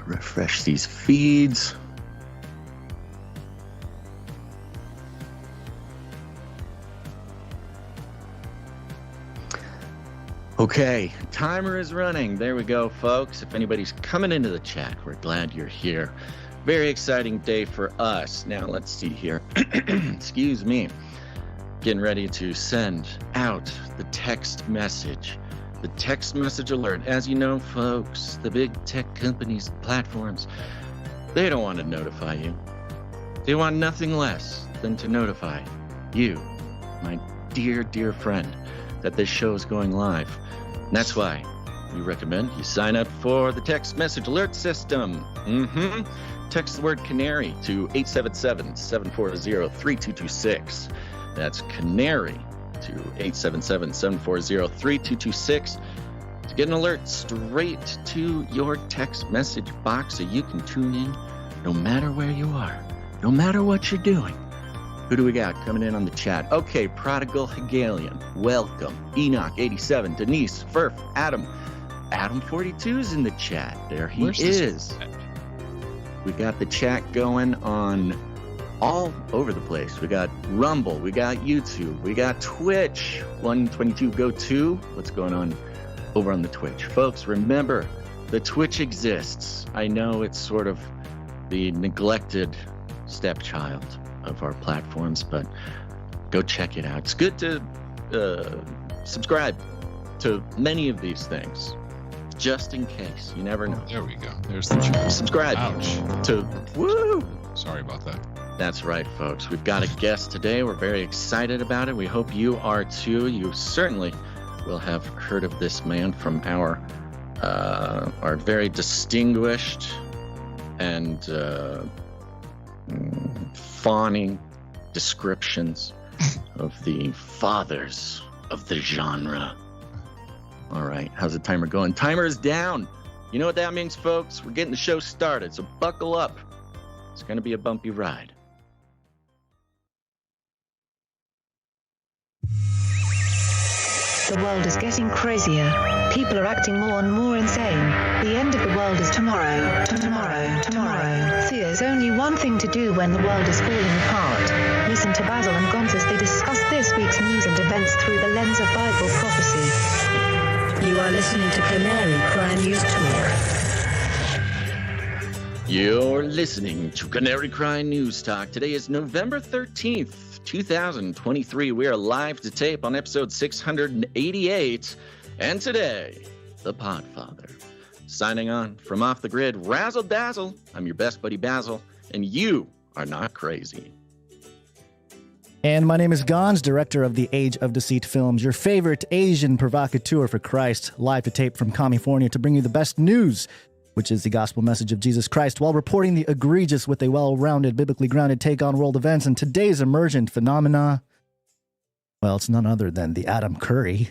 refresh these feeds. Okay, timer is running. There we go, folks. If anybody's coming into the chat, we're glad you're here. Very exciting day for us. Now, let's see here. Excuse me. Getting ready to send out the text message. The text message alert. As you know, folks, the big tech companies, platforms, they don't want to notify you. They want nothing less than to notify you, my dear, dear friend, that this show is going live. And that's why we recommend you sign up for the text message alert system. Text the word Canary to 877-740-3226. That's Canary to 877-740-3226 to get an alert straight to your text message box so you can tune in no matter where you are, no matter what you're doing. Who do we got coming in on the chat? Okay, Prodigal Hegelian, welcome. Enoch 87, Denise, Furf, Adam 42 is in the chat. There he is. We got the chat going on all over the place. We got Rumble, we got YouTube, we got Twitch. 122 Go 2. What's going on over on the Twitch? Folks, remember, the Twitch exists. I know it's sort of the neglected stepchild of our platforms, but go check it out. It's good to subscribe to many of these things, just in case. You never know. There we go. There's the chat. Subscribe. Ouch. To woo. Sorry about that. That's right, folks. We've got a guest today. We're very excited about it. We hope you are too. You certainly will have heard of this man from our very distinguished and fawning descriptions of the fathers of the genre. All right, how's the timer going? Timer is down. You know what that means, folks? We're getting the show started, so buckle up. It's going to be a bumpy ride. The world is getting crazier. People are acting more and more insane. The end of the world is tomorrow. Tomorrow. There's only one thing to do when the world is falling apart. Listen to Basil and Gonz as they discuss this week's news and events through the lens of Bible prophecy. You are listening to Canary Cry News Talk. You're listening to Canary Cry News Talk. Today is November 13th. 2023. We are live to tape on episode 688. And today, the Podfather. Signing on from off the grid, Razzle Dazzle. I'm your best buddy Basil, and you are not crazy. And my name is Gonz, director of the Age of Deceit films, your favorite Asian provocateur for Christ, live to tape from California to bring you the best news, which is the gospel message of Jesus Christ, while reporting the egregious with a well-rounded, biblically grounded take on world events. And today's emergent phenomena, well, it's none other than the Adam Curry.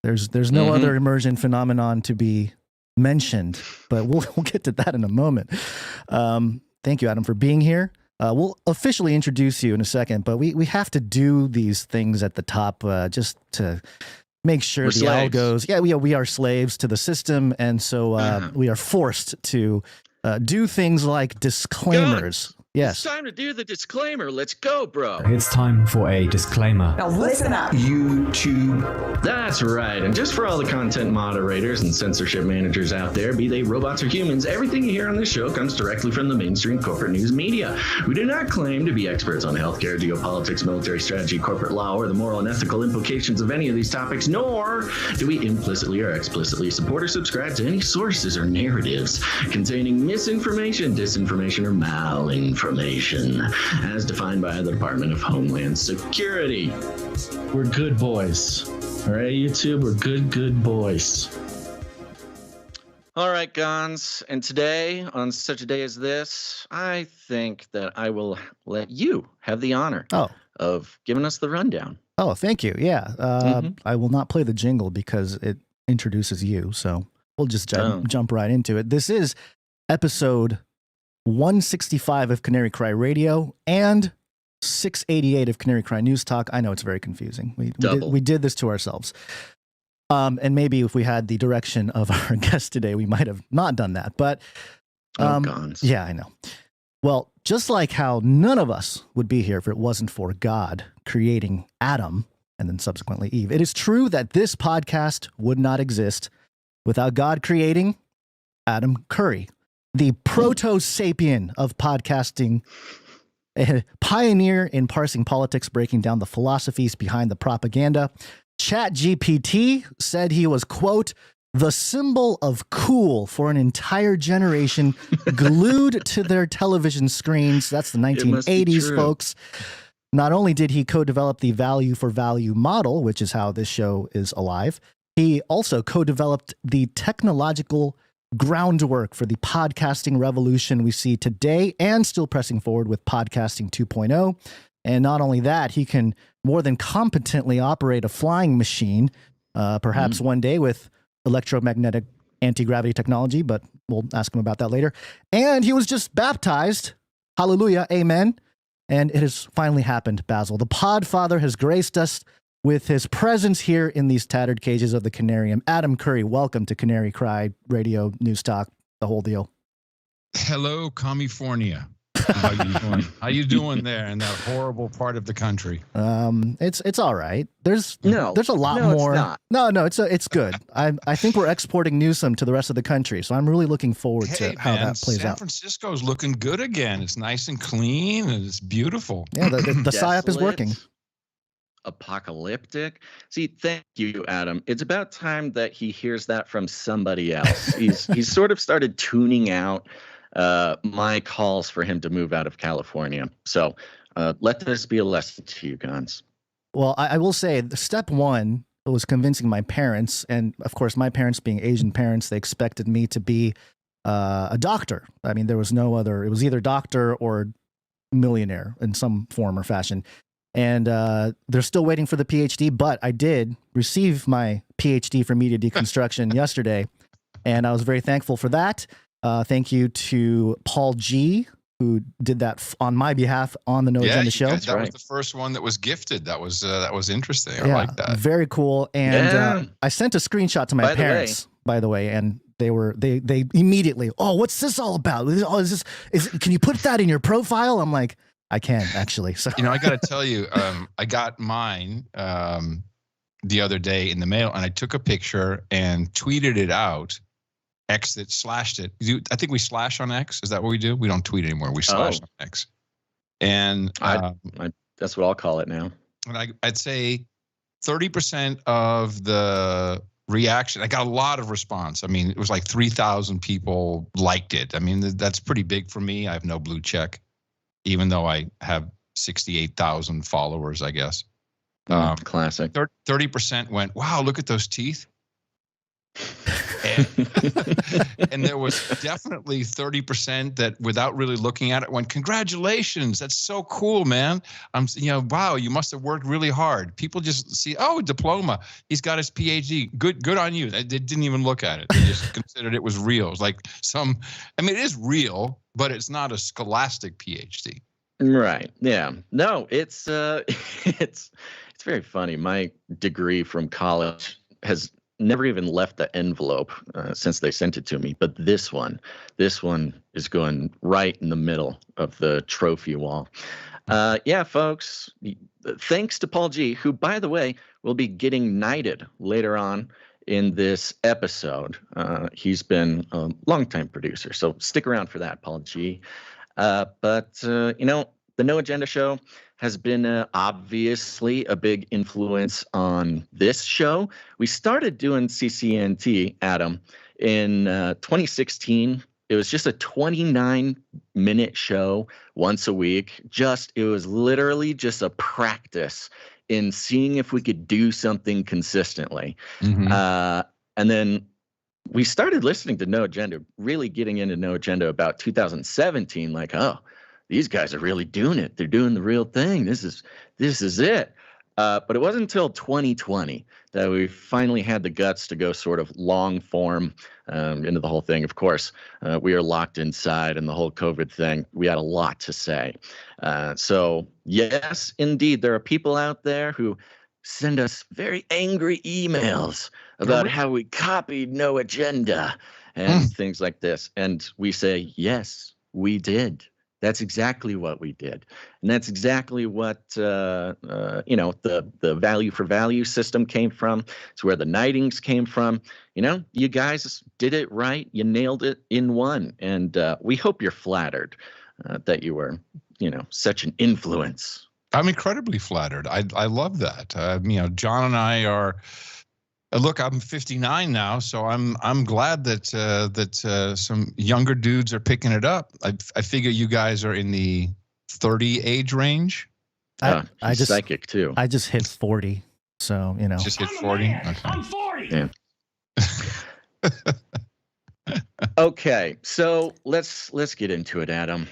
There's no other emergent phenomenon to be mentioned, but we'll get to that in a moment. Thank you, Adam, for being here. We'll officially introduce you in a second, but we have to do these things at the top just to make sure the algos. Yeah, we are slaves to the system, and so we are forced to do things like disclaimers. Yes. It's time to do the disclaimer. Let's go, bro. It's time for a disclaimer. Now listen up, YouTube. That's right. And just for all the content moderators and censorship managers out there, be they robots or humans, everything you hear on this show comes directly from the mainstream corporate news media. We do not claim to be experts on healthcare, geopolitics, military strategy, corporate law, or the moral and ethical implications of any of these topics, nor do we implicitly or explicitly support or subscribe to any sources or narratives containing misinformation, disinformation, or malinformation as defined by the Department of Homeland Security. We're good boys. All right, YouTube, we're good boys. All right, Gonz, and today, on such a day as this, I think that I will let you have the honor of giving us the rundown. Oh, thank you. Yeah. I will not play the jingle because it introduces you, so we'll just jump right into it. This is episode 165 of Canary Cry Radio and 688 of Canary Cry News Talk. I know it's very confusing. We did this to ourselves. And maybe if we had the direction of our guest today, we might have not done that. But Gons. Yeah, I know. Well, just like how none of us would be here if it wasn't for God creating Adam and then subsequently Eve, it is true that this podcast would not exist without God creating Adam Curry, the Proto-sapien of podcasting, a pioneer in parsing politics, breaking down the philosophies behind the propaganda. ChatGPT said he was, quote, the symbol of cool for an entire generation glued to their television screens. That's the 1980s, folks. Not only did he co-develop the value for value model, which is how this show is alive, he also co-developed the technological groundwork for the podcasting revolution we see today and still pressing forward with podcasting 2.0. And not only that, he can more than competently operate a flying machine, perhaps one day with electromagnetic anti-gravity technology, but we'll ask him about that later. And he was just baptized. Hallelujah. Amen. And it has finally happened, Basil. The Podfather has graced us with his presence here in these tattered cages of the Canarium. Adam Curry, welcome to Canary Cry Radio, News Talk, the whole deal. Hello, California. How you doing? How you doing there in that horrible part of the country? It's all right. There's a lot no, more. It's not. No, it's good. I think we're exporting Newsom to the rest of the country, so I'm really looking forward to how that plays San out. Francisco's looking good again. It's nice and clean and it's beautiful. Yeah, the PSYOP is working. Apocalyptic. See, thank you, Adam. It's about time that he hears that from somebody else. He's sort of started tuning out my calls for him to move out of California. So let this be a lesson to you, Gons. Well, I will say step one was convincing my parents, and of course, my parents being Asian parents, they expected me to be a doctor. I mean, there was no other. It was either doctor or millionaire in some form or fashion. And they're still waiting for the PhD, but I did receive my PhD for media deconstruction yesterday, and I was very thankful for that. Thank you to Paul G, who did that on my behalf on the No Agenda show. That was the first one that was gifted. That was interesting. I like that. Very cool. And I sent a screenshot to my parents, by the way, and they immediately, oh, what's this all about? Oh, can you put that in your profile? I'm like, I can actually. So I got to tell you, I got mine the other day in the mail, and I took a picture and tweeted it out. X that slashed it. I think we slash on X. Is that what we do? We don't tweet anymore. We slash on X. And that's what I'll call it now. And I'd say 30% of the reaction. I got a lot of response. I mean, it was like 3,000 people liked it. I mean, that's pretty big for me. I have no blue check, even though I have 68,000 followers, I guess. Classic. 30% went, wow, look at those teeth. And there was definitely 30% that, without really looking at it, went, congratulations, that's so cool, man. Wow, you must have worked really hard. People just see, oh, diploma, he's got his PhD. Good on you. They didn't even look at it. They just considered it was real. It was like it is real, but it's not a scholastic PhD. Right. Yeah. No, it's very funny. My degree from college has never even left the envelope since they sent it to me. But this one is going right in the middle of the trophy wall. Yeah, folks, thanks to Paul G, who, by the way, will be getting knighted later on in this episode. He's been a longtime producer, so stick around for that, Paul G. But the No Agenda Show has been obviously a big influence on this show. We started doing CCNT, Adam, in 2016. It was just a 29-minute show once a week. It was literally just a practice in seeing if we could do something consistently. Mm-hmm. And then we started listening to No Agenda, really getting into No Agenda about 2017, like, oh, these guys are really doing it. They're doing the real thing. This is it. But it wasn't until 2020 that we finally had the guts to go sort of long form into the whole thing. Of course, we are locked inside, and the whole COVID thing, we had a lot to say. So yes, indeed, there are people out there who send us very angry emails about how we copied No Agenda and things like this. And we say, yes, we did. That's exactly what we did. And that's exactly what, the value for value system came from. It's where the knightings came from. You guys did it right. You nailed it in one. And we hope you're flattered that you were, such an influence. I'm incredibly flattered. I love that. John and I are. Look, I'm 59 now, so I'm glad that some younger dudes are picking it up. I figure you guys are in the 30 age range. I just psychic too. I just hit 40, so Just hit 40. Okay. I'm 40. Yeah. Okay, so let's get into it, Adam.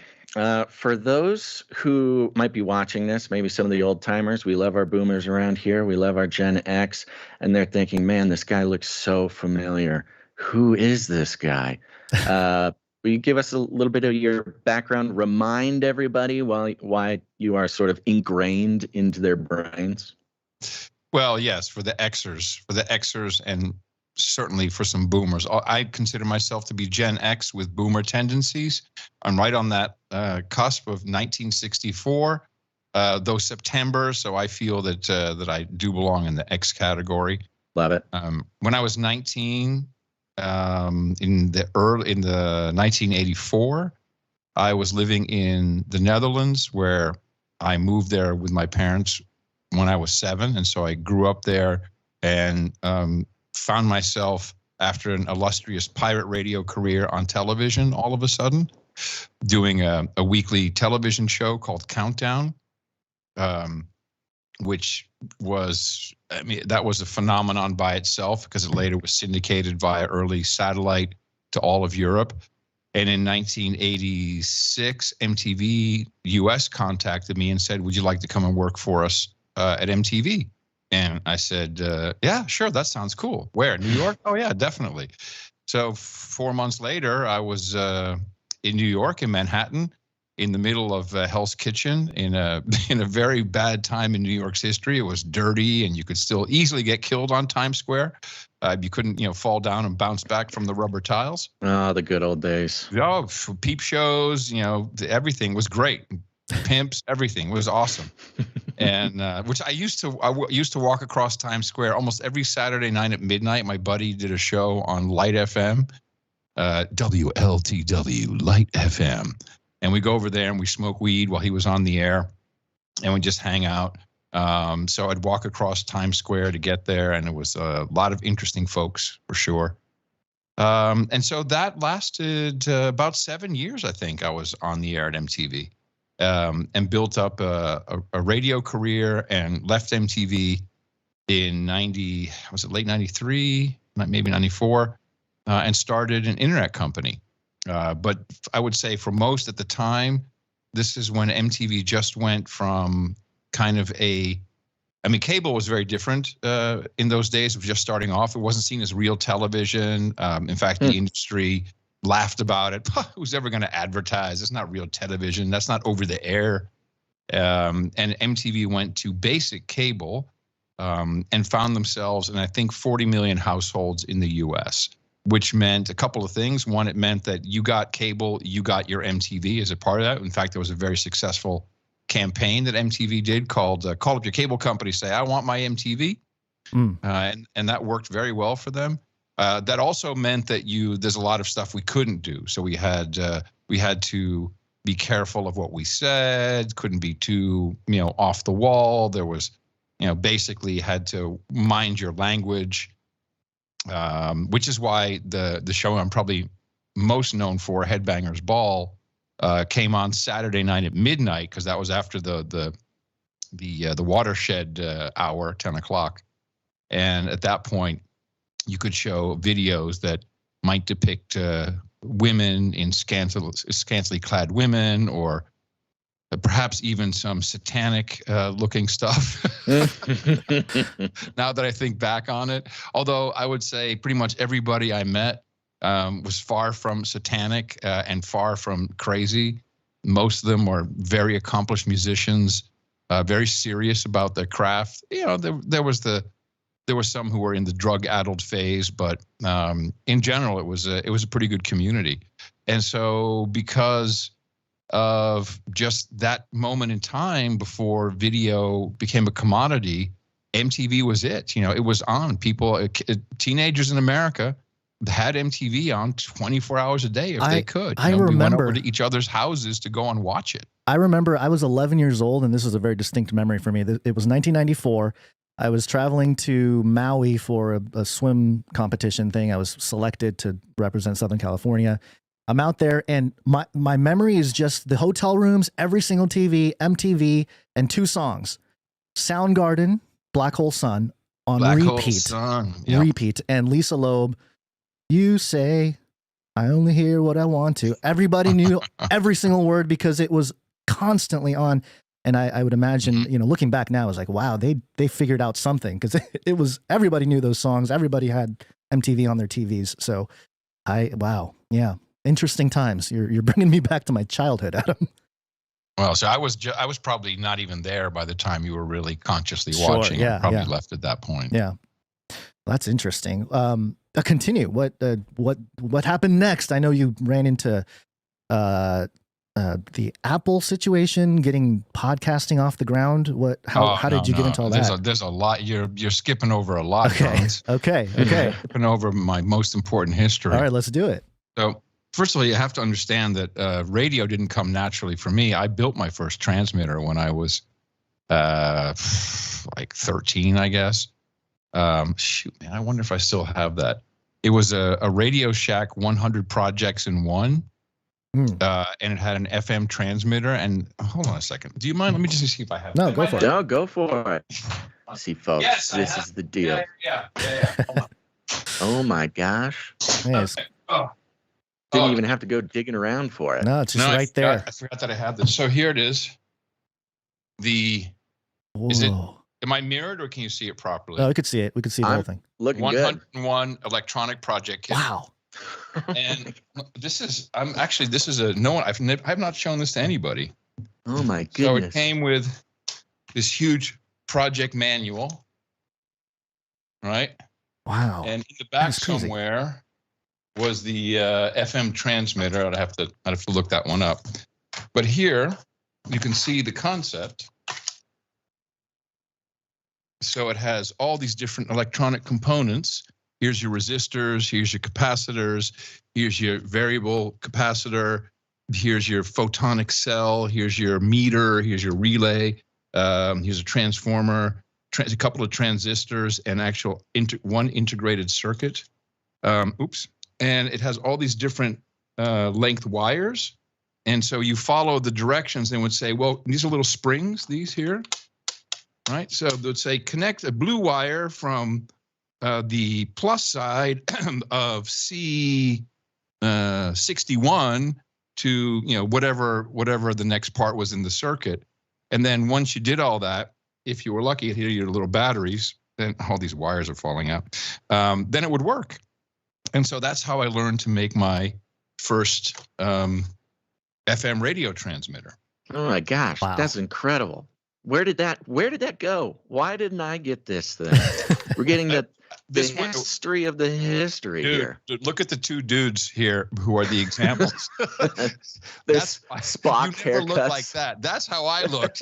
For those who might be watching this, maybe some of the old timers, we love our boomers around here. We love our Gen X, and they're thinking, man, this guy looks so familiar. Who is this guy? Will you give us a little bit of your background? Remind everybody why you are sort of ingrained into their brains. Well, yes, for the Xers, and certainly for some boomers. I consider myself to be Gen X with boomer tendencies. I'm right on that cusp of 1964, though September, so I feel that I do belong in the X category. Love it. When I was 19, in the 1984, I was living in the Netherlands, where I moved there with my parents when I was 7, and so I grew up there and found myself, after an illustrious pirate radio career on television, all of a sudden doing a weekly television show called Countdown, which was, that was a phenomenon by itself, because it later was syndicated via early satellite to all of Europe. And in 1986, MTV US contacted me and said, would you like to come and work for us at MTV? And I said, yeah, sure, that sounds cool. Where? New York? Oh, yeah, definitely. So 4 months later, I was in New York, in Manhattan, in the middle of Hell's Kitchen, in a very bad time in New York's history. It was dirty, and you could still easily get killed on Times Square. You couldn't, fall down and bounce back from the rubber tiles. Oh, the good old days. Oh, peep shows, everything was great. Pimps, everything was awesome. And which I used to walk across Times Square almost every Saturday night at midnight. My buddy did a show on Light FM, WLTW Light FM, and we go over there and we smoke weed while he was on the air, and we just hang out. So I'd walk across Times Square to get there, and it was a lot of interesting folks for sure. And so that lasted about 7 years, I think. I was on the air at MTV. And built up a radio career, and left MTV in late 93, maybe 94, and started an internet company. But I would say for most at the time, this is when MTV just went from kind of cable was very different in those days. It was just starting off. It wasn't seen as real television. In fact, the industry laughed about it. Who's ever going to advertise? It's not real television. That's not over the air. And MTV went to basic cable and found themselves in, I think, 40 million households in the US, which meant a couple of things. One, it meant that you got cable, you got your MTV as a part of that. In fact, there was a very successful campaign that MTV did called Call Up Your Cable Company, say, I want my MTV. And that worked very well for them. That also meant that there's a lot of stuff we couldn't do. So we had to be careful of what we said, couldn't be too, off the wall. There was, basically had to mind your language, which is why the show I'm probably most known for, Headbangers Ball, came on Saturday night at midnight, because that was after the watershed hour, 10 o'clock. And at that point, you could show videos that might depict women in scantily clad women, or perhaps even some satanic looking stuff. Now that I think back on it, although I would say pretty much everybody I met was far from satanic and far from crazy. Most of them were very accomplished musicians, very serious about their craft. There was the There were some who were in the drug-addled phase, but in general, it was a pretty good community. And so, because of just that moment in time before video became a commodity, MTV was it. You know, it was on. People, teenagers in America, had MTV on 24 hours a day if they could. I remember. We went over to each other's houses to go and watch it. I remember I was 11 years old, and this is a very distinct memory for me. It was 1994. I was traveling to Maui for a swim competition thing. I was selected to represent Southern California. I'm out there, and my memory is just the hotel rooms, every single TV, MTV, and 2 songs. Soundgarden, Black Hole Sun on Black repeat. Hole Sun. Yep. Repeat. And Lisa Loeb, You Say I Only Hear What I Want To. Everybody knew every single word because it was constantly on. And I would imagine, you know, looking back now, I was like, wow, they figured out something, because it was, everybody knew those songs. Everybody had MTV on their TVs. So wow. Yeah. Interesting times. You're bringing me back to my childhood, Adam. Well, so I was probably not even there by the time you were really consciously Sure, watching. yeah, Probably yeah. left at that point. Yeah. That's interesting. Continue. What happened next? I know you ran into the Apple situation, getting podcasting off the ground. How did you get into all that? There's a lot. You're skipping over a lot. Okay. Hans. Okay. Skipping over my most important history. All right, let's do it. So first of all, you have to understand that radio didn't come naturally for me. I built my first transmitter when I was like 13, I guess. Shoot, man, I wonder if I still have that. It was a Radio Shack 100 projects in one. And it had an FM transmitter. And hold on a second. Do you mind? Let me just see if I have. No, go for it. No, go for it. See, folks, Yes, this is the deal. Yeah. Hold on. Oh my gosh! Yes. Oh. Didn't even have to go digging around for it. No, it's just right there. I forgot that I had this. So here it is. Is it? Whoa. Am I mirrored, or can you see it properly? No, we could see it. We could see the whole thing. Looking good. 101 electronic project kit. Wow. And this is no one. I've not shown this to anybody. Oh my So it goodness! came with this huge project manual, right? Wow. And in the back That's crazy. somewhere was the FM transmitter. I'd have to look that one up. But here you can see the concept. So it has all these different electronic components. Here's your resistors, here's your capacitors, here's your variable capacitor, here's your photonic cell, here's your meter, here's your relay, here's a transformer, a couple of transistors, and actual one integrated circuit. And it has all these different length wires. And so you follow the directions and would say, well, these are little springs, these here, right? So they would say connect a blue wire from the plus side of C61 to, whatever the next part was in the circuit. And then once you did all that, if you were lucky, it hit your little batteries, then all these wires are falling out, then it would work. And so that's how I learned to make my first FM radio transmitter. Oh my gosh, Wow. That's incredible. Where did that go? Why didn't I get this thing? We're getting the history of the history here. Dude, look at the two dudes here who are the examples. There's Spock you never haircuts. look like that. That's how I looked.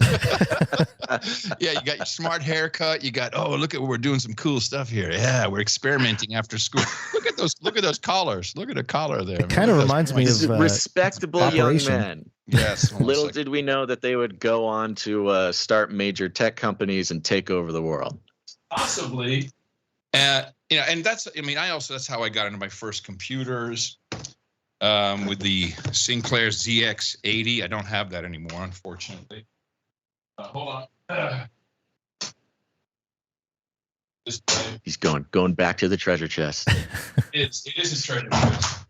Yeah, you got your smart haircut. You got, look at, we're doing some cool stuff here. Yeah, we're experimenting after school. Look at those collars. Look at a collar there. It kind of reminds me of respectable young Operation. men. Yes. Little did we know that they would go on to start major tech companies and take over the world. Possibly. And that's how I got into my first computers with the Sinclair ZX80. I don't have that anymore, unfortunately. Hold on. He's going back to the treasure chest. It is a treasure chest.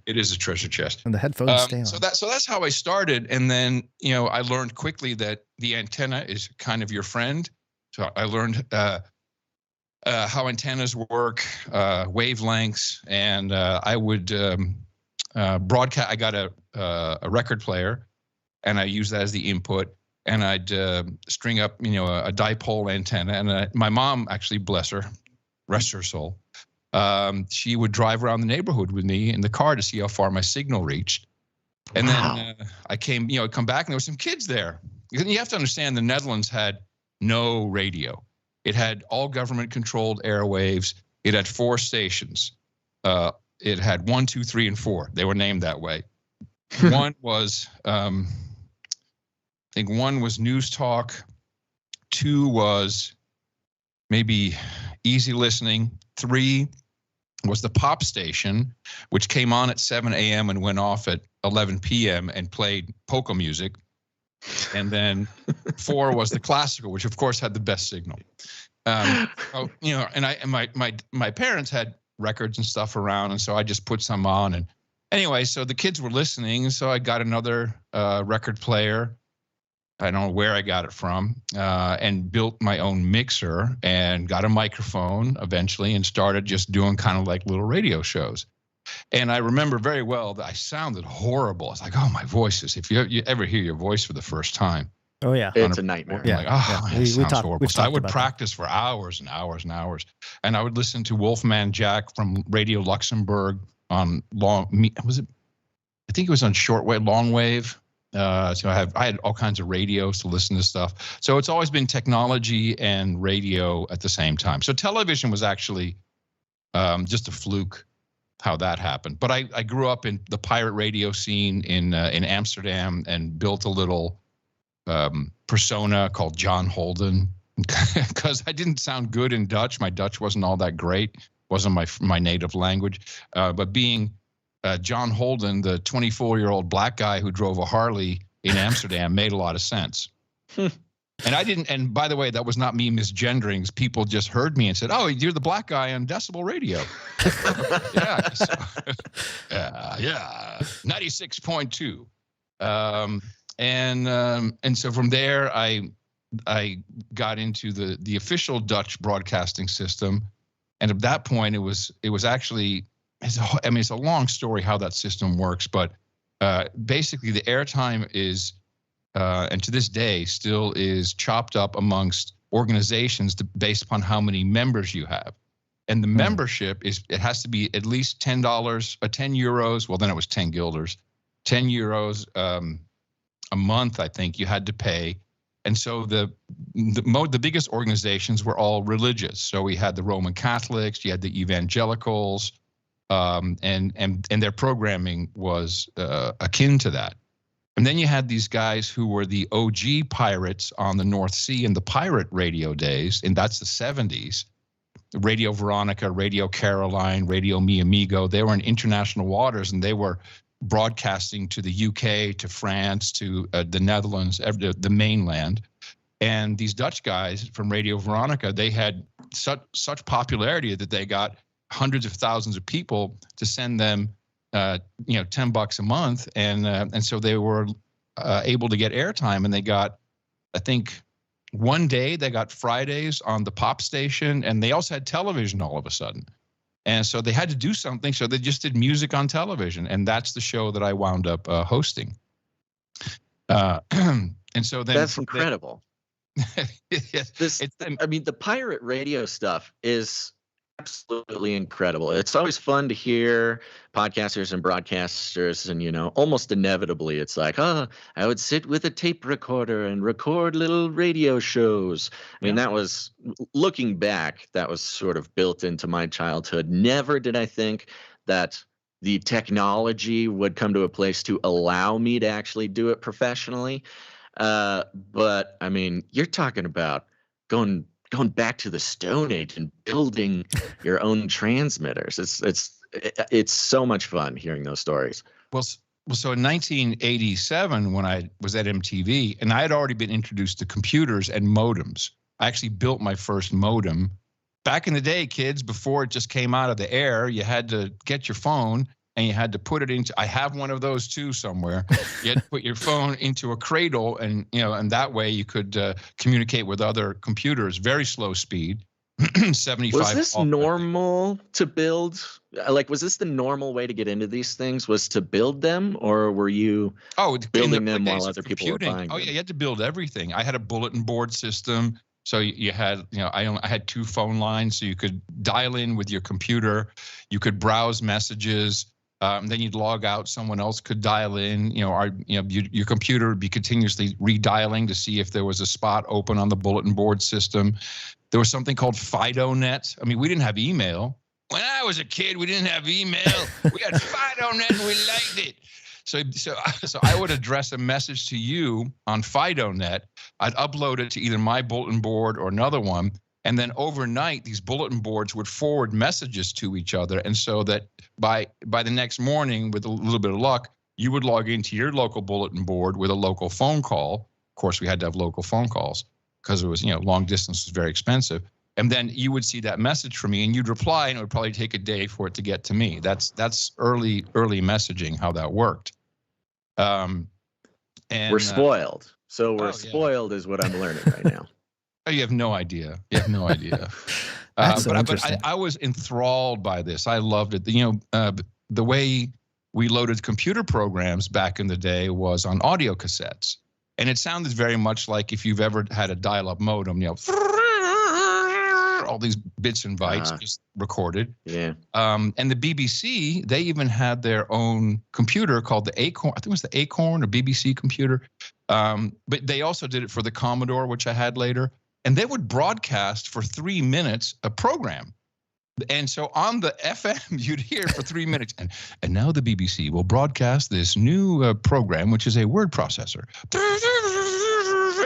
It is a treasure chest. And the headphones stay on. So that's how I started. And then, I learned quickly that the antenna is kind of your friend. So I learned how antennas work, wavelengths, and I would broadcast. I got a record player, and I used that as the input. and I'd string up, a dipole antenna. And my mom, actually, bless her, rest her soul, she would drive around the neighborhood with me in the car to see how far my signal reached. And then I came, come back, and there were some kids there. You have to understand, the Netherlands had no radio. It had all government-controlled airwaves. It had 4 stations. It had 1, 2, 3, and 4. They were named that way. One was, I think, 1 was News Talk. 2 was maybe Easy Listening. 3 was the pop station, which came on at 7 a.m. and went off at 11 p.m. and played polka music. And then 4 was the classical, which of course had the best signal. And my parents had records and stuff around, and so I just put some on. And anyway, so the kids were listening, so I got another record player. I don't know where I got it from, and built my own mixer and got a microphone eventually, and started just doing kind of like little radio shows. And I remember very well that I sounded horrible. It's like, oh, my voice is, if you ever hear your voice for the first time. Oh, yeah. It's a nightmare. Yeah. Like, oh, yeah. It sounds horrible. So I would practice for hours and hours and hours. And I would listen to Wolfman Jack from Radio Luxembourg on I think it was on shortwave, long wave. So I had all kinds of radios to listen to stuff. So it's always been technology and radio at the same time. So television was actually just a fluke how that happened. But I grew up in the pirate radio scene in Amsterdam and built a little persona called John Holden because I didn't sound good in Dutch. My Dutch wasn't all that great. Wasn't my native language. But being John Holden, the 24-year-old black guy who drove a Harley in Amsterdam, made a lot of sense. And I didn't, and by the way, that was not me misgendering. People just heard me and said, oh, you're the black guy on Decibel Radio. Yeah. So, yeah. 96.2. And so from there, I got into the official Dutch broadcasting system. And at that point, it was actually, it's a long story how that system works, but basically the airtime is, and to this day still is, chopped up amongst organizations based upon how many members you have. And the membership it has to be at least $10, 10 euros. Well, then it was 10 guilders, 10 euros a month, I think you had to pay. And so the biggest organizations were all religious. So we had the Roman Catholics, you had the evangelicals, and their programming was akin to that. And then you had these guys who were the OG pirates on the North Sea in the pirate radio days, and that's the 70s. Radio Veronica, Radio Caroline, Radio Mi Amigo. They were in international waters, and they were broadcasting to the UK, to France, to the Netherlands, the mainland. And these Dutch guys from Radio Veronica, they had such popularity that they got hundreds of thousands of people to send them $10 a month, and so they were able to get airtime, and they got, I think, one day they got Fridays on the pop station, and they also had television all of a sudden, and so they had to do something, so they just did music on television, and that's the show that I wound up hosting. And so then that's incredible. The pirate radio stuff is absolutely incredible. It's always fun to hear podcasters and broadcasters, and almost inevitably it's like, I would sit with a tape recorder and record little radio shows. I mean, that was, looking back, that was sort of built into my childhood. Never did I think that the technology would come to a place to allow me to actually do it professionally. But I mean, you're talking about going back to the Stone Age and building your own transmitters. It's so much fun hearing those stories. Well, so in 1987, when I was at MTV, and I had already been introduced to computers and modems. I actually built my first modem. Back in the day, kids, before it just came out of the air, you had to get your phone and you had to put it into, I have one of those too somewhere. You had to put your phone into a cradle, and and that way you could communicate with other computers, very slow speed. 75. Was this normal to build? Like, was this the normal way to get into these things? Was to build them, or were you building them while other people were buying them? Oh yeah, you had to build everything. I had a bulletin board system. So you had, I had 2 phone lines, so you could dial in with your computer. You could browse messages. Then you'd log out. Someone else could dial in. Your computer would be continuously redialing to see if there was a spot open on the bulletin board system. There was something called FidoNet. I mean, we didn't have email. When I was a kid, we didn't have email. We had FidoNet and we liked it. So I would address a message to you on FidoNet. I'd upload it to either my bulletin board or another one. And then overnight, these bulletin boards would forward messages to each other. And so that by the next morning, with a little bit of luck, you would log into your local bulletin board with a local phone call. Of course, we had to have local phone calls because it was, long distance was very expensive. And then you would see that message from me and you'd reply, and it would probably take a day for it to get to me. That's early messaging, how that worked. And we're spoiled. So we're spoiled is what I'm learning right now. Oh, you have no idea. You have no idea. But I was enthralled by this. I loved it. The way we loaded computer programs back in the day was on audio cassettes. And it sounded very much like if you've ever had a dial-up modem, all these bits and bytes just recorded. Yeah. And the BBC, they even had their own computer called the Acorn. I think it was the Acorn or BBC computer. But they also did it for the Commodore, which I had later. And they would broadcast for 3 minutes a program. And so on the FM, you'd hear for 3 minutes. And now the BBC will broadcast this new program, which is a word processor.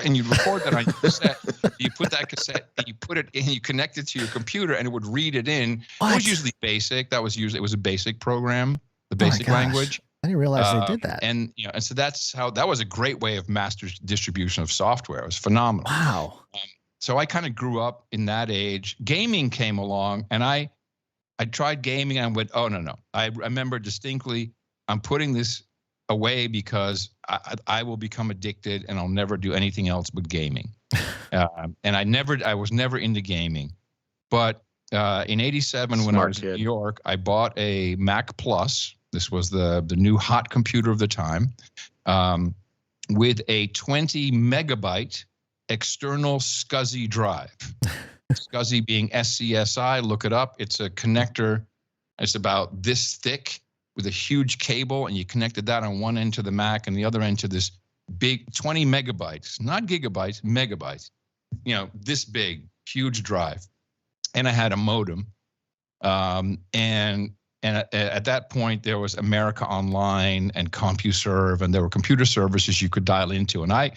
And you record that on your cassette. You put that cassette, and you put it in, you connect it to your computer, and it would read it in. What? It was usually basic. It was a basic program, the basic language. I didn't realize they did that. And so that was a great way of mass distribution of software. It was phenomenal. Wow. So I kind of grew up in that age. Gaming came along, and I tried gaming, and I went, oh, no. I remember distinctly, I'm putting this away because I will become addicted, and I'll never do anything else but gaming. And I was never into gaming. But in '87, when I was in New York, I bought a Mac Plus. This was the new hot computer of the time, with a 20 megabyte external SCSI drive. SCSI being SCSI, look it up. It's a connector. It's about this thick with a huge cable, and you connected that on one end to the Mac and the other end to this big 20 megabytes, not gigabytes, megabytes, this big, huge drive. And I had a modem. And at that point, there was America Online and CompuServe, and there were computer services you could dial into. And I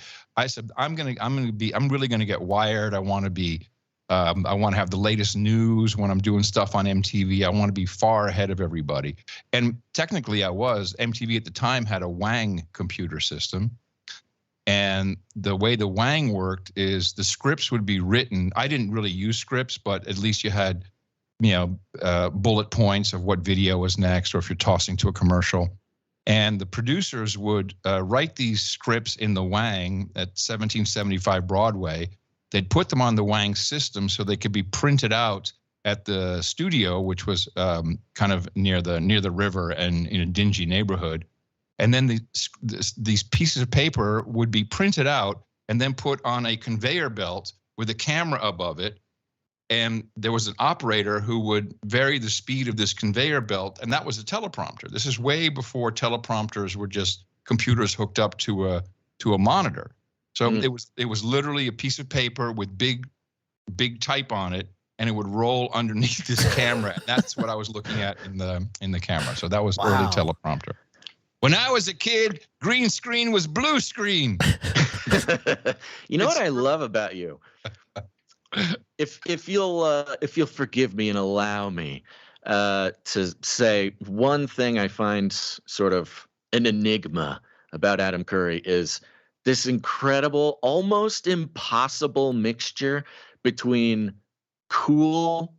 said, I'm really gonna get wired. I want to have the latest news when I'm doing stuff on MTV. I want to be far ahead of everybody. And technically I was. MTV at the time had a Wang computer system. And the way the Wang worked is the scripts would be written. I didn't really use scripts, but at least you had, bullet points of what video was next, or if you're tossing to a commercial. And the producers would write these scripts in the Wang at 1775 Broadway. They'd put them on the Wang system so they could be printed out at the studio, which was kind of near the river and in a dingy neighborhood. And then these pieces of paper would be printed out and then put on a conveyor belt with a camera above it. And there was an operator who would vary the speed of this conveyor belt, and that was a teleprompter. This is way before teleprompters were just computers hooked up to a monitor. So it was literally a piece of paper with big type on it, and it would roll underneath this camera. And that's what I was looking at in the camera. So that was early teleprompter. When I was a kid, green screen was blue screen. You know what I love about you? If you'll forgive me and allow me to say one thing I find sort of an enigma about Adam Curry is this incredible, almost impossible mixture between cool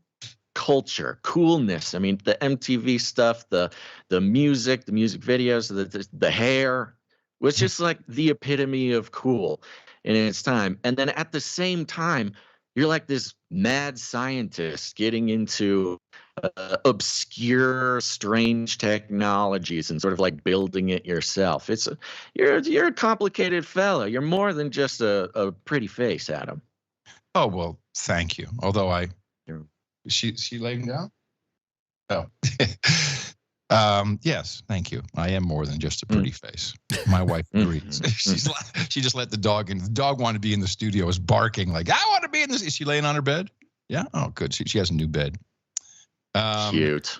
culture, coolness. I mean, the MTV stuff, the music videos, the hair was just like the epitome of cool in its time. And then at the same time, You're like this mad scientist getting into obscure, strange technologies and sort of like building it yourself. You're a complicated fellow. You're more than just a pretty face, Adam. Oh, well, thank you. Although she laying down? Oh. Yes, thank you. I am more than just a pretty face. My wife agrees. She just let the dog in. The dog wanted to be in the studio, was barking like, I want to be in this. Is she laying on her bed? Yeah? Oh, good. She has a new bed. Cute.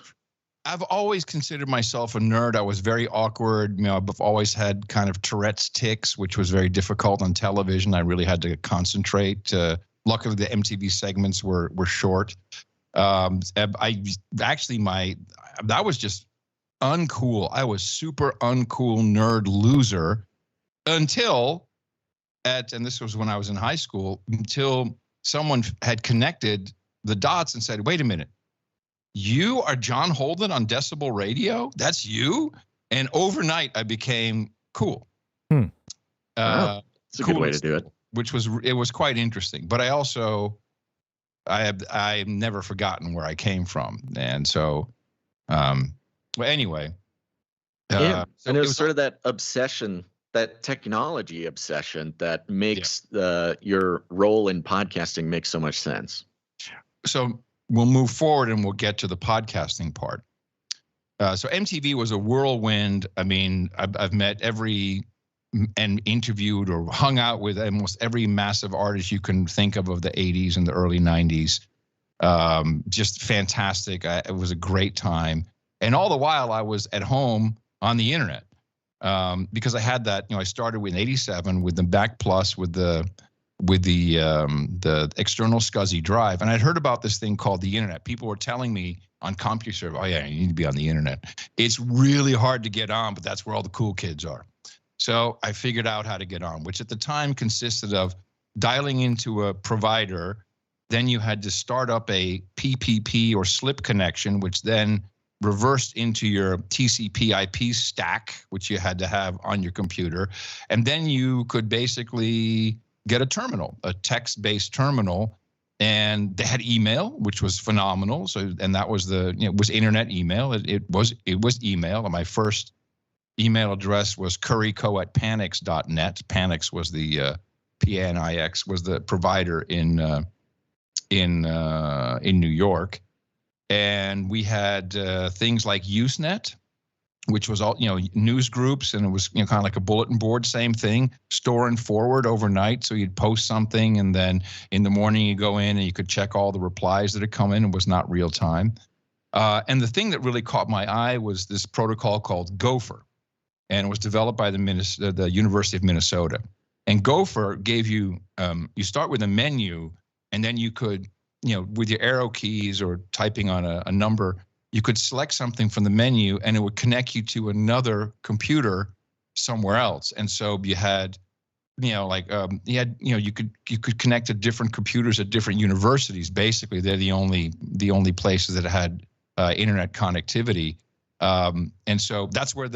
I've always considered myself a nerd. I was very awkward. You know, I've always had kind of Tourette's tics, which was very difficult on television. I really had to concentrate. Luckily, the MTV segments were short. That was just uncool. I was super uncool nerd loser until and this was when I was in high school, until someone had connected the dots and said, wait a minute, you are John Holden on Decibel Radio? That's you? And overnight I became cool. Wow. It's a good way to do it. It was quite interesting. But I've never forgotten where I came from. And so well, anyway. And it was sort of that obsession, that technology obsession that makes your role in podcasting make so much sense. So we'll move forward and we'll get to the podcasting part. So MTV was a whirlwind. I mean, I've met and interviewed or hung out with almost every massive artist you can think of the 80s and the early 90s. Just fantastic. It was a great time. And all the while I was at home on the internet because I had that, I started in 87 with the Mac Plus with the external SCSI drive. And I'd heard about this thing called the internet. People were telling me on CompuServe, oh yeah, you need to be on the internet. It's really hard to get on, but that's where all the cool kids are. So I figured out how to get on, which at the time consisted of dialing into a provider. Then you had to start up a PPP or SLIP connection, which then reversed into your TCP IP stack, which you had to have on your computer. And then you could basically get a terminal, a text-based terminal. And they had email, which was phenomenal. So, and that was it was internet email. It was email. And my first email address was curryco@panix.net. Panix was the PANIX was the provider in New York. And we had things like Usenet, which was all, news groups, and it was, kind of like a bulletin board, same thing, store and forward overnight. So you'd post something and then in the morning you go in and you could check all the replies that had come in. It was not real time. And the thing that really caught my eye was this protocol called Gopher, and it was developed by the University of Minnesota. And Gopher gave you, you start with a menu, and then you could, with your arrow keys or typing on a number, you could select something from the menu and it would connect you to another computer somewhere else. And so you had, you could connect to different computers at different universities. Basically, they're the only places that had internet connectivity. And so that's where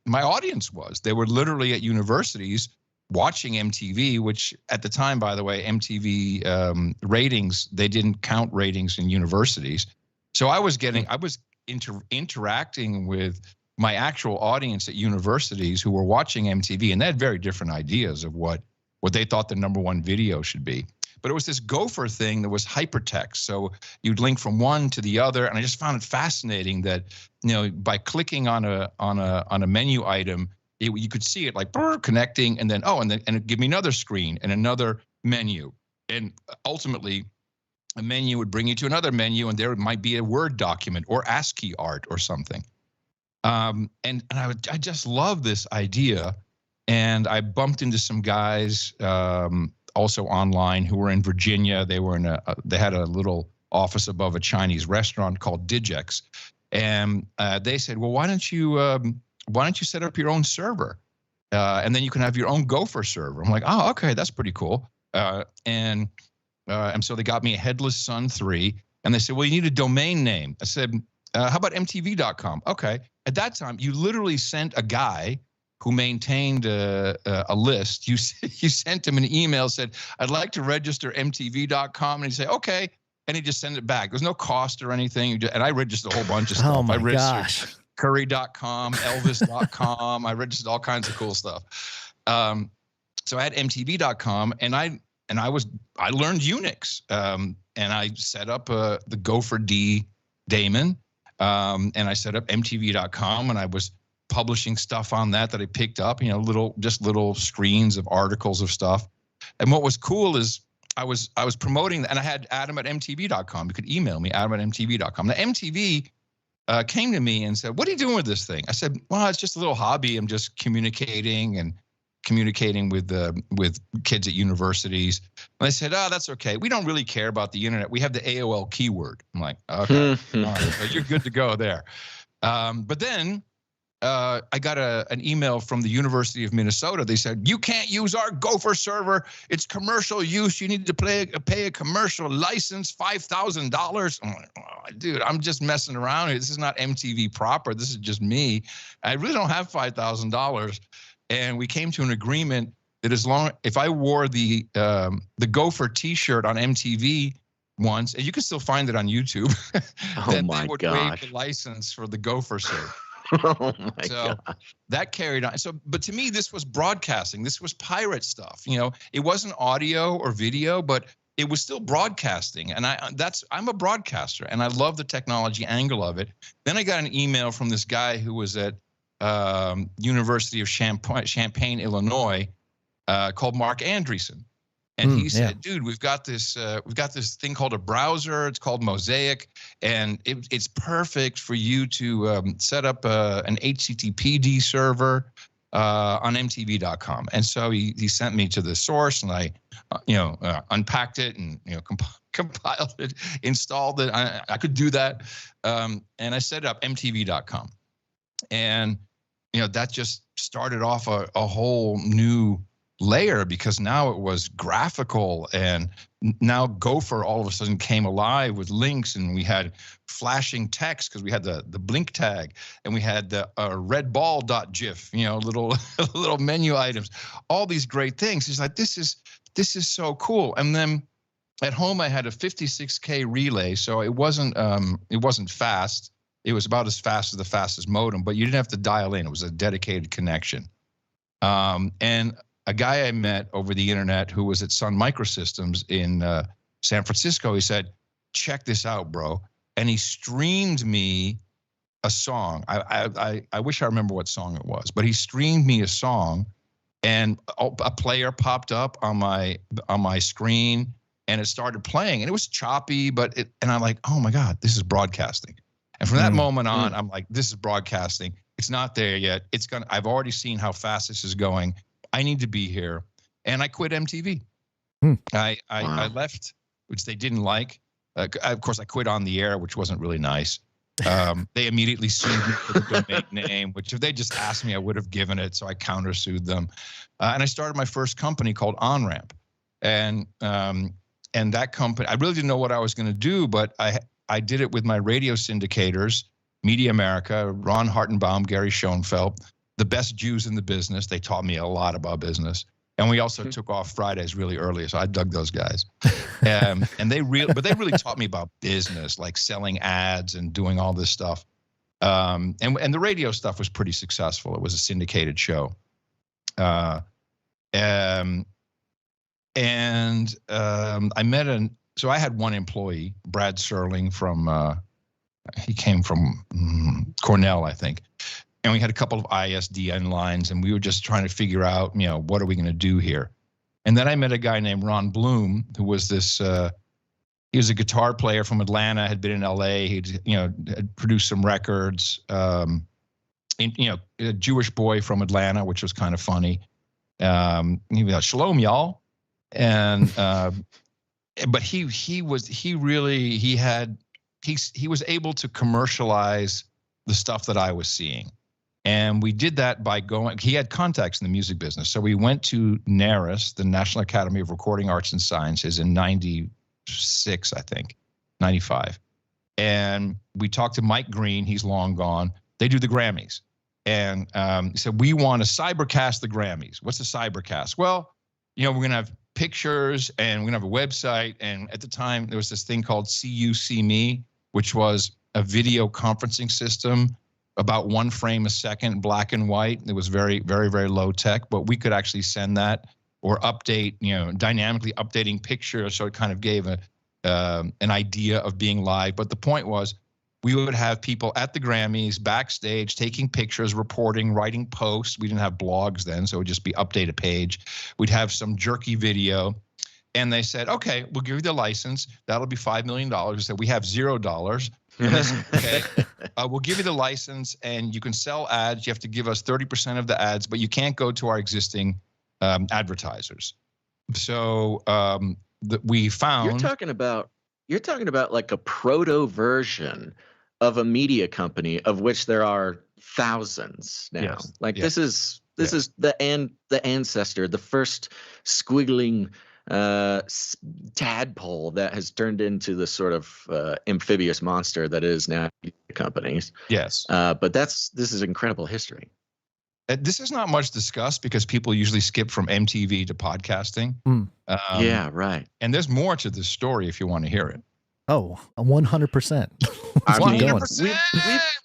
my audience was. They were literally at universities watching MTV, which at the time, by the way, MTV ratings, they didn't count ratings in universities. So I was interacting with my actual audience at universities who were watching MTV, and they had very different ideas of what they thought the number one video should be. But it was this Gopher thing that was hypertext. So you'd link from one to the other, and I just found it fascinating that by clicking on a menu item, you could see it like connecting, and then it'd give me another screen and another menu, and ultimately a menu would bring you to another menu, and there might be a Word document or ASCII art or something. And I just love this idea, and I bumped into some guys also online who were in Virginia. They were they had a little office above a Chinese restaurant called Digex, and they said, well, why don't you set up your own server, and then you can have your own Gopher server. I'm like, oh, okay, that's pretty cool. And so they got me a Headless Sun 3, and they said, well, you need a domain name. I said, how about mtv.com? Okay. At that time, you literally sent a guy who maintained a list. You sent him an email, said, I'd like to register MTV.com. And he'd say, okay. And he just send it back. There's no cost or anything. And I registered a whole bunch of stuff. Oh my I registered gosh. Curry.com, Elvis.com. I registered all kinds of cool stuff. So I had MTV.com, and I learned Unix, and I set up the Gopher D daemon, and I set up MTV.com, and I was publishing stuff on that I picked up, little screens of articles of stuff. And what was cool is I was promoting, and I had Adam at MTV.com. You could email me, Adam@MTV.com. Now MTV came to me and said, what are you doing with this thing? I said, well, it's just a little hobby. I'm just communicating with kids at universities. And they said, oh, that's okay. We don't really care about the internet. We have the AOL keyword. I'm like, okay, all right, so you're good to go there. But then I got an email from the University of Minnesota. They said, you can't use our Gopher server. It's commercial use. You need to pay a commercial license, $5,000. I'm like, oh, dude, I'm just messing around here. This is not MTV proper. This is just me. I really don't have $5,000. And we came to an agreement that if I wore the Gopher T-shirt on MTV once, and you can still find it on YouTube, then they would waive the license for the Gopher server. Oh my gosh. That carried on. So, but to me, this was broadcasting. This was pirate stuff. It wasn't audio or video, but it was still broadcasting. And I'm a broadcaster, and I love the technology angle of it. Then I got an email from this guy who was at University of Champaign, Illinois, called Mark Andreessen. And he said, dude, we've got this thing called a browser. It's called Mosaic, and it's perfect for you to set up an HTTPD server on MTV.com. And so he sent me to the source, and I, unpacked it and compiled it, installed it. I could do that, and I set up MTV.com, and that just started off a whole new layer, because now it was graphical, and now Gopher all of a sudden came alive with links, and we had flashing text because we had the blink tag, and we had the redball.gif, little menu items, all these great things. It's like, this is so cool. And then at home I had a 56K relay, so it wasn't fast. It was about as fast as the fastest modem, but you didn't have to dial in. It was a dedicated connection. And a guy I met over the internet who was at Sun Microsystems in San Francisco, he said, check this out, bro. And he streamed me a song. I wish I remember what song it was, but he streamed me a song, and a player popped up on my screen, and it started playing, and it was choppy, and I'm like, oh my God, this is broadcasting. And from that moment on, I'm like, this is broadcasting. It's not there yet. I've already seen how fast this is going. I need to be here. And I quit MTV. I left, which they didn't like. Of course, I quit on the air, which wasn't really nice. They immediately sued me for the domain name, which if they just asked me, I would have given it. So I countersued them. And I started my first company called OnRamp. And that company, I really didn't know what I was going to do, but I did it with my radio syndicators, Media America, Ron Hartenbaum, Gary Schoenfeld, the best Jews in the business. They taught me a lot about business. And we also took off Fridays really early, so I dug those guys. And they really taught me about business, like selling ads and doing all this stuff. And the radio stuff was pretty successful. It was a syndicated show. I met so I had one employee, Brad Serling he came from Cornell, I think. And we had a couple of ISDN lines, and we were just trying to figure out, what are we going to do here? And then I met a guy named Ron Bloom, who was he was a guitar player from Atlanta, had been in LA. He'd, had produced some records, a Jewish boy from Atlanta, which was kind of funny. He was shalom, y'all. And, but he was able to commercialize the stuff that I was seeing. And we did that by he had contacts in the music business. So we went to NARAS, the National Academy of Recording Arts and Sciences, in 96, I think, 95. And we talked to Mike Green. He's long gone. They do the Grammys. And said, we want to cybercast the Grammys. What's a cybercast? Well, we're going to have pictures and we're going to have a website. And at the time, there was this thing called See You, See Me, which was a video conferencing system, about 1 frame a second, black and white. It was very, very, very low tech, but we could actually send that or update, dynamically updating pictures. So it kind of gave an idea of being live. But the point was, we would have people at the Grammys, backstage, taking pictures, reporting, writing posts. We didn't have blogs then, so it would just be update a page. We'd have some jerky video. And they said, okay, we'll give you the license. That'll be $5 million. We said, we have $0. And they said, okay, we'll give you the license and you can sell ads. You have to give us 30% of the ads, but you can't go to our existing advertisers. So we found. You're talking about like a proto version of a media company of which there are thousands now. Yes. Like this is the ancestor, the first squiggling tadpole that has turned into the sort of amphibious monster that is now media companies. Yes. But this is incredible history. This is not much discussed because people usually skip from MTV to podcasting. Yeah, right. And there's more to this story if you want to hear it. Oh, 100%. I mean, 100%.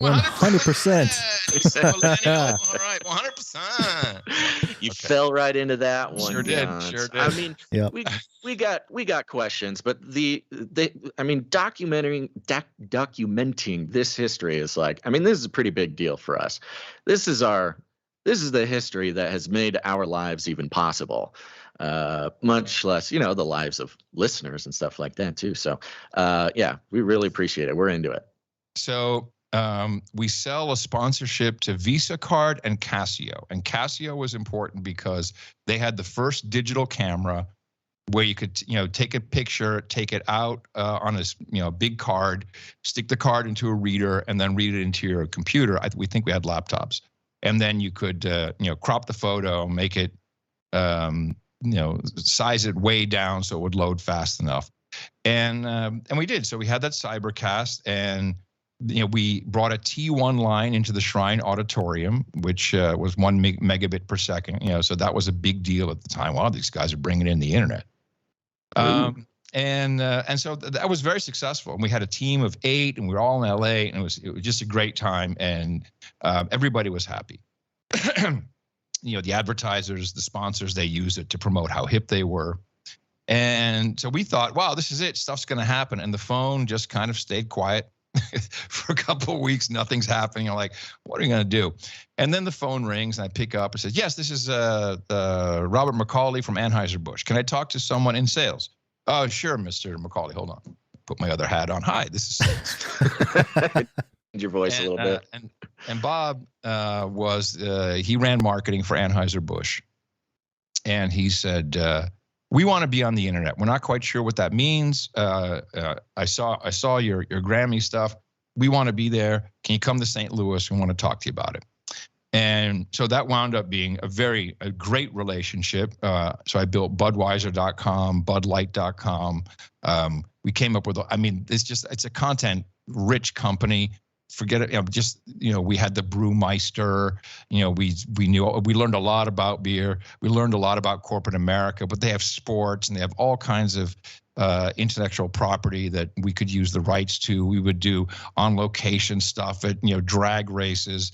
100%. All right, 100%. You fell right into that one. Sure did. Gons. Sure did. I mean, Yep. we got questions, but documenting this history is like, I mean, this is a pretty big deal for us. This is the history that has made our lives even possible. Much less, the lives of listeners and stuff like that too. So, yeah, we really appreciate it. We're into it. So we sell a sponsorship to Visa Card and Casio. And Casio was important because they had the first digital camera where you could, take a picture, take it out on a, big card, stick the card into a reader, and then read it into your computer. We think we had laptops. And then you could, crop the photo, make it, size it way down so it would load fast enough. And we did. So we had that cybercast, and we brought a T1 line into the Shrine Auditorium, which was 1 megabit per second. So that was a big deal at the time. Wow, these guys are bringing in the internet. And so that was very successful. And we had a team of 8, and we were all in LA, and it was just a great time, and everybody was happy. The advertisers, the sponsors, they use it to promote how hip they were. And so we thought, wow, this is it. Stuff's going to happen. And the phone just kind of stayed quiet for a couple of weeks. Nothing's happening. I'm like, what are you going to do? And then the phone rings, and I pick up and says, yes, this is Robert McCauley from Anheuser-Busch. Can I talk to someone in sales? Oh, sure, Mr. McCauley. Hold on. Put my other hat on. Hi, this is sales. Your voice a little bit. And Bob he ran marketing for Anheuser-Busch. And he said, we want to be on the internet. We're not quite sure what that means. I saw your Grammy stuff. We want to be there. Can you come to St. Louis? We want to talk to you about it. And so that wound up being a great relationship. So I built Budweiser.com, Budlight.com. We came up with, it's a content-rich company. Forget it. We had the Brewmeister. We learned a lot about beer. We learned a lot about corporate America. But they have sports, and they have all kinds of intellectual property that we could use the rights to. We would do on location stuff at drag races.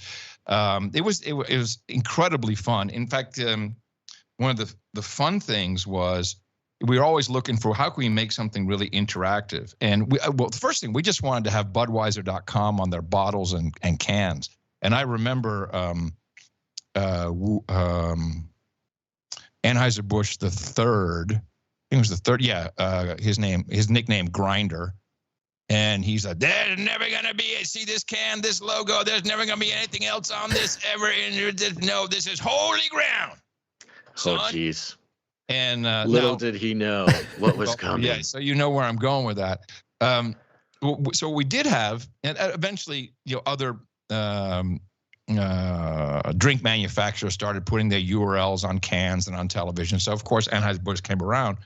It was incredibly fun. In fact, one of the fun things was, we were always looking for how can we make something really interactive. And the first thing, we just wanted to have Budweiser.com on their bottles and cans. And I remember Anheuser-Busch the third, I think it was the third, his nickname Grinder. And he's like, there's never going to be, see this can, this logo, there's never going to be anything else on this ever. No, this is holy ground. Son. Oh, geez. And little did he know what was coming. Yeah, so you know where I'm going with that. So we did have, and eventually, other drink manufacturers started putting their URLs on cans and on television. So of course, Anheuser-Busch came around.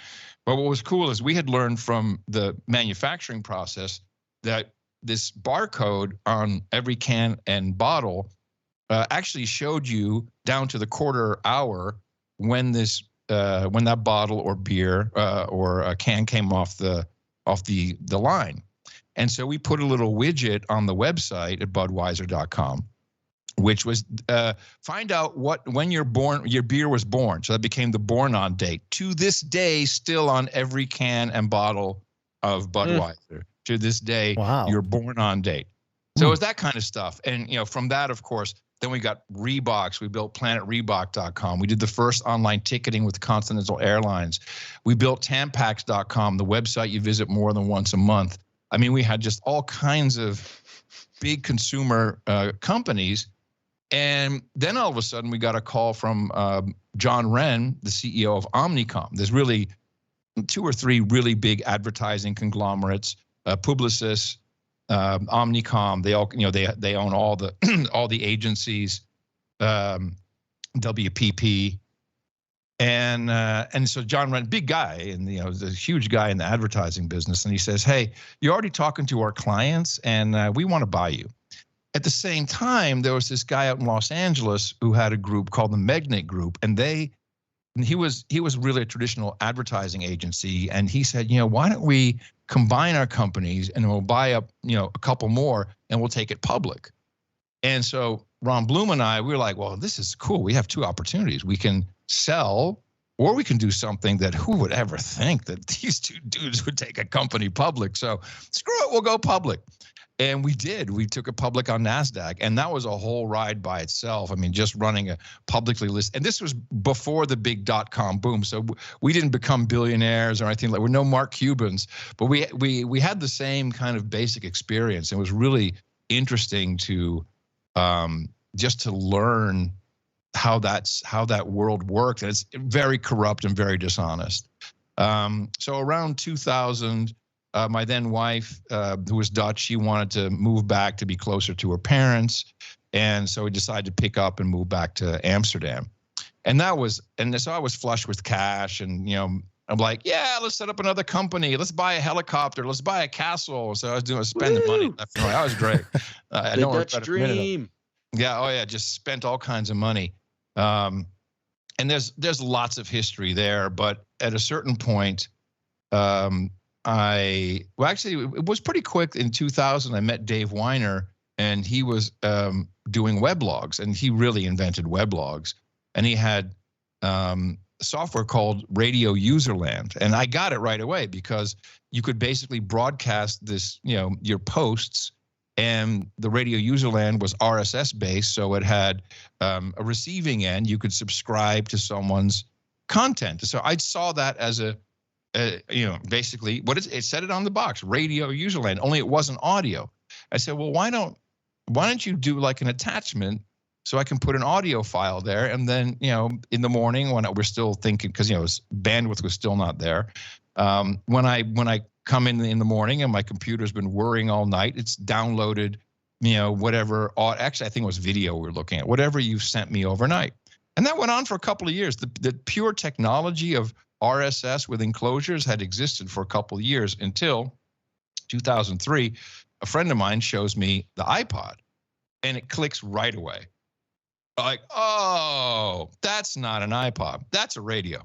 But what was cool is we had learned from the manufacturing process that this barcode on every can and bottle actually showed you down to the quarter hour when that bottle or beer or a can came off the line. And so we put a little widget on the website at Budweiser.com, which was find out when your beer was born. So that became the born on date. To this day, still on every can and bottle of Budweiser. To this day, your born on date. So it was that kind of stuff. And from that, of course, then we got Reeboks. We built planetreebok.com. We did the first online ticketing with Continental Airlines. We built Tampax.com, the website you visit more than once a month. I mean, we had just all kinds of big consumer companies. And then all of a sudden we got a call from John Wren, the CEO of Omnicom. There's really 2 or 3 really big advertising conglomerates, Publicis, Omnicom. They all, they own all the all the agencies, WPP. And so John Wren, big guy, and a huge guy in the advertising business, and he says, "Hey, you're already talking to our clients, and we want to buy you." At the same time, there was this guy out in Los Angeles who had a group called the Magnet Group, and he was really a traditional advertising agency, and he said, why don't we combine our companies and we'll buy up a couple more and we'll take it public. And so Ron Bloom and I, we were like, well, this is cool. We have 2 opportunities. We can sell, or we can do something that who would ever think that these 2 dudes would take a company public. So screw it, we'll go public. And we did. We took it public on NASDAQ, and that was a whole ride by itself. I mean, just running a publicly listed, and this was before the big .com boom. So we didn't become billionaires or anything like. We're no Mark Cubans, but we had the same kind of basic experience. It was really interesting to just to learn how that world worked. And it's very corrupt and very dishonest. So around 2000. My then wife, who was Dutch, she wanted to move back to be closer to her parents. And so we decided to pick up and move back to Amsterdam. And so I was flush with cash, and, I'm like, yeah, let's set up another company. Let's buy a helicopter. Let's buy a castle. So I was spending money left and right. That was great. The Dutch dream. Yeah. Oh yeah. Just spent all kinds of money. And there's lots of history there, but at a certain point, it was pretty quick. In 2000, I met Dave Weiner, and he was doing weblogs, and he really invented weblogs. And he had software called Radio Userland, and I got it right away because you could basically broadcast this, your posts, and the Radio Userland was RSS based, so it had a receiving end. You could subscribe to someone's content. So I saw that as basically what it said it on the box, Radio Userland, only it wasn't audio. I said, well, why don't you do like an attachment so I can put an audio file there, and then in the morning when we're still thinking, because bandwidth was still not there, when I come in the morning and my computer's been whirring all night, it's downloaded whatever. Actually, I think it was video we were looking at, whatever you sent me overnight. And that went on for a couple of years. The pure technology of RSS with enclosures had existed for a couple of years until 2003. A friend of mine shows me the iPod, and it clicks right away. Like, oh, that's not an iPod. That's a radio.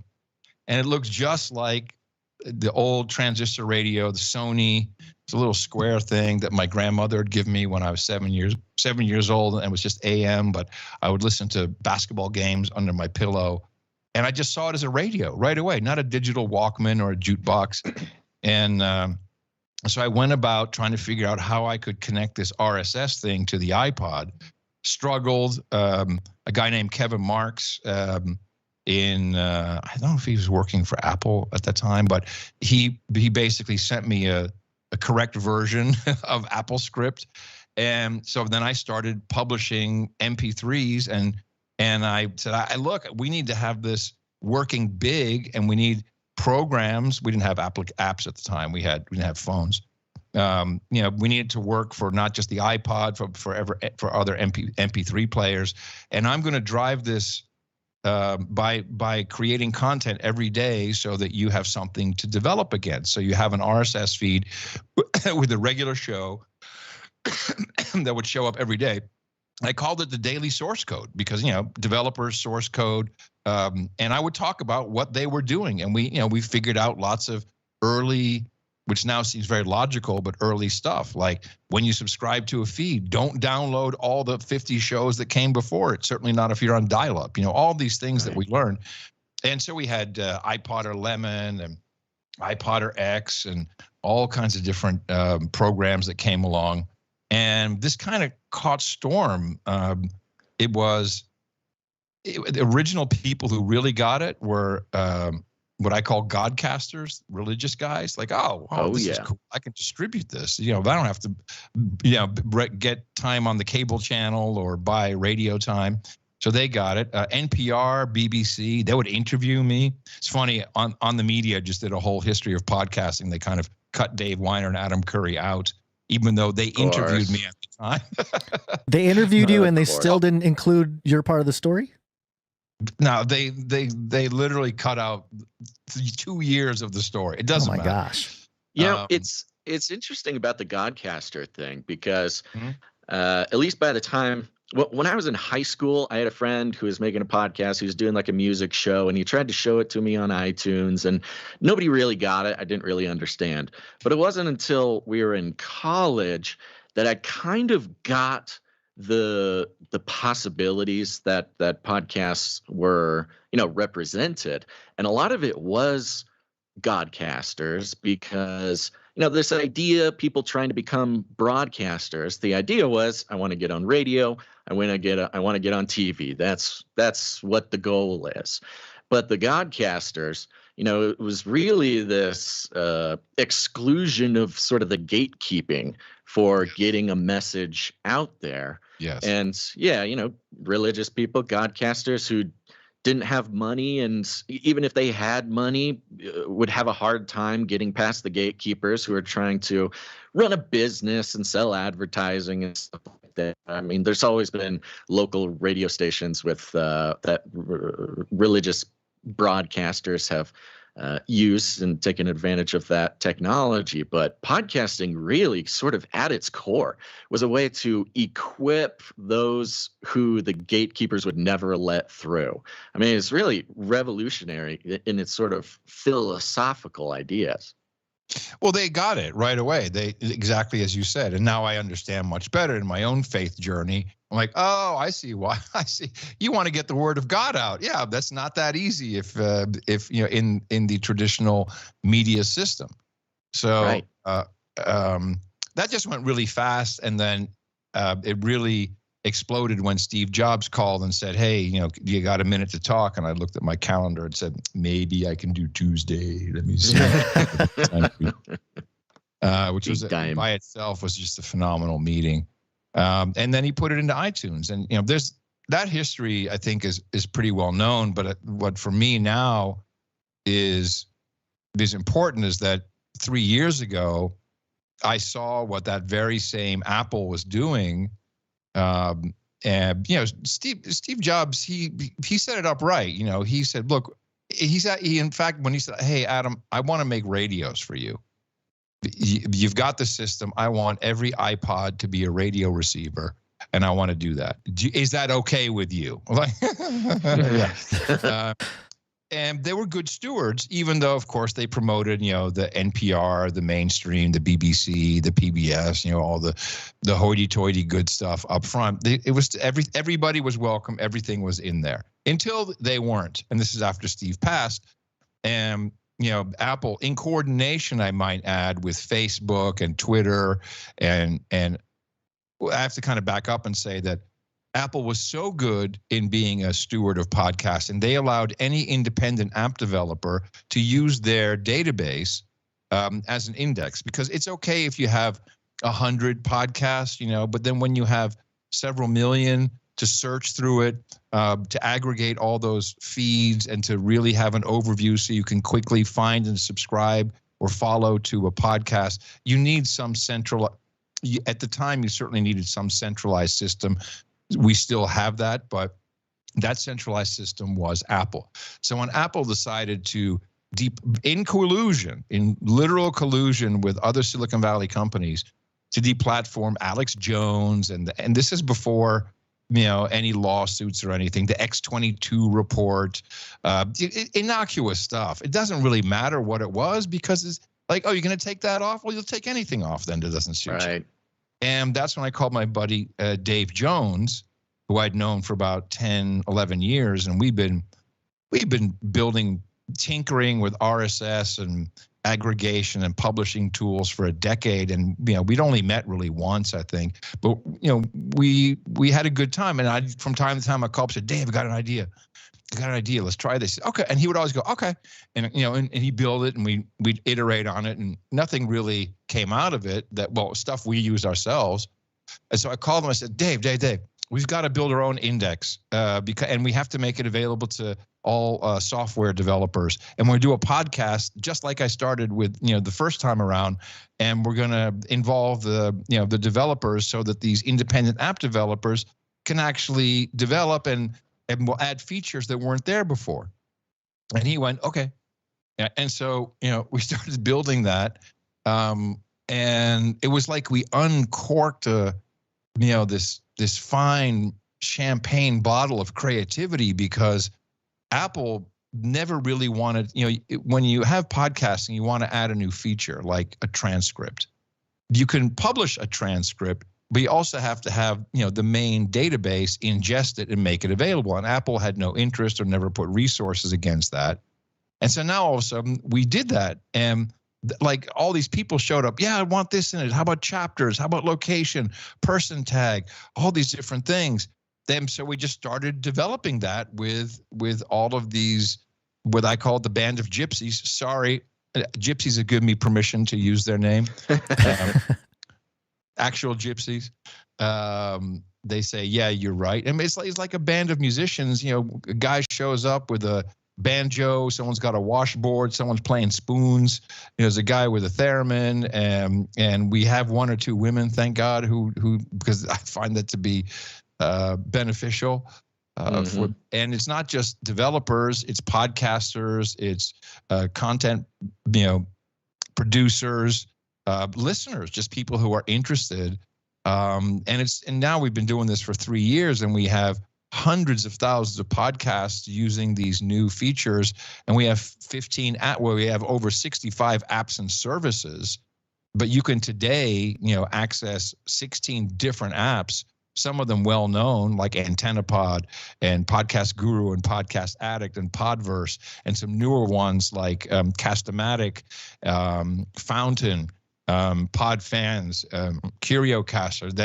And it looks just like the old transistor radio, the Sony. It's a little square thing that my grandmother had given me when I was 7 years old, and it was just AM, but I would listen to basketball games under my pillow. And I just saw it as a radio right away, not a digital Walkman or a jukebox. And so I went about trying to figure out how I could connect this RSS thing to the iPod. Struggled. A guy named Kevin Marks I don't know if he was working for Apple at that time, but he basically sent me a correct version of AppleScript. And so then I started publishing MP3s, and I said, look, we need to have this working big, and we need programs. We didn't have apps at the time. We didn't have phones. We needed to work for not just the iPod, for other MP3 players. And I'm going to drive this by creating content every day so that you have something to develop against. So you have an RSS feed with a regular show that would show up every day. I called it the daily source code because, developers, source code, and I would talk about what they were doing. And we figured out lots of early, which now seems very logical, but early stuff. Like when you subscribe to a feed, don't download all the 50 shows that came before it. Certainly not if you're on dial-up, all these things that we learned. And so we had iPodder Lemon and iPodder X and all kinds of different programs that came along. And this kind of caught storm. The original people who really got it were what I call godcasters, religious guys. Like, this is cool. I can distribute this. I don't have to, get time on the cable channel or buy radio time. So they got it. NPR, BBC, they would interview me. It's funny, on the media just did a whole history of podcasting. They kind of cut Dave Weiner and Adam Curry out, even though they interviewed me at the time. They interviewed you and they still didn't include your part of the story? No, they literally cut out 2 years of the story. It doesn't matter. Gosh. It's interesting about the Godcaster thing because at least by the time, when I was in high school, I had a friend who was making a podcast. He was doing like a music show, and he tried to show it to me on iTunes, and nobody really got it. I didn't really understand. But it wasn't until we were in college that I kind of got the possibilities that podcasts were, represented. And a lot of it was Godcasters because, this idea, people trying to become broadcasters, the idea was, I want to get on radio. I want to get on TV. That's what the goal is. But the Godcasters, it was really this exclusion of sort of the gatekeeping for getting a message out there. Yes. And religious people, Godcasters who didn't have money, and even if they had money, would have a hard time getting past the gatekeepers who are trying to run a business and sell advertising and stuff like that. I mean, there's always been local radio stations with that religious broadcasters have used and taken advantage of that technology. But podcasting really sort of at its core was a way to equip those who the gatekeepers would never let through. I mean, it's really revolutionary in its sort of philosophical ideas. Well, they got it right away. They exactly as you said. And now I understand much better in my own faith journey. I'm like, oh, I see why. I see. You want to get the word of God out. Yeah, that's not that easy if in the traditional media system. So right. That just went really fast, and then it really exploded when Steve Jobs called and said, hey, you got a minute to talk? And I looked at my calendar and said, maybe I can do Tuesday. Let me see. Which was by itself was just a phenomenal meeting. And then he put it into iTunes, and there's that history. I think is pretty well known. But what for me now is important is that 3 years ago, I saw what that very same Apple was doing. And Steve Jobs, he set it up right. He said, look, in fact, when he said, hey, Adam, I want to make radios for you. You've got the system. I want every iPod to be a radio receiver, and I want to do that. Is that okay with you? And they were good stewards, even though, of course, they promoted, the NPR, the mainstream, the BBC, the PBS, all the hoity-toity good stuff up front. It was everybody was welcome. Everything was in there until they weren't. And this is after Steve passed. And Apple, in coordination, I might add, with Facebook and Twitter, and I have to kind of back up and say that Apple was so good in being a steward of podcasts, and they allowed any independent app developer to use their database as an index, because it's okay if you have 100 podcasts, but then when you have several million to search through it, to aggregate all those feeds and to really have an overview so you can quickly find and subscribe or follow to a podcast, you need some at the time, you certainly needed some centralized system. We still have that, but that centralized system was Apple. So when Apple decided to, in literal collusion with other Silicon Valley companies, to deplatform Alex Jones, and this is before any lawsuits or anything. The X-22 report, innocuous stuff. It doesn't really matter what it was because it's like, oh, you're going to take that off? Well, you'll take anything off then that doesn't suit you. And that's when I called my buddy Dave Jones, who I'd known for about 10, 11 years. And we've been building, tinkering with RSS and aggregation and publishing tools for a decade. And, we'd only met really once, I think. But, we had a good time. And from time to time, I called up and said, Dave, I got an idea. Let's try this. Okay. And he would always go, okay. And, and he built it and we'd iterate on it and nothing really came out of it stuff we used ourselves. And so I called him. I said, Dave, we've got to build our own index and we have to make it available to all software developers. And we're going to do a podcast just like I started with, the first time around. And we're going to involve the developers so that these independent app developers can actually develop and we'll add features that weren't there before. And he went, okay. And so, we started building that. And it was like we uncorked this fine champagne bottle of creativity because Apple never really wanted, when you have podcasting, you want to add a new feature like a transcript. You can publish a transcript, but you also have to have, the main database ingest it and make it available. And Apple had no interest or never put resources against that. And so now all of a sudden we did that. And like all these people showed up. Yeah, I want this in it. How about chapters? How about location, person tag, all these different things. Then so we just started developing that with all of these, what I call the band of gypsies. Sorry, gypsies have given me permission to use their name. Actual gypsies. They say, yeah, you're right. And it's like a band of musicians. A guy shows up with a banjo, someone's got a washboard, someone's playing spoons. There's a guy with a theremin, and we have one or two women, thank God, who because I find that to be beneficial. And it's not just developers, it's podcasters, it's content, producers, listeners, just people who are interested. And now we've been doing this for 3 years, and we have hundreds of thousands of podcasts using these new features, and we have we have over 65 apps and services. But you can today, access 16 different apps, some of them well known like AntennaPod and Podcast Guru and Podcast Addict and Podverse, and some newer ones like Castamatic, Fountain, PodFans, CurioCaster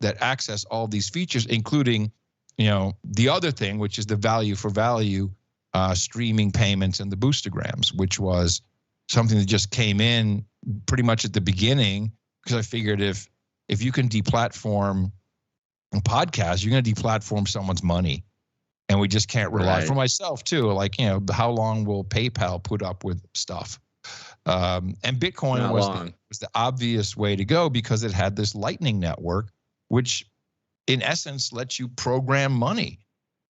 that access all these features, including the other thing, which is the value for value streaming payments and the boostograms, which was something that just came in pretty much at the beginning, because I figured if you can deplatform a podcast, you're going to deplatform someone's money. And we just can't rely for myself too. Like, how long will PayPal put up with stuff? And Bitcoin was the obvious way to go because it had this Lightning network, which in essence lets you program money.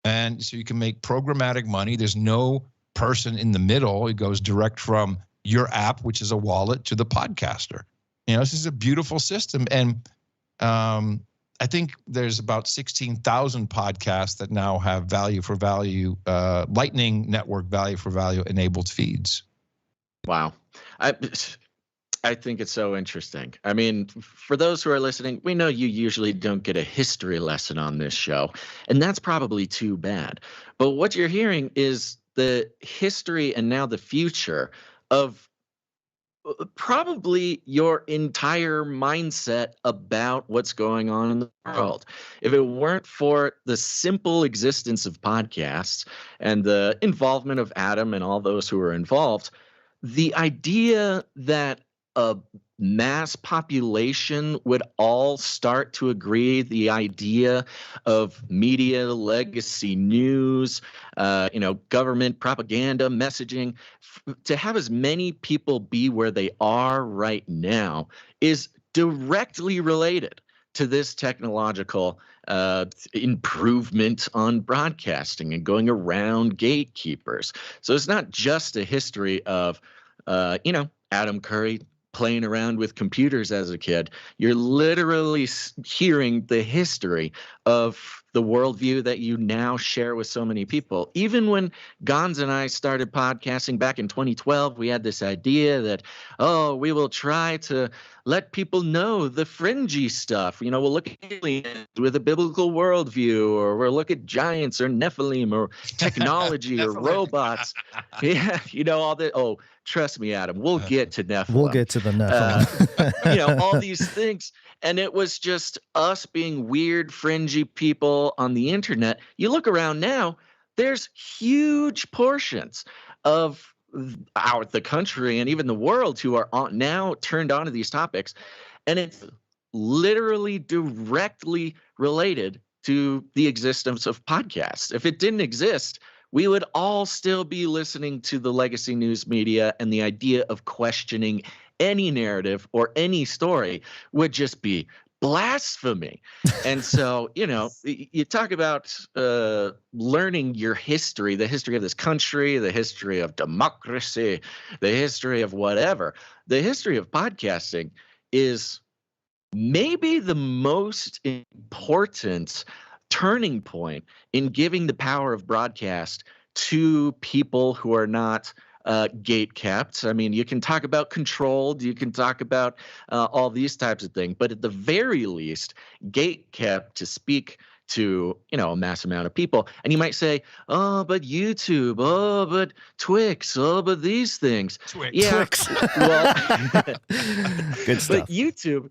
And so you can make programmatic money. There's no person in the middle. It goes direct from your app, which is a wallet, to the podcaster. This is a beautiful system. And I think there's about 16,000 podcasts that now have value for value, Lightning network value for value enabled feeds. Wow. I think it's so interesting. I mean, for those who are listening, we know you usually don't get a history lesson on this show, and that's probably too bad. But what you're hearing is the history and now the future of probably your entire mindset about what's going on in the world. If it weren't for the simple existence of podcasts and the involvement of Adam and all those who are involved, the idea that a mass population would all start to agree, the idea of media, legacy news, government propaganda, messaging, to have as many people be where they are right now is directly related to this technological improvement on broadcasting and going around gatekeepers. So it's not just a history of, Adam Curry playing around with computers as a kid. You're literally hearing the history of the worldview that you now share with so many people. Even when Gons and I started podcasting back in 2012, we had this idea that, we will try to let people know the fringy stuff. You know, we'll look at aliens with a biblical worldview, or we'll look at giants or Nephilim or technology or robots. Yeah, you know, all that. Oh, trust me, Adam, we'll get to Nephilim. We'll get to the Nephilim. You know, all these things. And it was just us being weird, fringy people on the internet. You look around now, there's huge portions of the country and even the world who are now turned on to these topics. And it's literally directly related to the existence of podcasts. If it didn't exist, we would all still be listening to the legacy news media, and the idea of questioning any narrative or any story would just be blasphemy. And so, you know, you talk about learning your history, the history of this country, the history of democracy, the history of whatever. The history of podcasting is maybe the most important turning point in giving the power of broadcast to people who are not gate-kept. I mean, you can talk about controlled, you can talk about all these types of things, but at the very least, gate-kept to speak to, you know, a mass amount of people. And you might say, oh, but YouTube, oh, but Twix, oh, but these things. Twix. Yeah, Twix. well, Good stuff. but YouTube,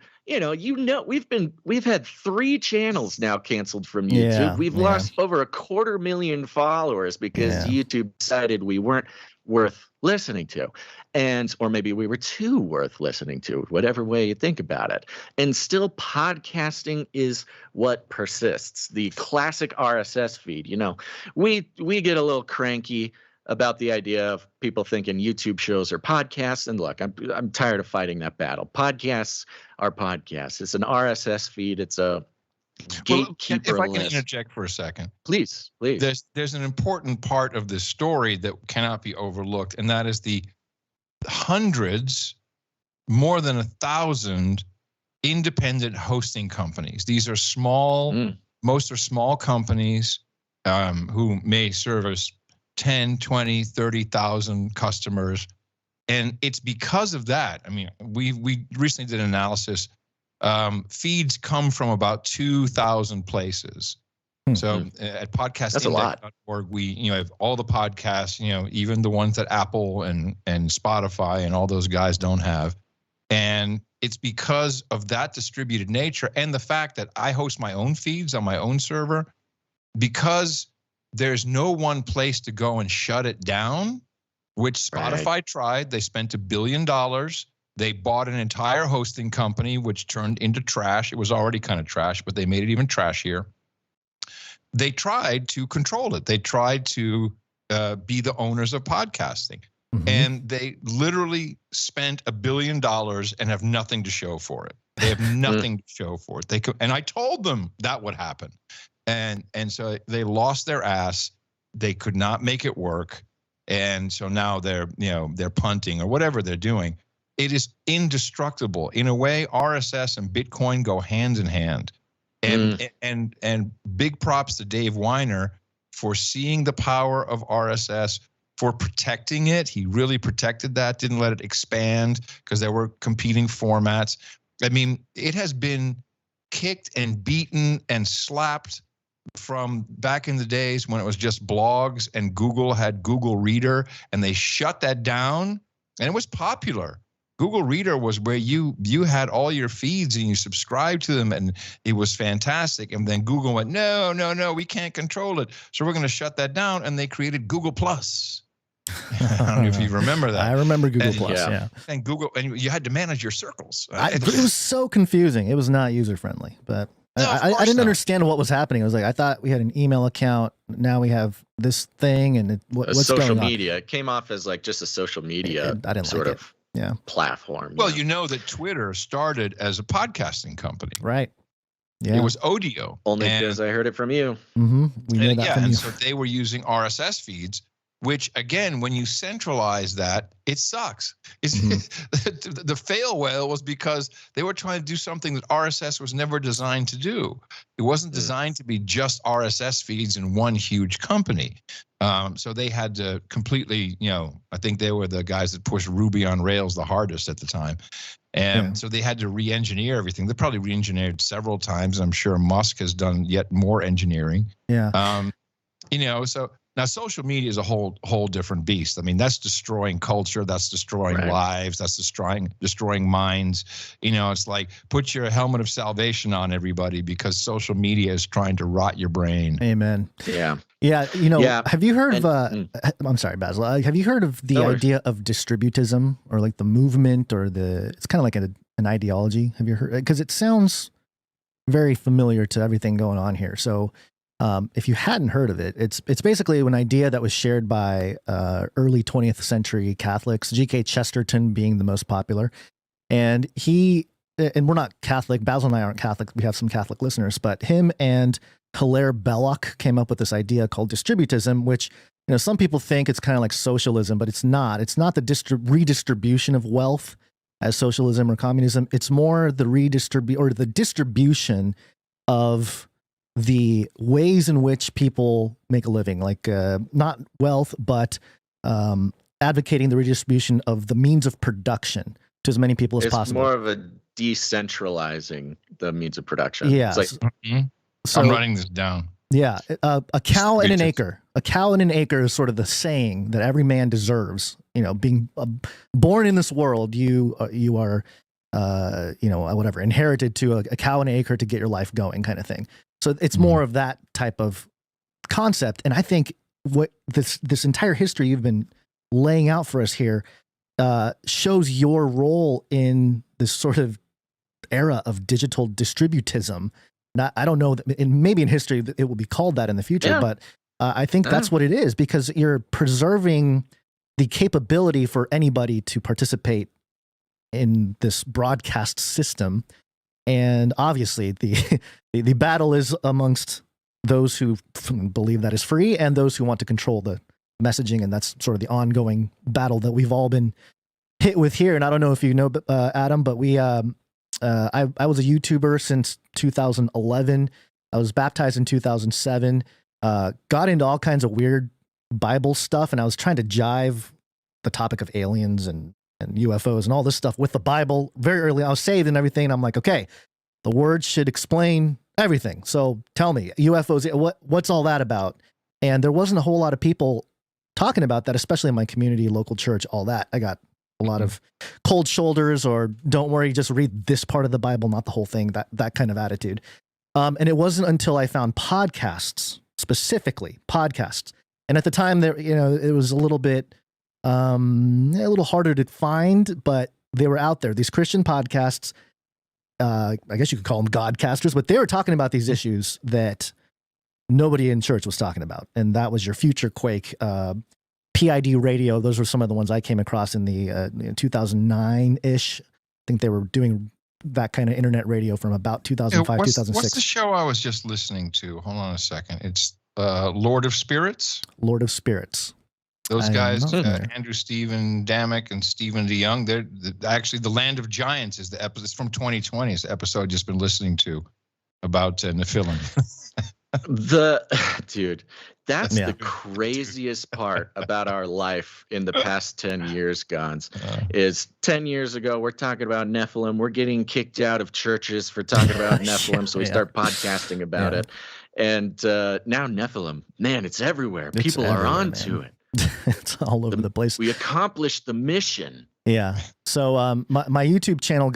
we've had 3 channels now canceled from YouTube. Yeah, We've lost over 250,000 followers because YouTube decided we weren't worth listening to, or maybe we were too worth listening to, whatever way you think about it. And still, podcasting is what persists. The classic RSS feed. You know, we get a little cranky about the idea of people thinking YouTube shows are podcasts. And look, I'm tired of fighting that battle. Podcasts are podcasts. It's an RSS feed. It's a gatekeeper if I can list. interject for a second, Please. there's an important part of this story that cannot be overlooked, and that is the hundreds, more than 1,000 independent hosting companies. These are small, most are small companies who may service 10, 20, 30,000 customers. And it's because of that. I mean, we recently did an analysis. Feeds come from about 2,000 places. So at podcastindex.org, we have all the podcasts, even the ones that Apple and Spotify and all those guys don't have. And it's because of that distributed nature and the fact that I host my own feeds on my own server, because there's no one place to go and shut it down, which Spotify tried. They spent $1 billion. They bought an entire hosting company, which turned into trash. It was already kind of trash, but they made it even trashier. They tried to control it. They tried to be the owners of podcasting. And they literally spent $1 billion and have nothing to show for it. They have nothing to show for it. And I told them that would happen. And so they lost their ass. They could not make it work. And so now they're punting or whatever they're doing. It is indestructible. In a way, RSS and Bitcoin go hand in hand. And big props to Dave Weiner for seeing the power of RSS, for protecting it. He really protected that, didn't let it expand because there were competing formats. I mean, it has been kicked and beaten and slapped from back in the days when it was just blogs and Google had Google Reader, and they shut that down, and it was popular. Google Reader was where you had all your feeds and you subscribed to them, and it was fantastic. And then Google went, no, we can't control it, so we're going to shut that down. And they created Google Plus. I don't know if you remember that. I remember Google Plus. Yeah. And Google, and you had to manage your circles. It was so confusing. It was not user friendly, but I didn't understand what was happening. I was like, I thought we had an email account. Now we have this thing, and what's social going on? media. It came off as like just a social media I didn't sort like of platform. Well, you know that Twitter started as a podcasting company. Right. Yeah. It was audio. Only because I heard it from you. We know that from you. And so they were using RSS feeds. which again, when you centralize that, it sucks. The fail whale was because they were trying to do something that RSS was never designed to do. It wasn't designed to be just RSS feeds in one huge company. So they had to completely, I think they were the guys that pushed Ruby on Rails the hardest at the time. And so they had to re-engineer everything. They probably re-engineered several times. I'm sure Musk has done yet more engineering. Yeah. So now social media is a whole different beast. I mean, that's destroying culture. That's destroying lives. That's destroying minds. It's like put your helmet of salvation on, everybody, because social media is trying to rot your brain. Amen. Yeah. Yeah. Have you heard of, I'm sorry, Basil, have you heard of the idea of distributism, or like the movement, or it's kind of like an ideology? Have you heard? Because it sounds very familiar to everything going on here. So if you hadn't heard of it, it's basically an idea that was shared by early 20th century Catholics, G.K. Chesterton being the most popular. And and we're not Catholic, Basil and I aren't Catholic, we have some Catholic listeners, but him and Hilaire Belloc came up with this idea called distributism, which, some people think it's kind of like socialism, but it's not. It's not the redistribution of wealth as socialism or communism. It's more the distribution of the ways in which people make a living, like not wealth, but advocating the redistribution of the means of production to as many people as possible. It's more of a decentralizing the means of production. Yeah. It's like, so, I'm writing this down. Yeah. A cow in an acre. A cow in an acre is sort of the saying that every man deserves. Being born in this world, you are, whatever, inherited to a cow in an acre to get your life going, kind of thing. So it's more of that type of concept. And I think what this entire history you've been laying out for us here shows your role in this sort of era of digital distributism. Now, I don't know, maybe in history it will be called that in the future, but I think that's what it is, because you're preserving the capability for anybody to participate in this broadcast system. And obviously the battle is amongst those who believe that is free and those who want to control the messaging. And that's sort of the ongoing battle that we've all been hit with here. And I don't know if you know, Adam, but I was a YouTuber since 2011. I was baptized in 2007, got into all kinds of weird Bible stuff. And I was trying to jive the topic of aliens and UFOs and all this stuff with the Bible very early. I was saved and everything. And I'm like, okay, the word should explain everything. So tell me, UFOs, what's all that about? And there wasn't a whole lot of people talking about that, especially in my community, local church, all that. I got a lot of cold shoulders, or don't worry, just read this part of the Bible, not the whole thing, that kind of attitude. And it wasn't until I found podcasts, specifically podcasts. And at the time there, it was a little bit, a little harder to find, but they were out there. These Christian podcasts, I guess you could call them Godcasters, but they were talking about these issues that nobody in church was talking about. And that was your Future Quake, PID radio. Those were some of the ones I came across in the 2009-ish. I think they were doing that kind of internet radio from about 2005, 2006. What's the show I was just listening to? Hold on a second. It's Lord of Spirits. Lord of Spirits. Those guys, Andrew Stephen Damick and Stephen DeYoung, they're actually The Land of Giants is the episode. It's from 2020. It's the episode I've just been listening to about Nephilim. Dude, that's the craziest part about our life in the past 10 years, Gons, is 10 years ago, we're talking about Nephilim. We're getting kicked out of churches for talking about Nephilim. So we start podcasting about it. And now Nephilim, man, it's everywhere. People are onto it. It's all over the place. We accomplished the mission. Yeah. So my YouTube channel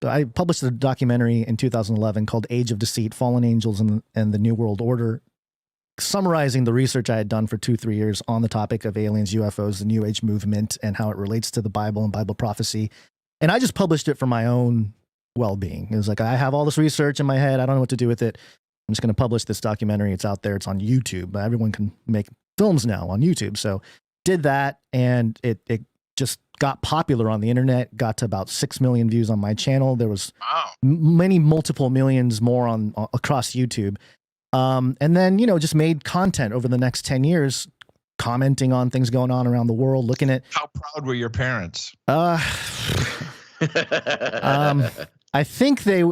I published a documentary in 2011 called Age of Deceit, Fallen Angels and the New World Order, summarizing the research I had done for 2-3 years on the topic of aliens, UFOs, the New Age movement, and how it relates to the Bible and Bible prophecy. And I just published it for my own well-being. It was like, I have all this research in my head. I don't know what to do with it. I'm just going to publish this documentary. It's out there. It's on YouTube. Everyone can make films now on YouTube. So did that, and it just got popular on the internet, got to about 6 million views on my channel. There was multiple millions more across YouTube. And then, just made content over the next 10 years, commenting on things going on around the world, looking at. How proud were your parents? I think they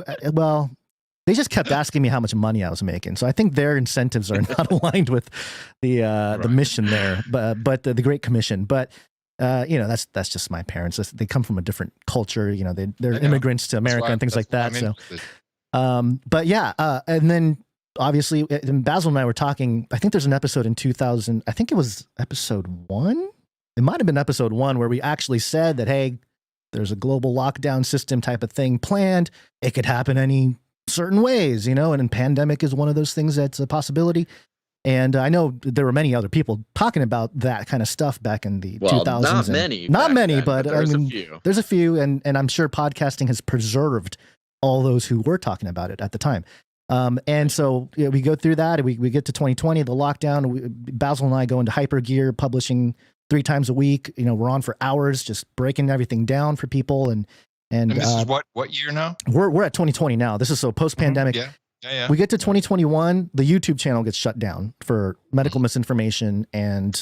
just kept asking me how much money I was making. So I think their incentives are not aligned with the mission there, but the Great Commission. But that's just my parents. They come from a different culture. They're immigrants to America and things like that. So, but yeah, and then obviously, and Basil and I were talking. I think there's an episode in 2000. I think it was episode 1. It might have been episode 1 where we actually said that, hey, there's a global lockdown system type of thing planned. It could happen any certain ways, and a pandemic is one of those things that's a possibility. And I know there were many other people talking about that kind of stuff back in the 2000s. Not many, but there's a few, and I'm sure podcasting has preserved all those who were talking about it at the time. And so we go through that, and we get to 2020, the lockdown. Basil and I go into hyper gear, publishing 3 times a week. We're on for hours, just breaking everything down for people. And this is what year now? We're at 2020 now. This is so post-pandemic. Yeah. We get to 2021, the YouTube channel gets shut down for medical misinformation and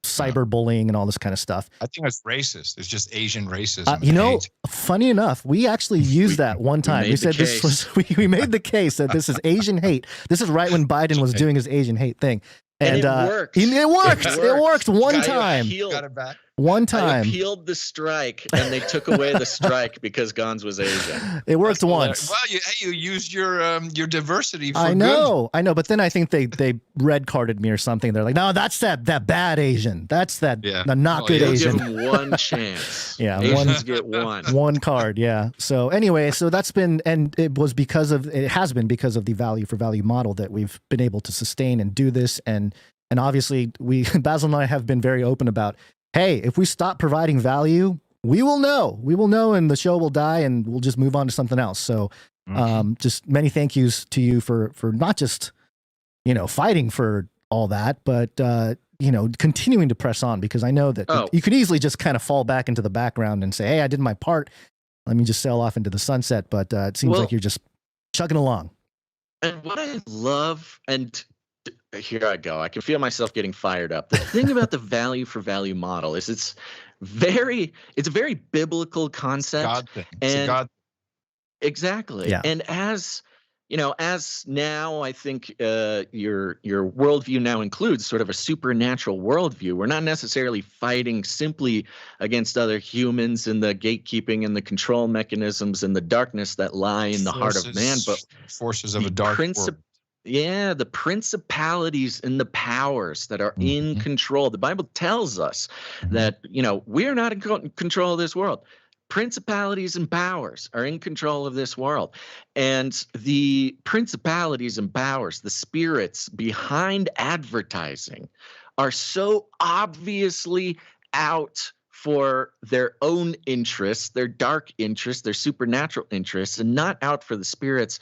cyberbullying and all this kind of stuff. I think it's racist. It's just Asian racism. Funny enough, we actually used that one time. We said this was, we made the case that this is Asian hate. This is right when Biden was doing his Asian hate thing. And it worked. It worked one time. Got it back. One time. I appealed the strike, and they took away the strike because Gons was Asian. It worked once. Well, you used your diversity for I know. But then I think they red carded me or something. They're like, no, that's that bad Asian. That's that not good Asian. Give them one chance. Asians get one. One card, yeah. So anyway, that's been, and it has been because of the value for value model that we've been able to sustain and do this. And obviously Basil and I have been very open about, hey, if we stop providing value, we will know, and the show will die, and we'll just move on to something else. So, just many thank yous to you for not just, fighting for all that, but, continuing to press on, because I know that you could easily just kind of fall back into the background and say, hey, I did my part. Let me just sail off into the sunset. But it seems like you're just chugging along. And what I love, and here I go, I can feel myself getting fired up. The thing about the value for value model is it's a very biblical concept. God thing. Exactly. Yeah. And as now I think your worldview now includes sort of a supernatural worldview. We're not necessarily fighting simply against other humans and the gatekeeping and the control mechanisms and the darkness that lie in the heart of man, but forces of a dark world. Yeah, the principalities and the powers that are in control. The Bible tells us that, we're not in control of this world. Principalities and powers are in control of this world. And the principalities and powers, the spirits behind advertising, are so obviously out for their own interests, their dark interests, their supernatural interests, and not out for the spirits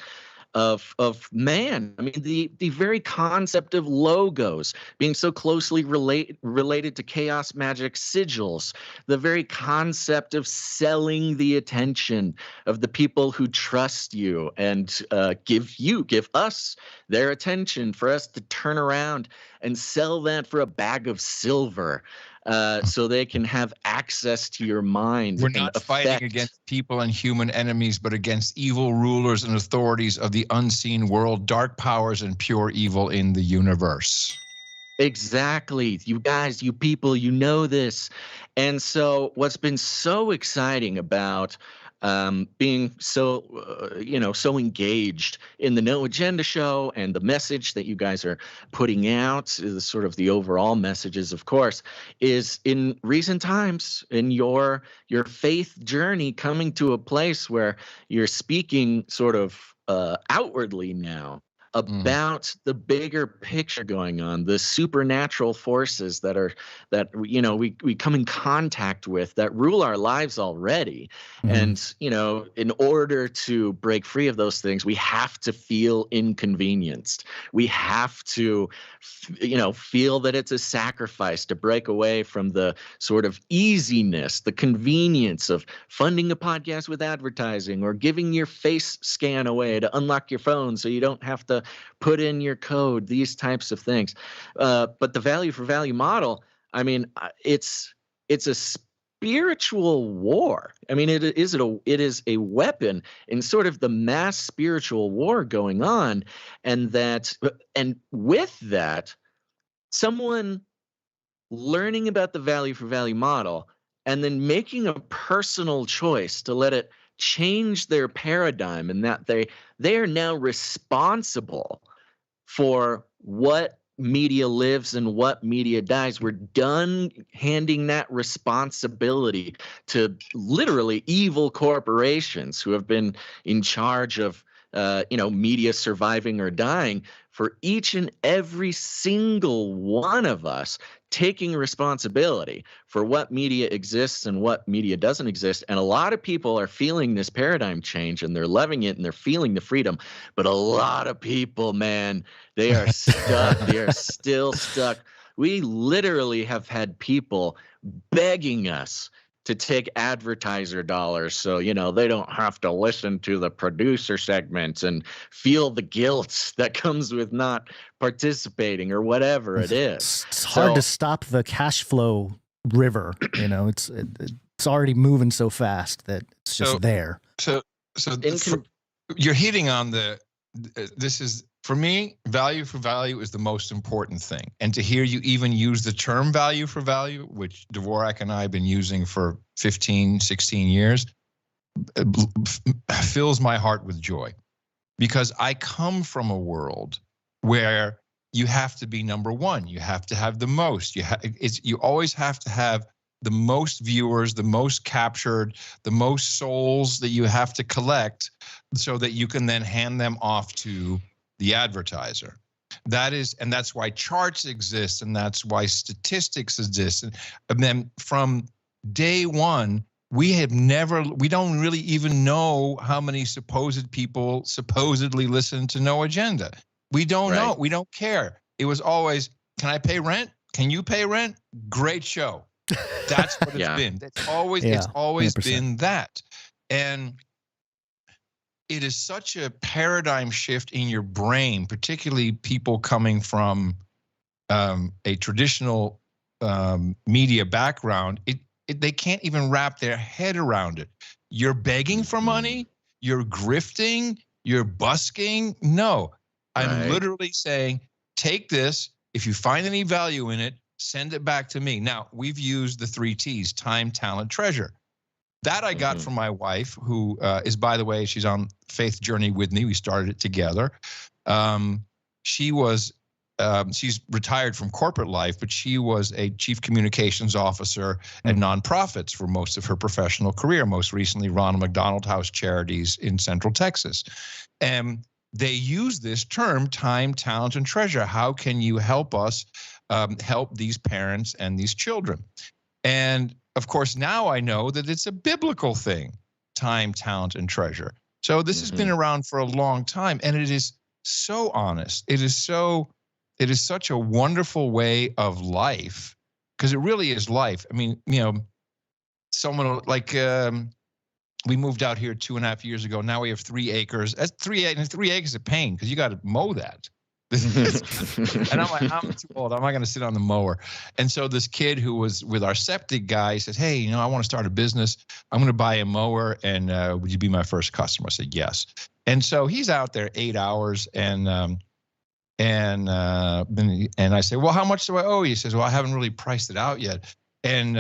of man. I mean, the very concept of logos being so closely related to chaos magic sigils, the very concept of selling the attention of the people who trust you and give us their attention for us to turn around and sell that for a bag of silver. So they can have access to your mind. We're not fighting against people and human enemies, but against evil rulers and authorities of the unseen world, dark powers and pure evil in the universe. Exactly. You guys, you people, you know this. And so what's been so exciting about being so engaged in the No Agenda show and the message that you guys are putting out, is sort of the overall messages, of course, is in recent times in your faith journey coming to a place where you're speaking sort of outwardly now about the bigger picture going on, the supernatural forces that we come in contact with that rule our lives already. And in order to break free of those things, we have to feel inconvenienced. We have to feel that it's a sacrifice to break away from the sort of easiness, the convenience of funding a podcast with advertising or giving your face scan away to unlock your phone so you don't have to put in your code, these types of things. But the value for value model I mean, it's a spiritual war. I mean, it is a weapon in sort of the mass spiritual war going on, and with that, someone learning about the value for value model and then making a personal choice to let it change their paradigm, and that they are now responsible for what media lives and what media dies. We're done handing that responsibility to literally evil corporations who have been in charge of media surviving or dying. For each and every single one of us taking responsibility for what media exists and what media doesn't exist. And a lot of people are feeling this paradigm change, and they're loving it, and they're feeling the freedom. But a lot of people, man, they are stuck. They are still stuck. We literally have had people begging us to take advertiser dollars so, they don't have to listen to the producer segments and feel the guilt that comes with not participating or whatever it is. It's hard to stop the cash flow river. It's already moving so fast that it's just there. You're hitting on this is, for me, value for value is the most important thing. And to hear you even use the term value for value, which Dvorak and I have been using for 15, 16 years, fills my heart with joy. Because I come from a world where you have to be number one. You have to have the most. You always have to have the most viewers, the most captured, the most souls that you have to collect so that you can then hand them off to the advertiser. That's why charts exist, and that's why statistics exist. And then from day one, we don't really even know how many supposed people supposedly listen to No Agenda. We don't know. We don't care. It was always, can I pay rent? Can you pay rent? Great show. That's what it's been. It's always 100%. Been that. And it is such a paradigm shift in your brain, particularly people coming from a traditional media background. They can't even wrap their head around it. You're begging for money, you're grifting, you're busking. No, I'm literally saying, take this. If you find any value in it, send it back to me. Now, we've used the 3 T's, time, talent, treasure. That I got from my wife, who is, by the way, she's on faith journey with me. We started it together. She's retired from corporate life, but she was a chief communications officer at nonprofits for most of her professional career, most recently Ronald McDonald House Charities in Central Texas. And they use this term, time, talent, and treasure. How can you help us help these parents and these children? And of course, now I know that it's a biblical thing, time, talent, and treasure. So this has been around for a long time, and it is so honest. It is such a wonderful way of life, because it really is life. I mean, someone like we moved out here 2.5 years ago. Now we have 3 acres. That's 3 acres of pain, because you got to mow that. And I'm like, I'm too old. I'm not going to sit on the mower. And so this kid who was with our septic guy says, hey, I want to start a business. I'm going to buy a mower, and would you be my first customer? I said, yes. And so he's out there 8 hours, and I said, well, how much do I owe you? He says, well, I haven't really priced it out yet. And,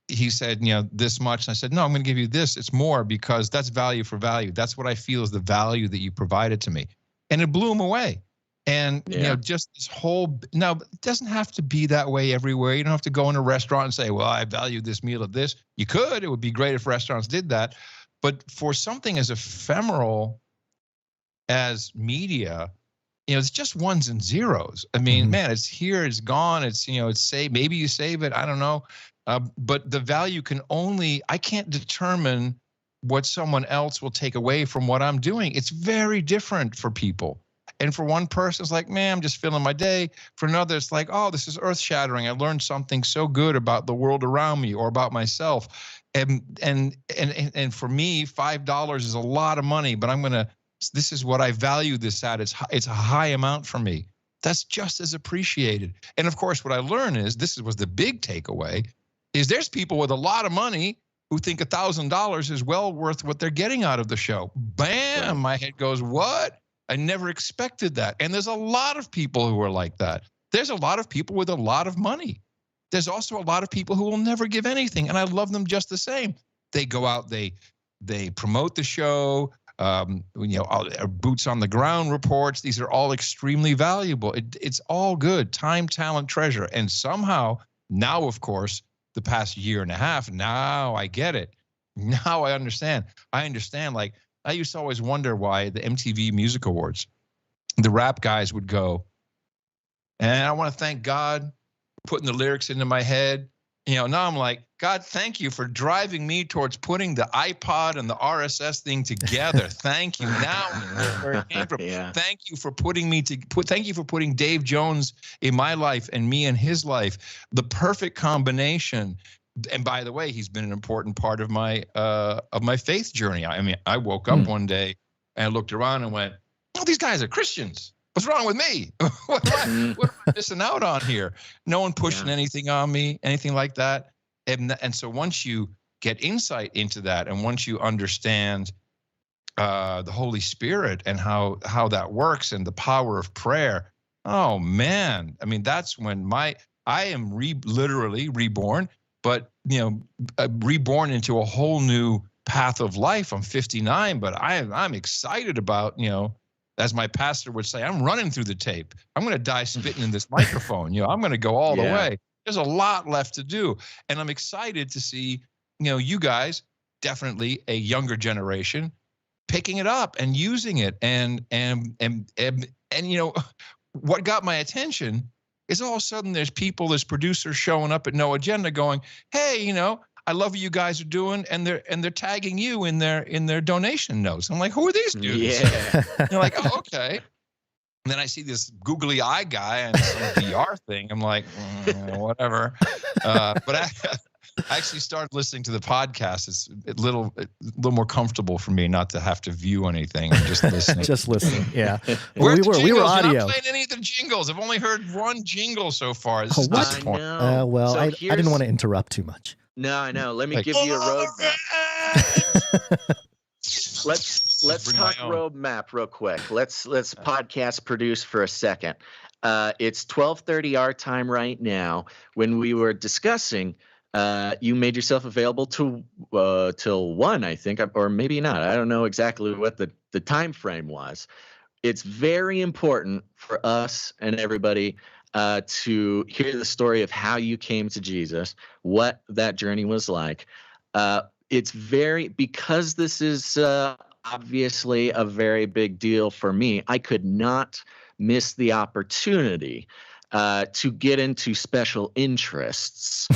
he said, this much. And I said, no, I'm going to give you this. It's more, because that's value for value. That's what I feel is the value that you provided to me. And it blew him away. And, just this whole, now, it doesn't have to be that way everywhere. You don't have to go in a restaurant and say, well, I value this meal at this. You could. It would be great if restaurants did that. But for something as ephemeral as media, it's just ones and zeros. I mean, man, it's here, it's gone. It's, maybe you save it. I don't know. But the value I can't determine what someone else will take away from what I'm doing. It's very different for people. And for one person, it's like, man, I'm just filling my day. For another, it's like, oh, this is earth shattering. I learned something so good about the world around me or about myself. And for me, $5 is a lot of money, but this is what I value this at. It's a high amount for me. that's just as appreciated. And of course, what I learned is, was the big takeaway, is there's people with a lot of money who think $1,000 is well worth what they're getting out of the show. Bam, right. My head goes, what? I never expected that. And there's a lot of people who are like that. There's a lot of people with a lot of money. There's also a lot of people who will never give anything, and I love them just the same. They go out, they promote the show, boots on the ground reports. These are all extremely valuable. It's all good. Time, talent, treasure. And somehow now, of course, the past year and a half, now I get it. Now I understand. Like, I used to always wonder why the MTV Music Awards, the rap guys would go, and I want to thank God for putting the lyrics into my head. Now I'm like, God, thank you for driving me towards putting the iPod and the RSS thing together. Thank you. Now where it came from. Yeah. Thank you for thank you for putting Dave Jones in my life and me in his life. The perfect combination. And by the way, he's been an important part of my faith journey. I mean, I woke up one day and I looked around and went, oh, these guys are Christians. What's wrong with me? What am I missing out on here? No one pushing anything on me, anything like that. And so once you get insight into that, and once you understand the Holy Spirit and how that works and the power of prayer, oh man, I mean, that's when I am literally reborn, but reborn into a whole new path of life. I'm 59, but I'm excited about, as my pastor would say, I'm running through the tape. I'm going to die spitting in this microphone. I'm going to go all the way. There's a lot left to do. And I'm excited to see, you guys, definitely a younger generation, picking it up and using it. And what got my attention is all of a sudden there's producers showing up at No Agenda going, hey, I love what you guys are doing, and they're tagging you in their donation notes. I'm like, who are these dudes? Yeah. You're like, oh, okay. And then I see this googly eye guy and some VR thing. I'm like, whatever. But I actually started listening to the podcast. It's a little more comfortable for me not to have to view anything. I'm just listening. Just listening. Yeah. Well, we were audio. You're not playing any of the jingles. I've only heard one jingle so far. This is disappointing. Well, I didn't want to interrupt too much. No, I know. Let me give you a roadmap. Let's talk roadmap real quick. Let's podcast produce for a second. It's 12:30 our time right now. When we were discussing, you made yourself available till 1, I think, or maybe not. I don't know exactly what the time frame was. It's very important for us and everybody to hear the story of how you came to Jesus, what that journey was like. It's because this is obviously a very big deal for me. I could not miss the opportunity to get into special interests.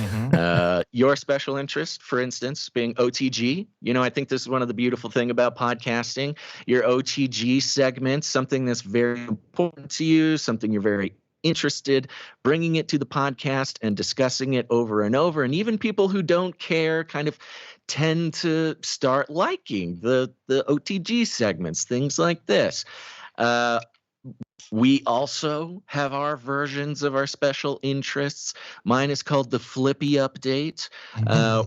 Your special interest, for instance, being OTG. I think this is one of the beautiful things about podcasting. Your OTG segments, something that's very important to you, something you're very interested, bringing it to the podcast and discussing it over and over. And even people who don't care kind of tend to start liking the OTG segments, things like this. We also have our versions of our special interests. Mine is called the Flippy Update,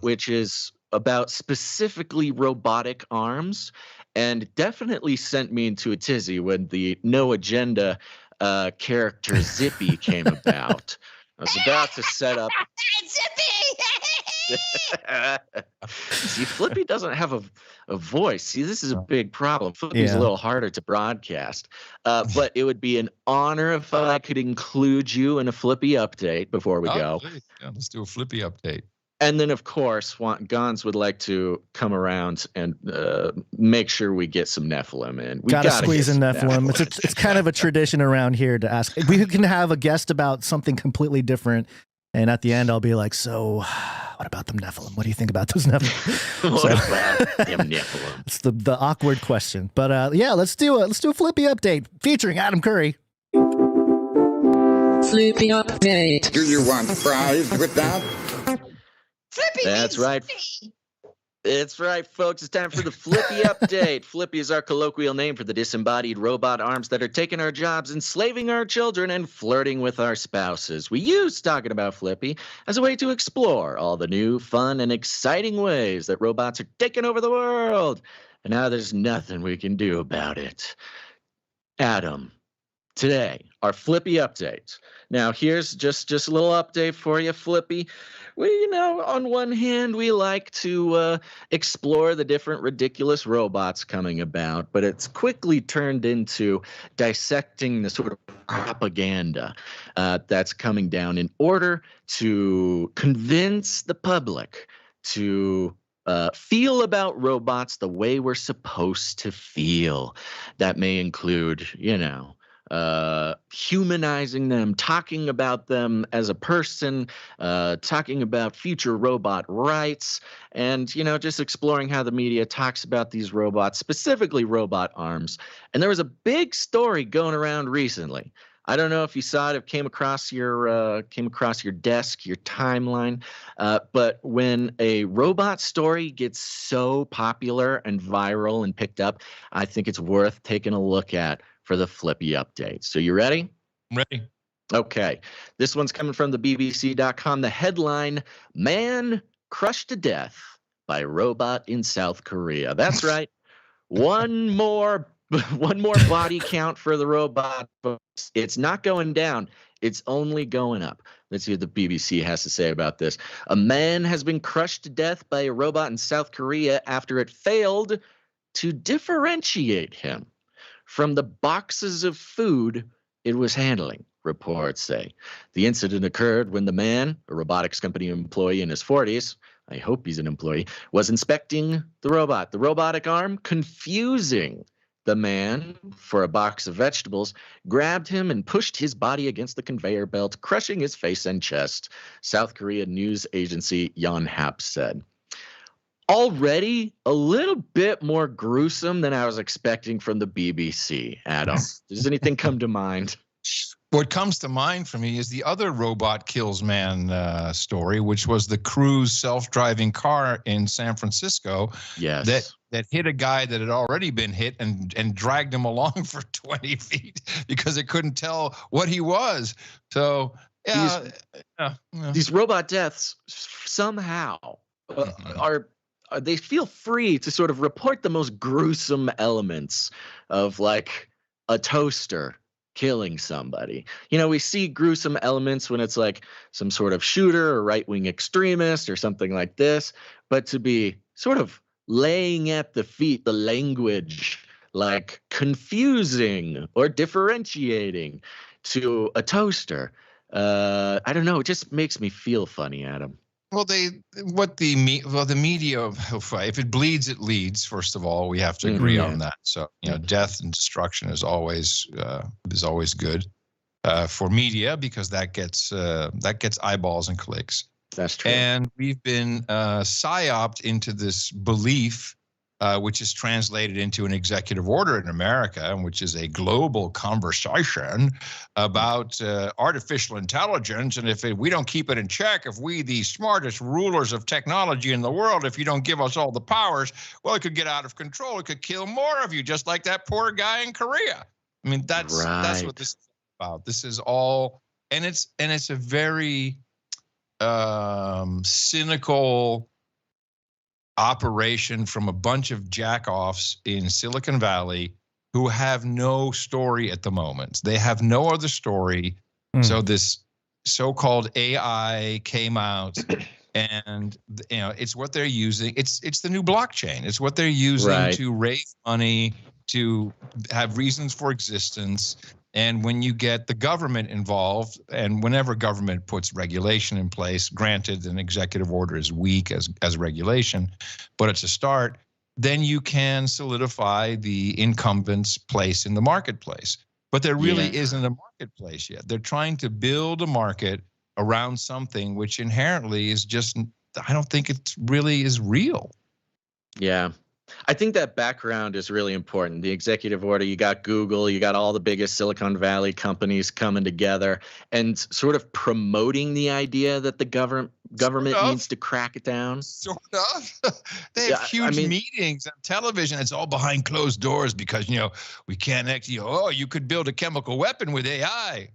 which is about specifically robotic arms, and definitely sent me into a tizzy when the No Agenda character Zippy came about. I was about to set up See, Flippy doesn't have a voice. See, this is a big problem. Flippy's a little harder to broadcast. But it would be an honor if I could include you in a Flippy update before we go. Please. Yeah, let's do a Flippy update. And then, of course, Gons would like to come around and make sure we get some Nephilim in. We gotta squeeze in Nephilim. It's kind of a tradition around here to ask. We can have a guest about something completely different, and at the end, I'll be like, "So, what about them Nephilim? What do you think about those Nephilim?" What about them Nephilim? It's the awkward question, but yeah, let's do a Flippy update featuring Adam Curry. Flippy update. Do you want fries with that? Flippy. That's right. It's right, folks. It's time for the Flippy Update. Flippy is our colloquial name for the disembodied robot arms that are taking our jobs, enslaving our children, and flirting with our spouses. We use talking about Flippy as a way to explore all the new, fun, and exciting ways that robots are taking over the world. And now there's nothing we can do about it. Adam, today, our Flippy Update. Now, here's just a little update for you, Flippy. We, on one hand, we like to explore the different ridiculous robots coming about, but it's quickly turned into dissecting the sort of propaganda that's coming down in order to convince the public to feel about robots the way we're supposed to feel. That may include, humanizing them, talking about them as a person, talking about future robot rights, and, just exploring how the media talks about these robots, specifically robot arms. And there was a big story going around recently. I don't know if you saw it, if it came across your desk, your timeline, but when a robot story gets so popular and viral and picked up, I think it's worth taking a look at for the Flippy Update. So you ready? I'm ready. Okay. This one's coming from the BBC.com. The headline, "Man Crushed to Death by Robot in South Korea." That's right. One more body count for the robot. It's not going down. It's only going up. Let's see what the BBC has to say about this. A man has been crushed to death by a robot in South Korea after it failed to differentiate him from the boxes of food it was handling, reports say. The incident occurred when the man, a robotics company employee in his 40s, I hope he's an employee, was inspecting the robot. The robotic arm, confusing the man for a box of vegetables, grabbed him and pushed his body against the conveyor belt, crushing his face and chest, South Korea news agency Yonhap said. Already a little bit more gruesome than I was expecting from the BBC, Adam. Does anything come to mind? What comes to mind for me is the other robot kills man story, which was the Cruise self-driving car in San Francisco. Yes. That hit a guy that had already been hit and dragged him along for 20 feet because it couldn't tell what he was. So, these robot deaths somehow they feel free to sort of report the most gruesome elements of, like, a toaster killing somebody. We see gruesome elements when it's like some sort of shooter or right-wing extremist or something like this, but to be sort of laying at the feet the language like confusing or differentiating to a toaster, I don't know, it just makes me feel funny, Adam. Well, the media, if it bleeds, it leads. First of all, we have to agree on that. So, death and destruction is always good for media because that gets eyeballs and clicks. That's true. And we've been psyoped into this belief, which is translated into an executive order in America, which is a global conversation about artificial intelligence. And if we don't keep it in check, if we, the smartest rulers of technology in the world, if you don't give us all the powers, well, it could get out of control. It could kill more of you, just like that poor guy in Korea. I mean, that's what this is about. This is all, and it's a very cynical operation from a bunch of jackoffs in Silicon Valley who have no story at the moment. They have no other story. So this so-called AI came out and it's what they're using. It's the new blockchain. It's what they're using to raise money, to have reasons for existence. And when you get the government involved, and whenever government puts regulation in place, granted an executive order is weak as regulation, but it's a start, then you can solidify the incumbent's place in the marketplace. But there really isn't a marketplace yet. They're trying to build a market around something which inherently is just, I don't think it really is real. Yeah. I think that background is really important. The executive order, you got Google, you got all the biggest Silicon Valley companies coming together and sort of promoting the idea that the government needs to crack it down. Sort of. They have huge meetings on television. It's all behind closed doors because, we can't actually, you could build a chemical weapon with AI.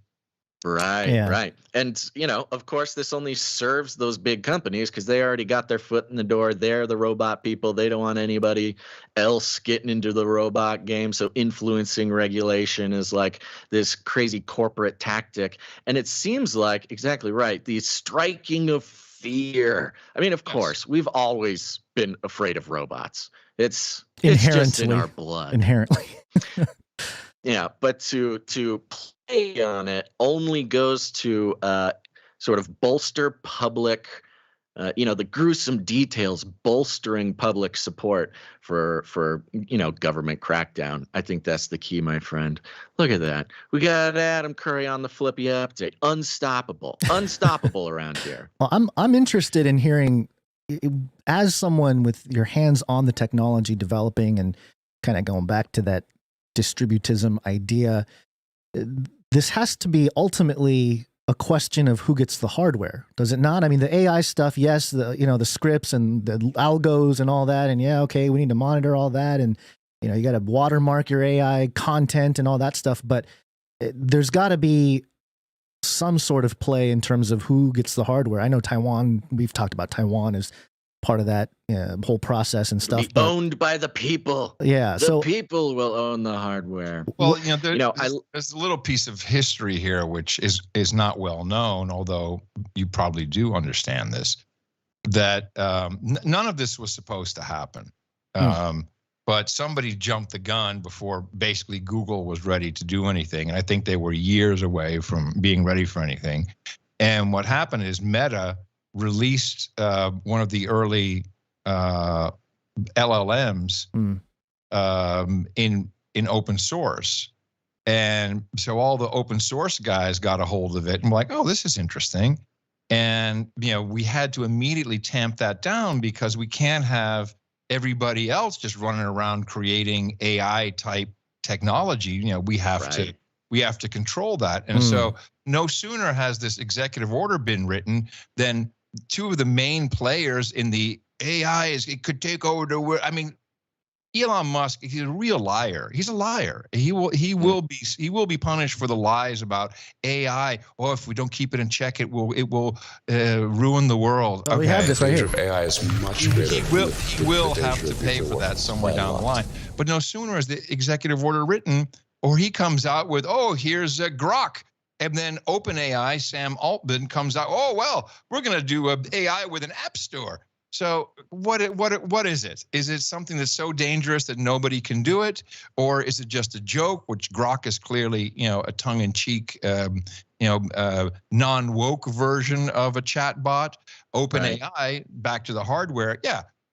Right. And, of course, this only serves those big companies because they already got their foot in the door. They're the robot people. They don't want anybody else getting into the robot game. So influencing regulation is like this crazy corporate tactic. And it seems like, exactly right, the striking of fear. I mean, of course, we've always been afraid of robots. It's just in our blood. Inherently. Yeah, but to play on it only goes to sort of bolster public, the gruesome details bolstering public support for government crackdown. I think that's the key, my friend. Look at that. We got Adam Curry on the Flippy update. Unstoppable around here. Well, I'm interested in hearing, as someone with your hands on the technology developing and kind of going back to that distributism idea, this has to be ultimately a question of who gets the hardware, does it not? I mean, the AI stuff, yes, the scripts and the algos and all that, and okay, we need to monitor all that, and you got to watermark your AI content and all that stuff, but there's got to be some sort of play in terms of who gets the hardware. I know Taiwan, we've talked about Taiwan as part of that whole process and stuff. Owned by the people. Yeah. The people will own the hardware. Well, there's a little piece of history here, which is not well known, although you probably do understand this, that none of this was supposed to happen. But somebody jumped the gun before basically Google was ready to do anything. And I think they were years away from being ready for anything. And what happened is Meta released one of the early LLMs in open source. And so all the open source guys got a hold of it and were like, oh, this is interesting. And, we had to immediately tamp that down because we can't have everybody else just running around creating AI type technology. We have to control that. And so no sooner has this executive order been written than two of the main players in the AI it could take over the world. I mean, Elon Musk, he's a real liar. He's a liar. He will be punished for the lies about AI. Oh, if we don't keep it in check, it will ruin the world. We have this right here. AI is much greater. He will have to pay for that somewhere down the line. But no sooner is the executive order written, or he comes out with, oh, here's Grok. And then OpenAI, Sam Altman, comes out, oh, well, we're going to do a AI with an app store. So what is it? Is it something that's so dangerous that nobody can do it? Or is it just a joke, which Grok is clearly, a tongue-in-cheek, non-woke version of a chatbot? OpenAI, back to the hardware,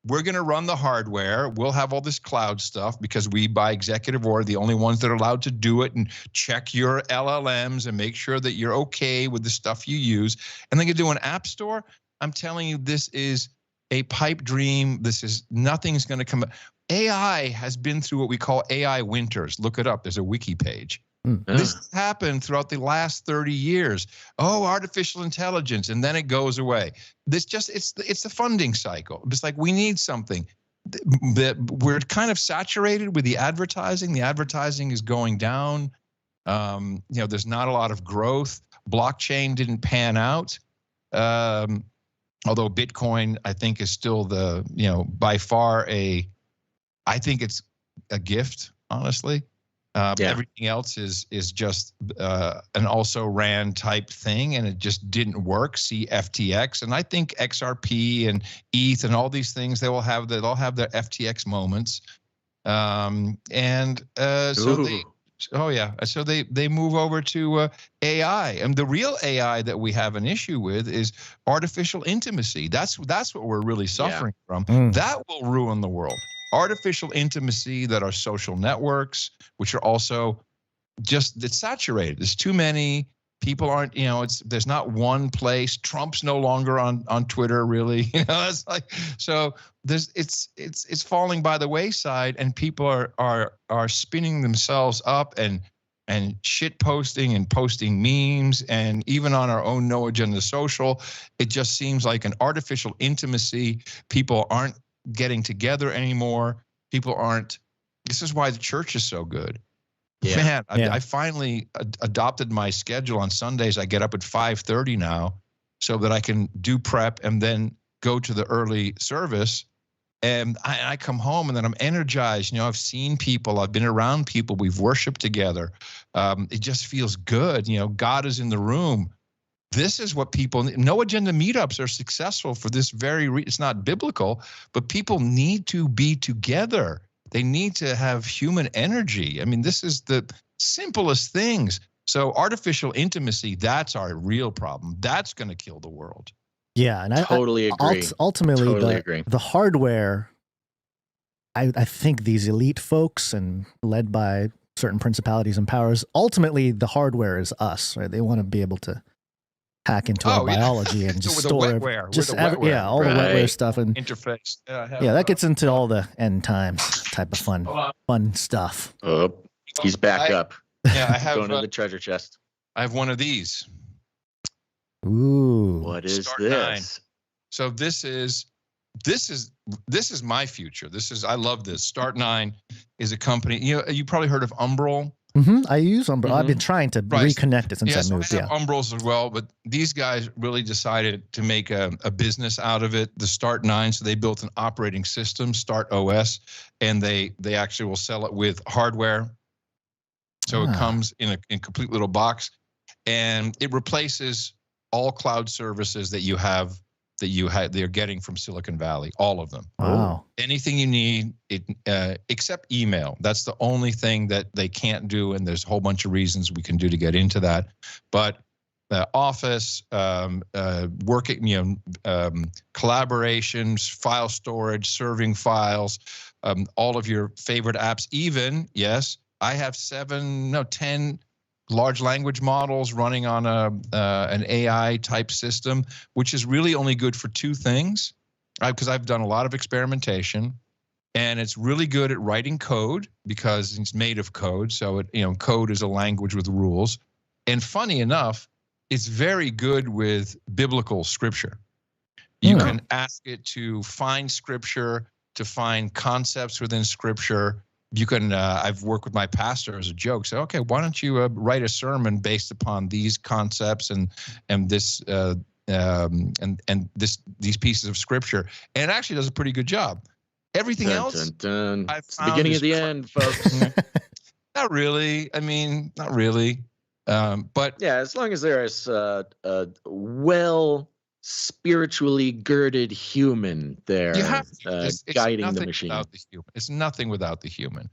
we're going to run the hardware. We'll have all this cloud stuff because we, by executive order, the only ones that are allowed to do it and check your LLMs and make sure that you're okay with the stuff you use. And they can do an app store. I'm telling you, this is a pipe dream. Nothing's going to come. AI has been through what we call AI winters. Look it up. There's a wiki page. This happened throughout the last 30 years. Oh, artificial intelligence, and then it goes away. It's the funding cycle. It's like we need something. We're kind of saturated with the advertising. The advertising is going down. There's not a lot of growth. Blockchain didn't pan out. Although Bitcoin, I think, is still by far I think it's a gift, honestly. Everything else is just an also ran type thing, and it just didn't work. See FTX, and I think XRP and ETH and all these things, they'll have their FTX moments, so they move over to AI, and the real AI that we have an issue with is artificial intimacy. That's what we're really suffering from. That will ruin the world. Artificial intimacy that are social networks, which are also it's saturated. There's too many People aren't, there's not one place. Trump's no longer on Twitter, really. It's like, so it's falling by the wayside, and people are spinning themselves up and shit posting and posting memes, and even on our own No Agenda Social, it just seems like an artificial intimacy. People aren't getting together anymore. People aren't. This is why the church is so good. Yeah. Man, I finally adopted my schedule on Sundays. I get up at 5:30 now so that I can do prep and then go to the early service. And I come home and then I'm energized. I've seen people. I've been around people. We've worshiped together. It just feels good. God is in the room. This is what people, No Agenda meetups are successful for this it's not biblical, but people need to be together. They need to have human energy. I mean, this is the simplest things. So artificial intimacy, that's our real problem. That's going to kill the world. Yeah, and I totally agree. Ultimately, totally agree. The hardware, I think these elite folks and led by certain principalities and powers, ultimately the hardware is us, right? They want to be able to hack into our biology and just store all the wetware stuff and interface. That gets into all the end times type of fun stuff. Oh, he's back up. Yeah, I have going to the treasure chest. I have one of these. Ooh, what is Start this? 9. So this is my future. I love this. Start 9 is a company. You probably heard of Umbrel. Mm-hmm. I use Umbrel. I've been trying to reconnect it since I moved. I have Umbrels as well, but these guys really decided to make a business out of it. The Start 9, so they built an operating system, Start OS, and they actually will sell it with hardware. So it comes in a complete little box, and it replaces all cloud services that they're getting from Silicon Valley, all of them. Wow. Anything you need, except email. That's the only thing that they can't do, and there's a whole bunch of reasons we can do to get into that. But Office, working, collaborations, file storage, serving files, all of your favorite apps. Even, yes, I have 10 large language models running on an AI type system, which is really only good for 2 things, because I've done a lot of experimentation, and it's really good at writing code because it's made of code. So code is a language with rules. And funny enough, it's very good with biblical scripture. You can ask it to find scripture, to find concepts within scripture. You can, I've worked with my pastor as a joke. So, okay, why don't you write a sermon based upon these concepts and this and these pieces of scripture, and it actually does a pretty good job. Everything else, it's the beginning of the end, folks. Not really. I mean, not really. But yeah, as long as there is a well spiritually girded human there guiding the machine. It's nothing without the human.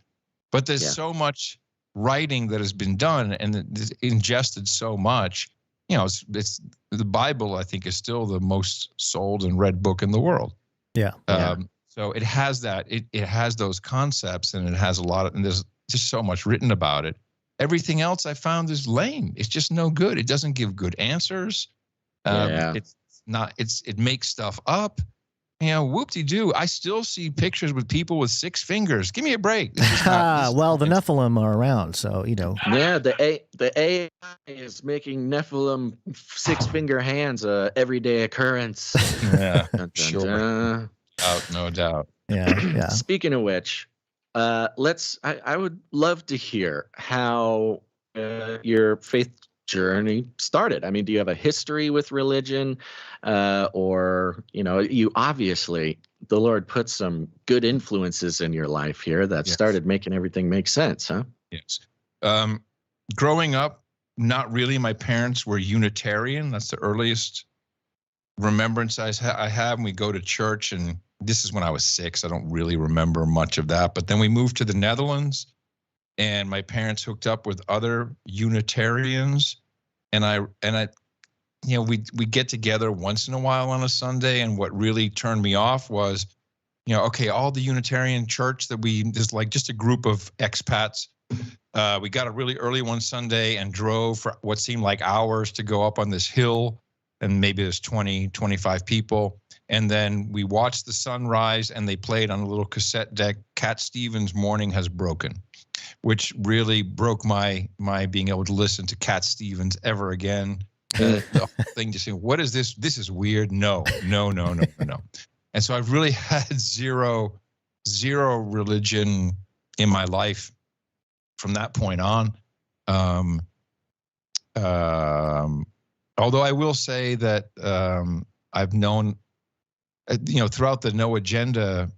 But there's so much writing that has been done and it's ingested so much. It's the Bible, I think, is still the most sold and read book in the world. Yeah. So it has that. It has those concepts, and it has a lot of, and there's just so much written about it. Everything else I found is lame. It's just no good. It doesn't give good answers. It makes stuff up. Whoop-de-doo. I still see pictures with people with 6 fingers. Give me a break. The Nephilim are around, so Yeah, the AI is making Nephilim 6-finger hands a everyday occurrence. Yeah, sure. No doubt. Yeah. Speaking of which, I would love to hear how your faith journey started. I mean, do you have a history with religion, or you obviously, the Lord put some good influences in your life here that started making everything make sense, huh? Yes. Growing up, not really. My parents were Unitarian. That's the earliest remembrance I have. And we go to church, and this is when I was 6. I don't really remember much of that. But then we moved to the Netherlands, and my parents hooked up with other Unitarians, and we get together once in a while on a Sunday. And what really turned me off was, all the Unitarian church that there's like just a group of expats, We got up really early one Sunday and drove for what seemed like hours to go up on this hill, and maybe there's 20, 25 people. And then we watched the sunrise, and they played on a little cassette deck, Cat Stevens' Morning Has Broken, which really broke my being able to listen to Cat Stevens ever again. The whole thing, just saying, what is this? This is weird. No. And so I've really had zero religion in my life from that point on. Although I will say that I've known, throughout the No Agenda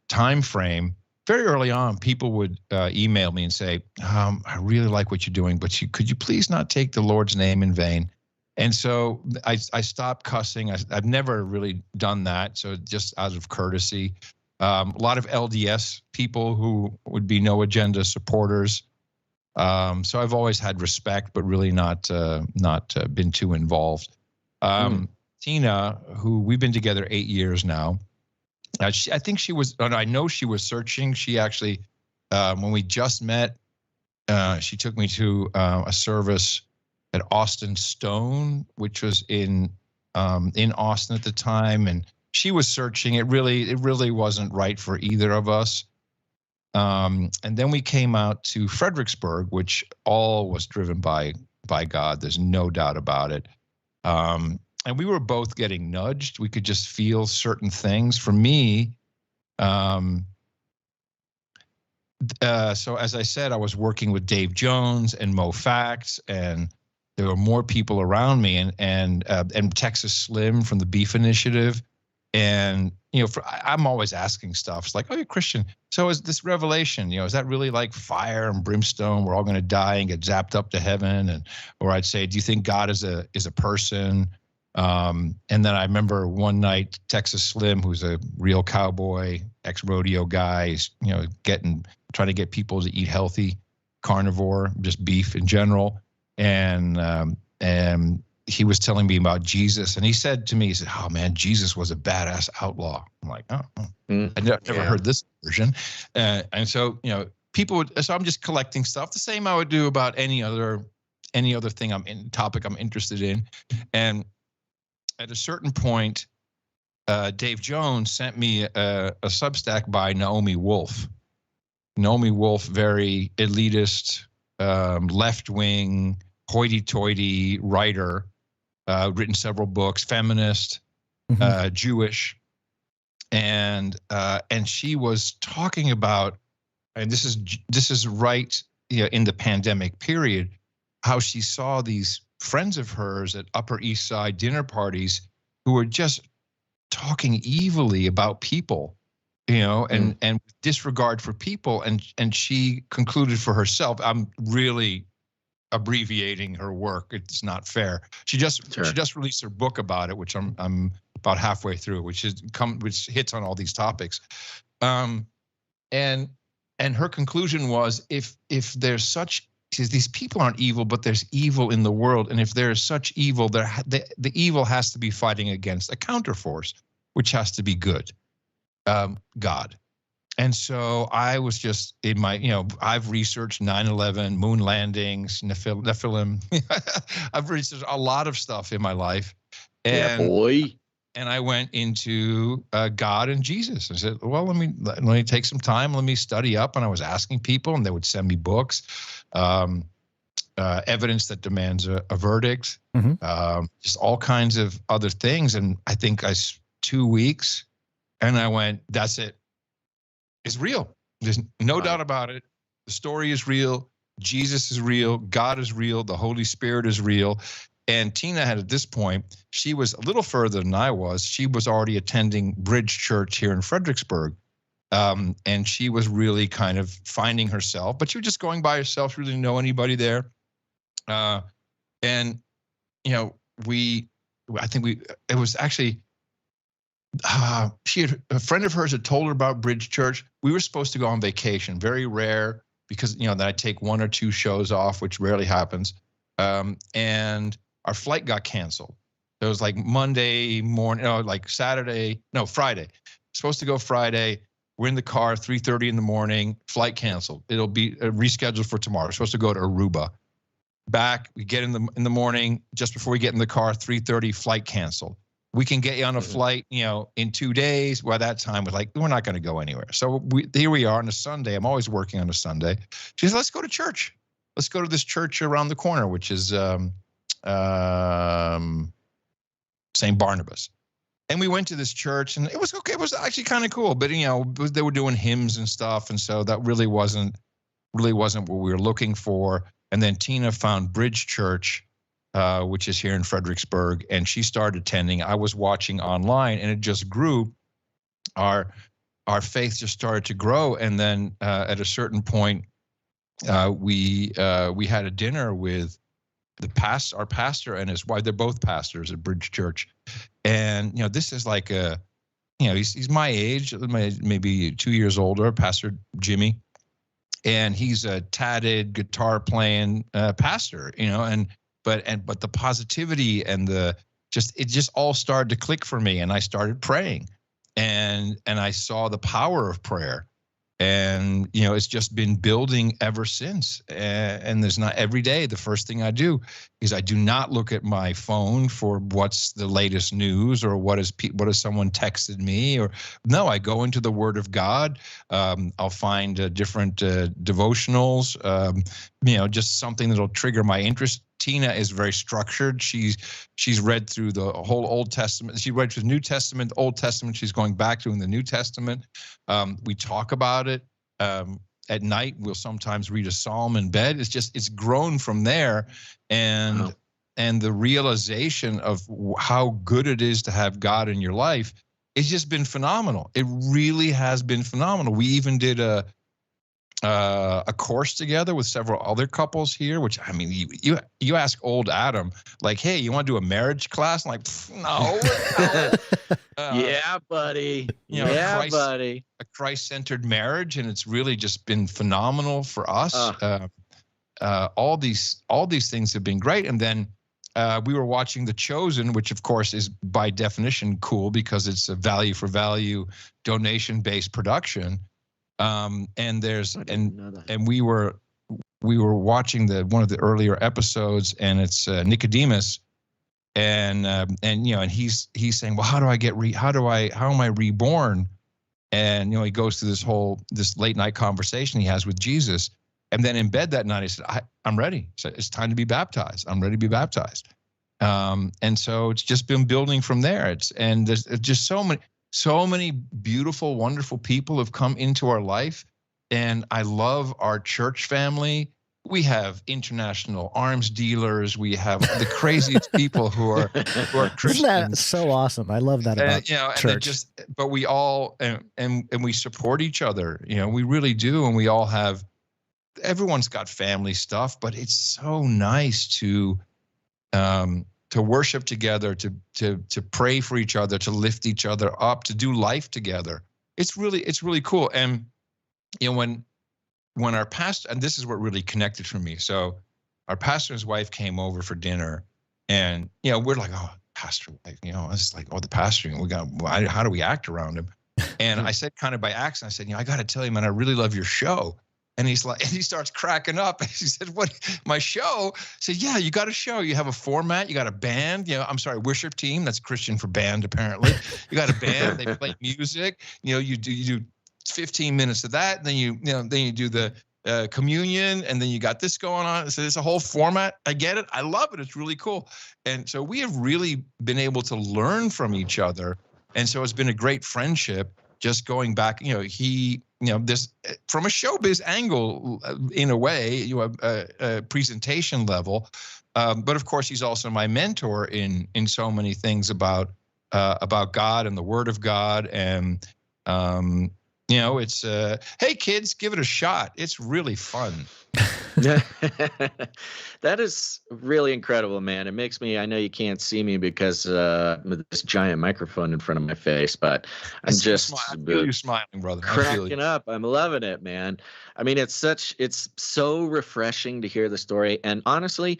time frame, very early on, people would email me and say, I really like what you're doing, but could you please not take the Lord's name in vain? And so I stopped cussing. I've never really done that, so just out of courtesy. A lot of LDS people who would be No Agenda supporters. So I've always had respect, but really not been too involved. Tina, who we've been together 8 years now, I think she was, and I know she was searching. She actually, when we just met, she took me to a service at Austin Stone, which was in Austin at the time, and she was searching. It really wasn't right for either of us. And then we came out to Fredericksburg, which all was driven by God. There's no doubt about it. And we were both getting nudged. We could just feel certain things. For me, so as I said, I was working with Dave Jones and Mo Facts, and there were more people around me, and Texas Slim from the Beef Initiative. And, I'm always asking stuff. It's like, oh, you're Christian. So is this revelation, is that really like fire and brimstone? We're all going to die and get zapped up to heaven. Or I'd say, do you think God is a person? And then I remember one night, Texas Slim, who's a real cowboy, ex-rodeo guy, trying to get people to eat healthy, carnivore, just beef in general. And he was telling me about Jesus, and he said to me, he said, oh man, Jesus was a badass outlaw. I'm like, I never heard this version. And so, people would, so I'm just collecting stuff, the same I would do about any other topic I'm interested in. And at a certain point, Dave Jones sent me a Substack by Naomi Wolf. Naomi Wolf, very elitist, left-wing, hoity-toity writer, written several books, feminist, Jewish, and she was talking about, and this is right in the pandemic period, how she saw these friends of hers at Upper East Side dinner parties who were just talking evilly about people, and disregard for people, and she concluded for herself, I'm really abbreviating her work, it's not fair. She just released her book about it, which I'm about halfway through, which hits on all these topics. And her conclusion was, if there's such, these people aren't evil, but there's evil in the world, and if there's such evil, the evil has to be fighting against a counterforce, which has to be good, God. And so I was just in my, I've researched 9/11, moon landings, Nephilim. I've researched a lot of stuff in my life. And, yeah, boy. And I went into God and Jesus. I said, well, let me take some time. Let me study up. And I was asking people, and they would send me books, evidence that demands a verdict, just all kinds of other things. And I think 2 weeks, and I went, that's it. It's real. There's no doubt about it. The story is real. Jesus is real. God is real. The Holy Spirit is real. And Tina had, at this point, she was a little further than I was. She was already attending Bridge Church here in Fredericksburg. And she was really kind of finding herself, but she was just going by herself. She really didn't know anybody there. It was actually, a friend of hers had told her about Bridge Church. We were supposed to go on vacation, very rare, because then I take 1 or 2 shows off, which rarely happens. And our flight got canceled. It was like Monday morning, Friday. Supposed to go Friday. We're in the car, 3:30 in the morning, flight canceled. It'll be rescheduled for tomorrow. We're supposed to go to Aruba. Back, we get in the morning, just before we get in the car, 3:30, flight canceled. We can get you on a flight, in 2 days. By that time, we're not going to go anywhere. So here we are on a Sunday. I'm always working on a Sunday. She says, let's go to church. Let's go to this church around the corner, which is St. Barnabas. And we went to this church, and it was okay. It was actually kind of cool, but they were doing hymns and stuff, and so that really wasn't what we were looking for. And then Tina found Bridge Church, which is here in Fredericksburg, and she started attending. I was watching online, and it just grew. Our faith just started to grow, and then at a certain point, we had a dinner with our pastor and his wife. They're both pastors at Bridge Church, and this is like he's my age, maybe 2 years older, Pastor Jimmy, and he's a tatted guitar playing pastor, but the positivity and it just all started to click for me, and I started praying, and I saw the power of prayer. And, it's just been building ever since. And there's not every day. The first thing I do is I do not look at my phone for what's the latest news or what has someone texted me, or no, I go into the Word of God. I'll find different devotionals, just something that'll trigger my interest. Tina is very structured. She's read through the whole Old Testament. She read through the New Testament, Old Testament. She's going back to in the New Testament. We talk about it at night. We'll sometimes read a psalm in bed. It's grown from there, and the realization of how good it is to have God in your life. It's just been phenomenal. It really has been phenomenal. We even did a course together with several other couples here, which, I mean, you ask old Adam, like, hey, you want to do a marriage class? I'm like, no. Yeah, buddy. A Christ-centered marriage, and it's really just been phenomenal for us. All these things have been great. And then we were watching The Chosen, which of course is by definition cool because it's a value for value donation-based production. And we were watching one of the earlier episodes, and it's Nicodemus, and he's saying, well, how am I reborn? And he goes through this late night conversation he has with Jesus, and then in bed that night he said, I'm ready. So it's time to be baptized. I'm ready to be baptized. And so it's just been building from there. There's just so many beautiful, wonderful people have come into our life, and I love our church family. We have international arms dealers. We have the craziest people who are Christians. Isn't that so awesome? I love that about church. But we all and we support each other. We really do, and we all have. Everyone's got family stuff, but it's so nice to worship together, to pray for each other, to lift each other up, to do life together. It's really cool. And when our pastor, and this is what really connected for me. So our pastor and his wife came over for dinner, and we're like, oh, pastor wife, it's like, oh, the pastor, how do we act around him? And I said, kind of by accident, I said, I got to tell you, man, I really love your show. And he starts cracking up. And he said, what, my show? I said, yeah, you got a show. You have a format. You got a band. I'm sorry, worship team. That's Christian for band, apparently. You got a band. They play music. You do 15 minutes of that. Then you do the communion, and then you got this going on. So it's a whole format. I get it. I love it. It's really cool. And so we have really been able to learn from each other. And so it's been a great friendship. Just going back, this from a showbiz angle, in a way, a presentation level, but of course he's also my mentor in so many things about God and the Word of God, and it's hey kids, give it a shot. It's really fun. That is really incredible, man. It makes me, I know you can't see me because with this giant microphone in front of my face, but I'm just you're smiling, brother. Cracking up. I'm loving it, man. I mean, it's so refreshing to hear the story. And honestly,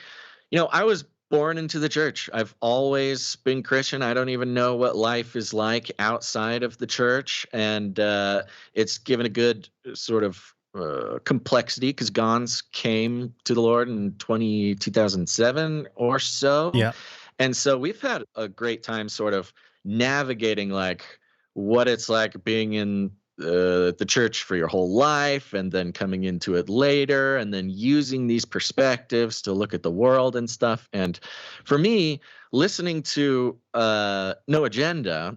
I was Born into the church. I've always been Christian. I don't even know what life is like outside of the church, and it's given a good sort of complexity because Gons came to the Lord in 2007 or so. Yeah. And so we've had a great time sort of navigating like what it's like being in the church for your whole life and then coming into it later and then using these perspectives to look at the world and stuff. And for me, listening to No Agenda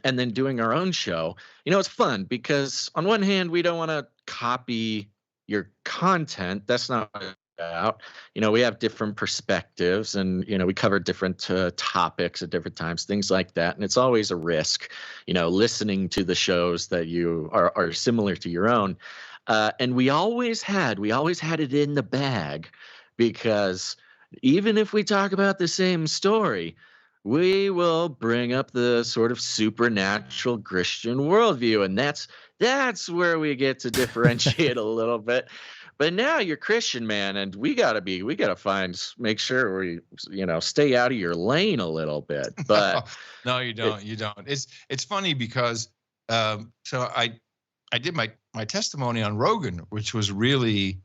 and then doing our own show, it's fun because on one hand, we don't want to copy your content. That's not what it's about. We have different perspectives and, we cover different topics at different times, things like that. And it's always a risk, listening to the shows that you are similar to your own. And we always had it in the bag because even if we talk about the same story, we will bring up the sort of supernatural Christian worldview. And that's where we get to differentiate a little bit. But now you're Christian, man, and we gotta make sure we, stay out of your lane a little bit. But no, you don't. You don't. It's funny because so I did my testimony on Rogan, which was really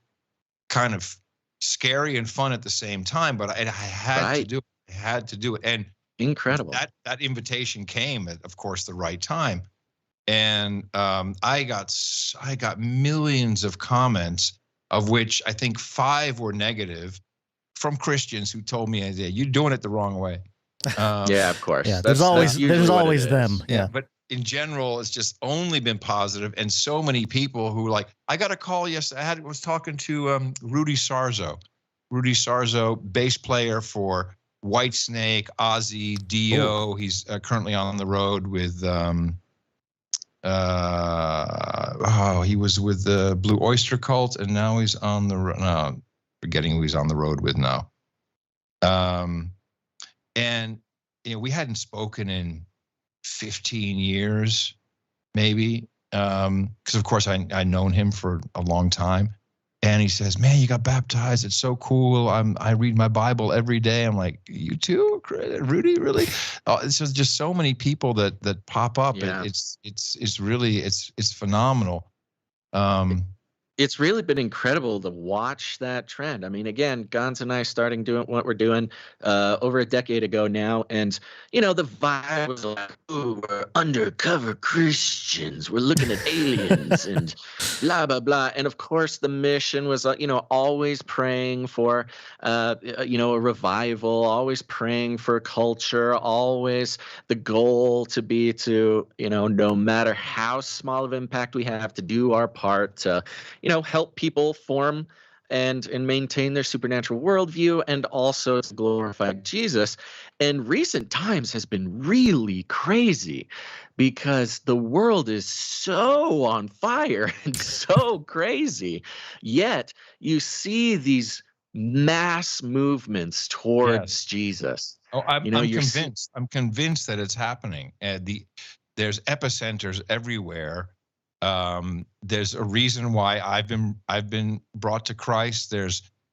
kind of scary and fun at the same time. But I had to do it. I had to do it, and incredible. That invitation came at, of course, the right time, and I got millions of comments, of which I think 5 were negative, from Christians who told me, "You're doing it the wrong way." Yeah, of course. Yeah, there's always them. Yeah, but in general, it's just only been positive, and so many people who I got a call yesterday. I was talking to Rudy Sarzo, bass player for Whitesnake, Ozzy, Dio. Ooh. He's currently on the road with he was with the Blue Oyster Cult, and now he's on the forgetting who he's on the road with now. And we hadn't spoken in 15 years, maybe, because of course I'd known him for a long time. And he says, "Man, you got baptized. It's so cool. I read my Bible every day." I'm like, "You too, Rudy? Really?" It's just so many people that pop up. Yeah. It's really phenomenal. It's really been incredible to watch that trend. I mean, again, Gons and I starting doing what we're doing over a decade ago now. And, the vibe was like, "Ooh, we're undercover Christians. We're looking at aliens and blah, blah, blah." And of course, the mission was, always praying for, a revival, always praying for culture, always the goal to be no matter how small of impact we have, to do our part to, help people form and maintain their supernatural worldview, and also to glorify Jesus. And recent times has been really crazy because the world is so on fire and so crazy. Yet you see these mass movements towards Jesus. Oh, I'm convinced. I'm convinced that it's happening. There's epicenters everywhere. There's a reason why I've been brought to Christ.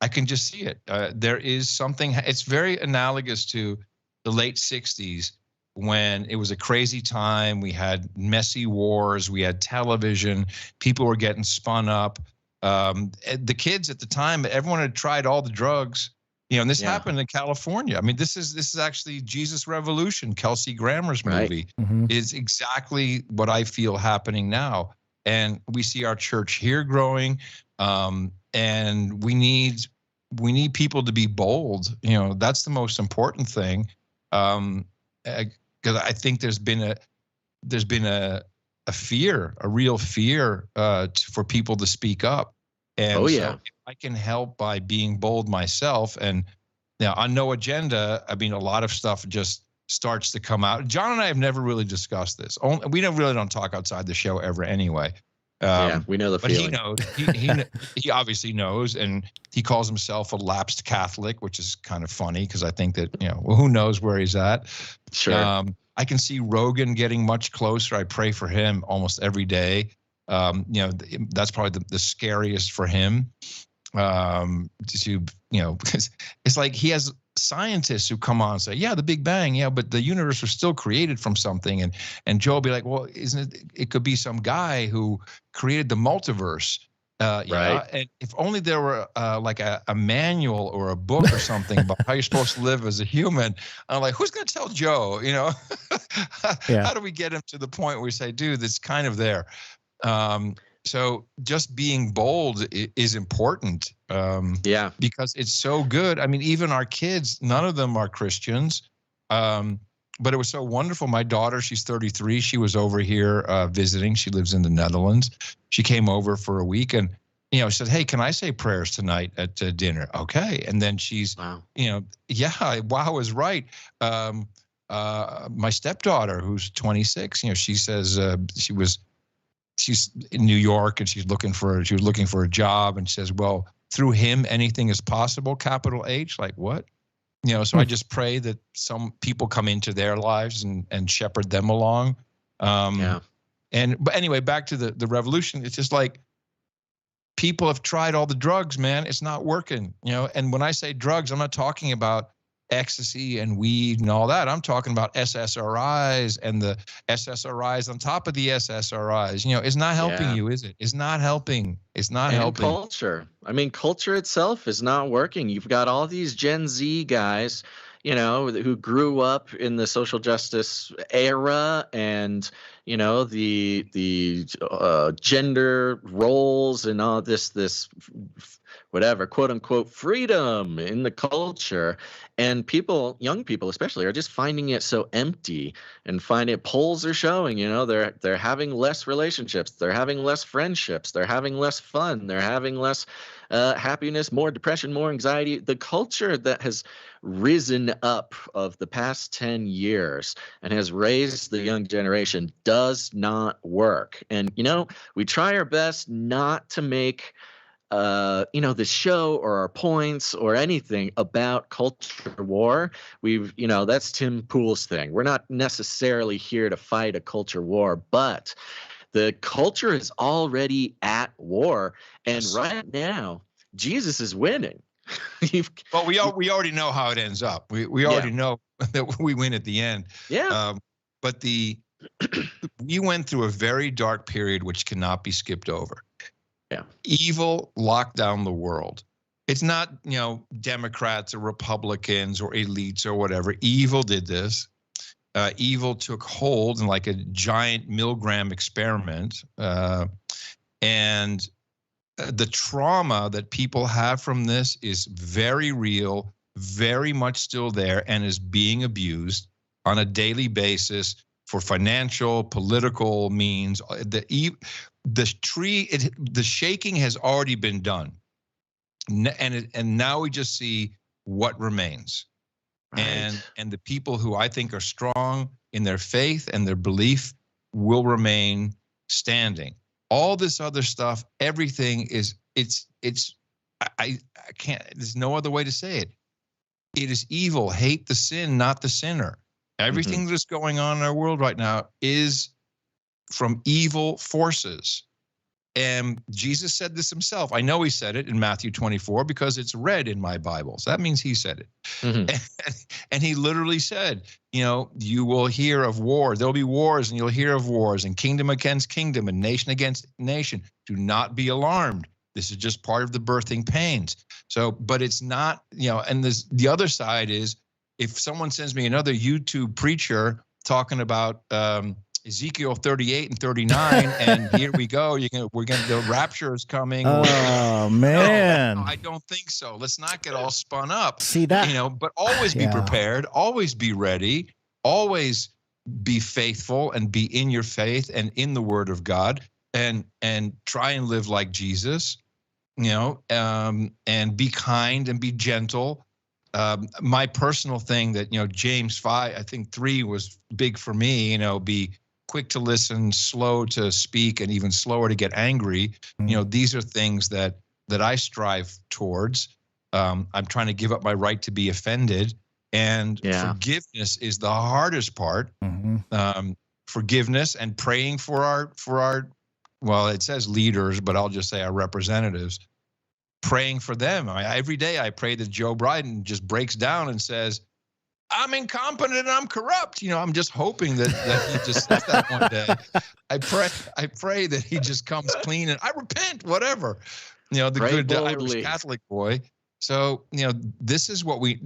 I can just see it. There is something. It's very analogous to the late 60s, when it was a crazy time. We had messy wars. We had television. People were getting spun up. The kids at the time, everyone had tried all the drugs. And this happened in California. I mean, this is actually Jesus Revolution. Kelsey Grammer's movie is exactly what I feel happening now. And we see our church here growing, and we need people to be bold. That's the most important thing, because I think there's been a fear, a real fear, for people to speak up. And so if I can help by being bold myself, and on No Agenda, I mean, a lot of stuff just starts to come out. John and I have never really discussed this. We don't talk outside the show ever anyway. We know the feeling. But he knows. He obviously knows, and he calls himself a lapsed Catholic, which is kind of funny because I think that who knows where he's at. Sure. I can see Rogan getting much closer. I pray for him almost every day. That's probably the scariest for him. Because it's like he has scientists who come on and say, yeah, the Big Bang, yeah, but the universe was still created from something. And Joe will be like, well, isn't it could be some guy who created the multiverse. Right. Yeah, and if only there were like a manual or a book or something about how you're supposed to live as a human. I'm like, who's going to tell Joe? How do we get him to the point where we say, dude, it's kind of there. So just being bold is important. Because it's so good. I mean, even our kids, none of them are Christians. But it was so wonderful. My daughter, she's 33. She was over here visiting. She lives in the Netherlands. She came over for a week and, said, hey, can I say prayers tonight at dinner? Okay. And then she's, wow is right. My stepdaughter, who's 26, she says she's in New York and she was looking for a job. And she says, well, through him, anything is possible, capital H. Like what? So I just pray that some people come into their lives and shepherd them along. But anyway, back to the revolution. It's just like people have tried all the drugs, man. It's not working, and when I say drugs, I'm not talking about ecstasy and weed and all that. I'm talking about SSRIs and the SSRIs on top of the SSRIs. It's not helping you, is it? It's not helping. It's not helping. Culture. I mean, culture itself is not working. You've got all these Gen Z guys, who grew up in the social justice era and, the gender roles and all this whatever, quote unquote, freedom in the culture. And people, young people especially, are just finding it so empty and polls are showing, they're having less relationships. They're having less friendships. They're having less fun. They're having less happiness, more depression, more anxiety. The culture that has risen up of the past 10 years and has raised the young generation does not work. And, we try our best not to make the show or our points or anything about culture war. That's Tim Pool's thing. We're not necessarily here to fight a culture war, but the culture is already at war. And right now, Jesus is winning. Well, we already know how it ends up. We already know that we win at the end. Yeah. But we went through a very dark period which cannot be skipped over. Yeah. Evil locked down the world. It's not, Democrats or Republicans or elites or whatever. Evil did this. Evil took hold in like a giant Milgram experiment. And the trauma that people have from this is very real, very much still there, and is being abused on a daily basis for financial, political means. The shaking has already been done, and now we just see what remains. Right. And the people who I think are strong in their faith and their belief will remain standing. All this other stuff, everything I can't. There's no other way to say it. It is evil. Hate the sin, not the sinner. Everything that's going on in our world right now is from evil forces. And Jesus said this himself. I know he said it in Matthew 24 because it's read in my Bible. So that means he said it. And he literally said, you will hear of war. There'll be wars and you'll hear of wars and kingdom against kingdom and nation against nation. Do not be alarmed. This is just part of the birthing pains. So, but it's not, and the other side is, if someone sends me another YouTube preacher talking about Ezekiel 38 and 39, and here we go, the rapture is coming. Oh man, no, I don't think so. Let's not get all spun up. See that, but always be prepared, always be ready, always be faithful and be in your faith and in the Word of God, and try and live like Jesus, and be kind and be gentle. My personal thing that, James 5, I think 3 was big for me, be quick to listen, slow to speak, and even slower to get angry. These are things that I strive towards. I'm trying to give up my right to be offended, and forgiveness is the hardest part. Forgiveness and praying for our, well, it says leaders, but I'll just say our representatives. praying for them. Every day I pray that Joe Biden just breaks down and says, I'm incompetent and I'm corrupt. I'm just hoping that he just says that one day. I pray that he just comes clean and I repent, whatever. The Pray good boldly. Irish Catholic boy. So, this is what we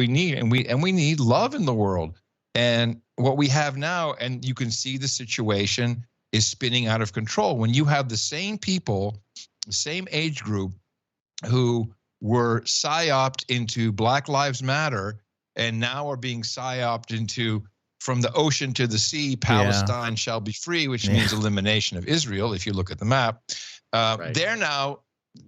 need, and we need love in the world. And what we have now, and you can see the situation is spinning out of control when you have the same people, the same age group who were psyoped into Black Lives Matter and now are being psyoped into from the ocean to the sea, Palestine shall be free, which means elimination of Israel. If you look at the map, they're now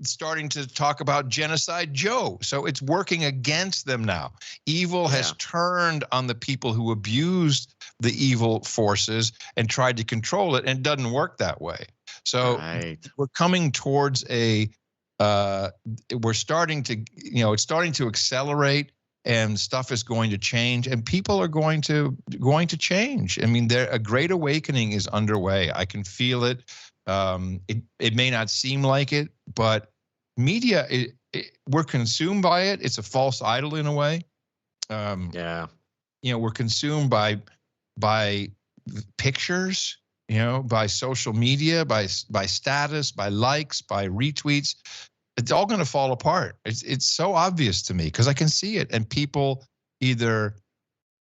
starting to talk about Genocide Joe. So it's working against them now. Evil has turned on the people who abused the evil forces and tried to control it, and it doesn't work that way. So we're coming towards we're starting to, it's starting to accelerate, and stuff is going to change, and people are going to change. I mean, a great awakening is underway. I can feel it. It may not seem like it, but media, we're consumed by it. It's a false idol in a way. We're consumed by pictures, by social media, by status, by likes, by retweets. It's all going to fall apart. It's so obvious to me because I can see it, and people either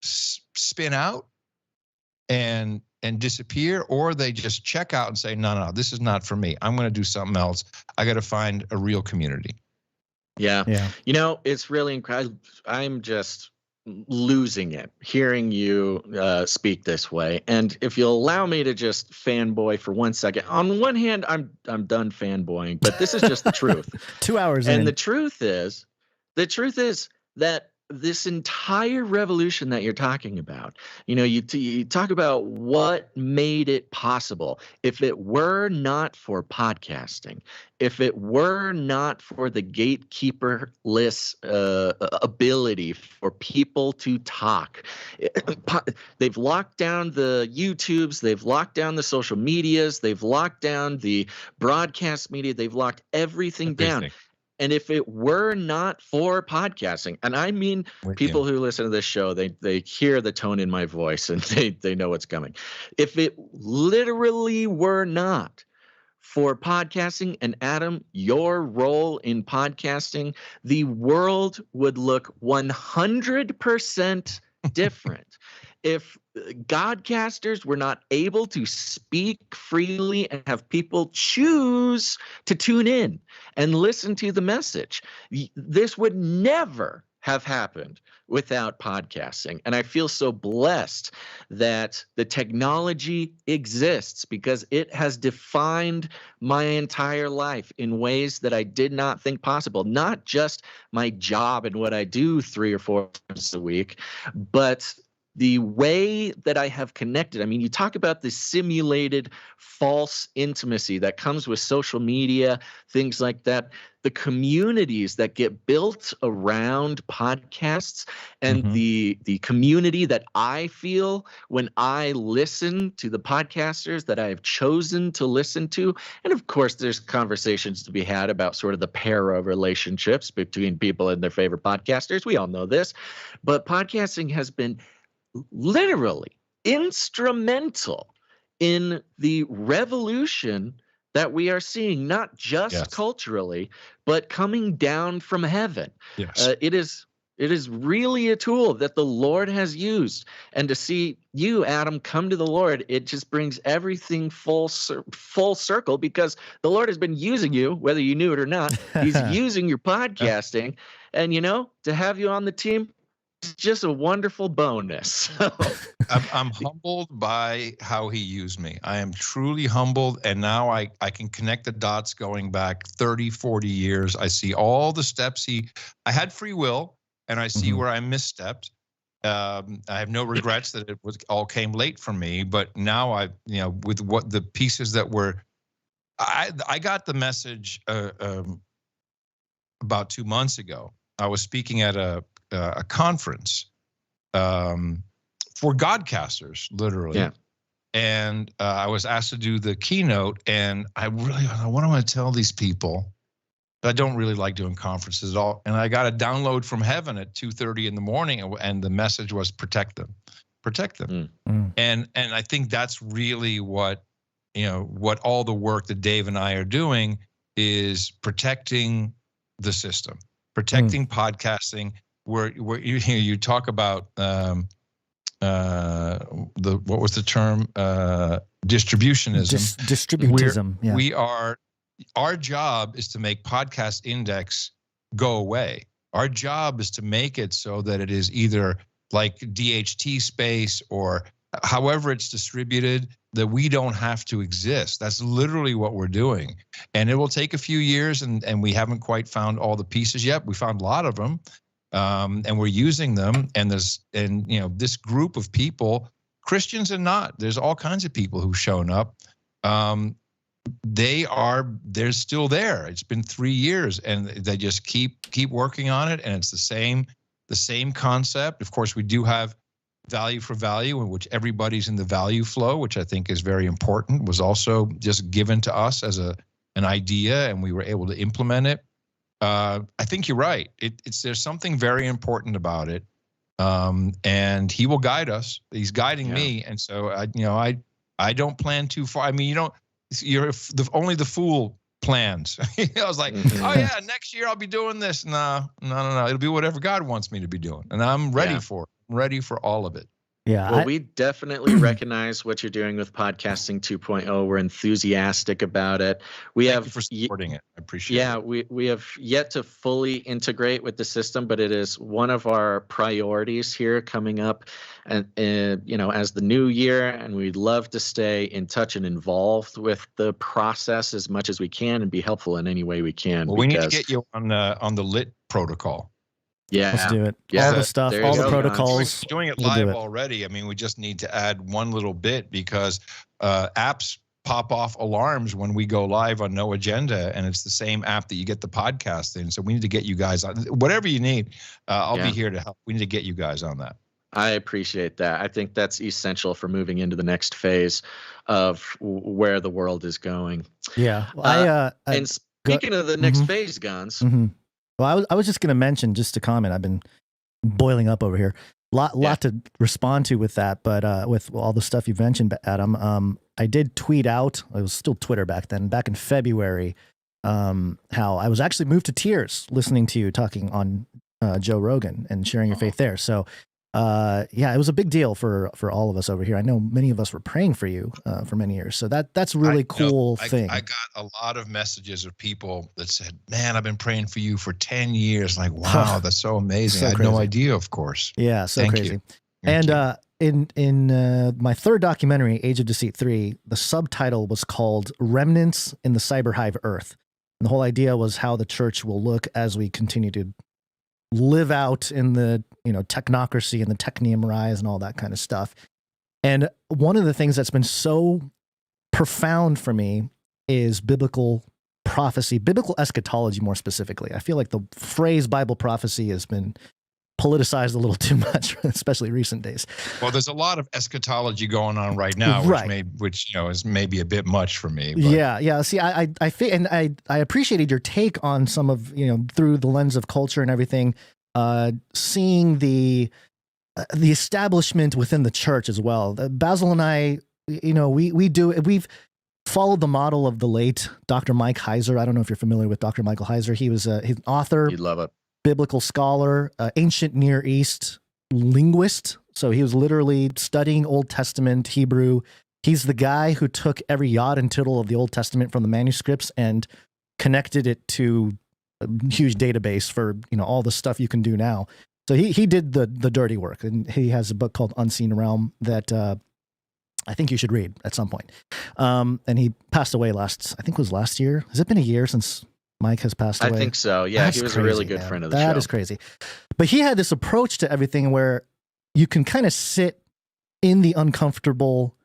spin out and disappear, or they just check out and say, no, this is not for me. I'm going to do something else. I got to find a real community. Yeah. It's really incredible. I'm just losing it hearing you speak this way. And if you'll allow me to just fanboy for 1 second, on one hand, I'm done fanboying, but this is just the truth. 2 hours and in. the truth is that this entire revolution that you're talking about, you talk about what made it possible. If it were not for podcasting, if it were not for the gatekeeperless ability for people to talk, they've locked down the YouTubes, they've locked down the social medias, they've locked down the broadcast media, they've locked everything down. And if it were not for podcasting, and I mean people who listen to this show, they hear the tone in my voice and they know what's coming. If it literally were not for podcasting, and Adam, your role in podcasting, the world would look 100% different. If Godcasters were not able to speak freely and have people choose to tune in and listen to the message, this would never have happened without podcasting. And I feel so blessed that the technology exists because it has defined my entire life in ways that I did not think possible. Not just my job and what I do 3 or 4 times a week, but the way that I have connected. I mean, you talk about the simulated false intimacy that comes with social media, things like that. The communities that get built around podcasts and the community that I feel when I listen to the podcasters that I have chosen to listen to. And of course, there's conversations to be had about sort of the para relationships between people and their favorite podcasters. We all know this. But podcasting has been literally instrumental in the revolution that we are seeing, not just culturally, but coming down from heaven. Yes. It is really a tool that the Lord has used. And to see you, Adam, come to the Lord, it just brings everything full circle, because the Lord has been using you, whether you knew it or not. He's using your podcasting. And, to have you on the team, it's just a wonderful bonus. I'm humbled by how he used me. I am truly humbled. And now I can connect the dots going back 30, 40 years. I see all the steps I had free will, and I see where I misstepped. I have no regrets that it all came late for me, but now with what the pieces that were, I got the message about 2 months ago. I was speaking at a conference for Godcasters, literally. Yeah. And I was asked to do the keynote, and what do I want to tell these people? But I don't really like doing conferences at all. And I got a download from heaven at 2:30 in the morning, and the message was protect them. And I think that's really what all the work that Dave and I are doing is protecting the system, protecting podcasting. Where you talk about what was the term, distributionism. Distributism. Our job is to make Podcast Index go away. Our job is to make it so that it is either like DHT space or however it's distributed, that we don't have to exist. That's literally what we're doing. And it will take a few years, and we haven't quite found all the pieces yet. We found a lot of them, and we're using them. And this group of people, Christians and not, there's all kinds of people who've shown up. They're still there. It's been 3 years, and they just keep working on it. And it's the same concept. Of course, we do have value for value, in which everybody's in the value flow, which I think is very important, was also just given to us as an idea, and we were able to implement it. I think you're right. There's something very important about it. And he will guide us. He's guiding me. And so I don't plan too far. I mean, only the fool plans. I was like, oh yeah, next year I'll be doing this. No. It'll be whatever God wants me to be doing. And I'm ready for it. I'm ready for all of it. Yeah. Well, we definitely recognize what you're doing with Podcasting 2.0. We're enthusiastic about it. Thank you for supporting it. I appreciate it. Yeah, we have yet to fully integrate with the system, but it is one of our priorities here coming up, and as the new year. And we'd love to stay in touch and involved with the process as much as we can, and be helpful in any way we can. Well, we need to get you on the lit protocol. Yeah, let's do it. Yeah, all the stuff, all the protocols. We're doing it live already. I mean, we just need to add one little bit, because apps pop off alarms when we go live on no agenda, and it's the same app that you get the podcast in. So we need to get you guys on whatever you need. I'll be here to help. We need to get you guys on that. I appreciate that. I think that's essential for moving into the next phase of where the world is going. Yeah. Well, and speaking of the next phase, Guns. Well, I was just going to mention, just to comment, I've been boiling up over here. Lot to respond to with that, but with all the stuff you've mentioned, Adam, I did tweet out, it was still Twitter back then, back in February, how I was actually moved to tears listening to you talking on Joe Rogan and sharing your faith there. So it was a big deal for all of us over here. I know many of us were praying for you for many years. So that's a really cool thing. I got a lot of messages of people that said, man, I've been praying for you for 10 years. Like, wow, that's so amazing. I had no idea, of course. Yeah, so crazy. In my third documentary, Age of Deceit 3, the subtitle was called Remnants in the Cyber Hive Earth. And the whole idea was how the church will look as we continue to live out in the technocracy and the technium rise and all that kind of stuff. And one of the things that's been so profound for me is biblical prophecy, biblical eschatology more specifically. I feel like the phrase Bible prophecy has been politicized a little too much, especially recent days. Well, there's a lot of eschatology going on right now, which is maybe a bit much for me. But. Yeah. See, I appreciated your take on some of through the lens of culture and everything, seeing the establishment within the church as well. Basil and I, we've followed the model of the late Dr. Mike Heiser. I don't know if you're familiar with Dr. Michael Heiser. He was he's an author. You'd love it. Biblical scholar, ancient Near East linguist. So he was literally studying Old Testament Hebrew. He's the guy who took every yod and tittle of the Old Testament from the manuscripts and connected it to a huge database for all the stuff you can do now. So he did the dirty work, and he has a book called Unseen Realm that I think you should read at some point. And he passed away I think it was last year. Has it been a year since Mike has passed away? I think so. Yeah, he was crazy, a really good friend of the show. That is crazy. But he had this approach to everything where you can kind of sit in the uncomfortable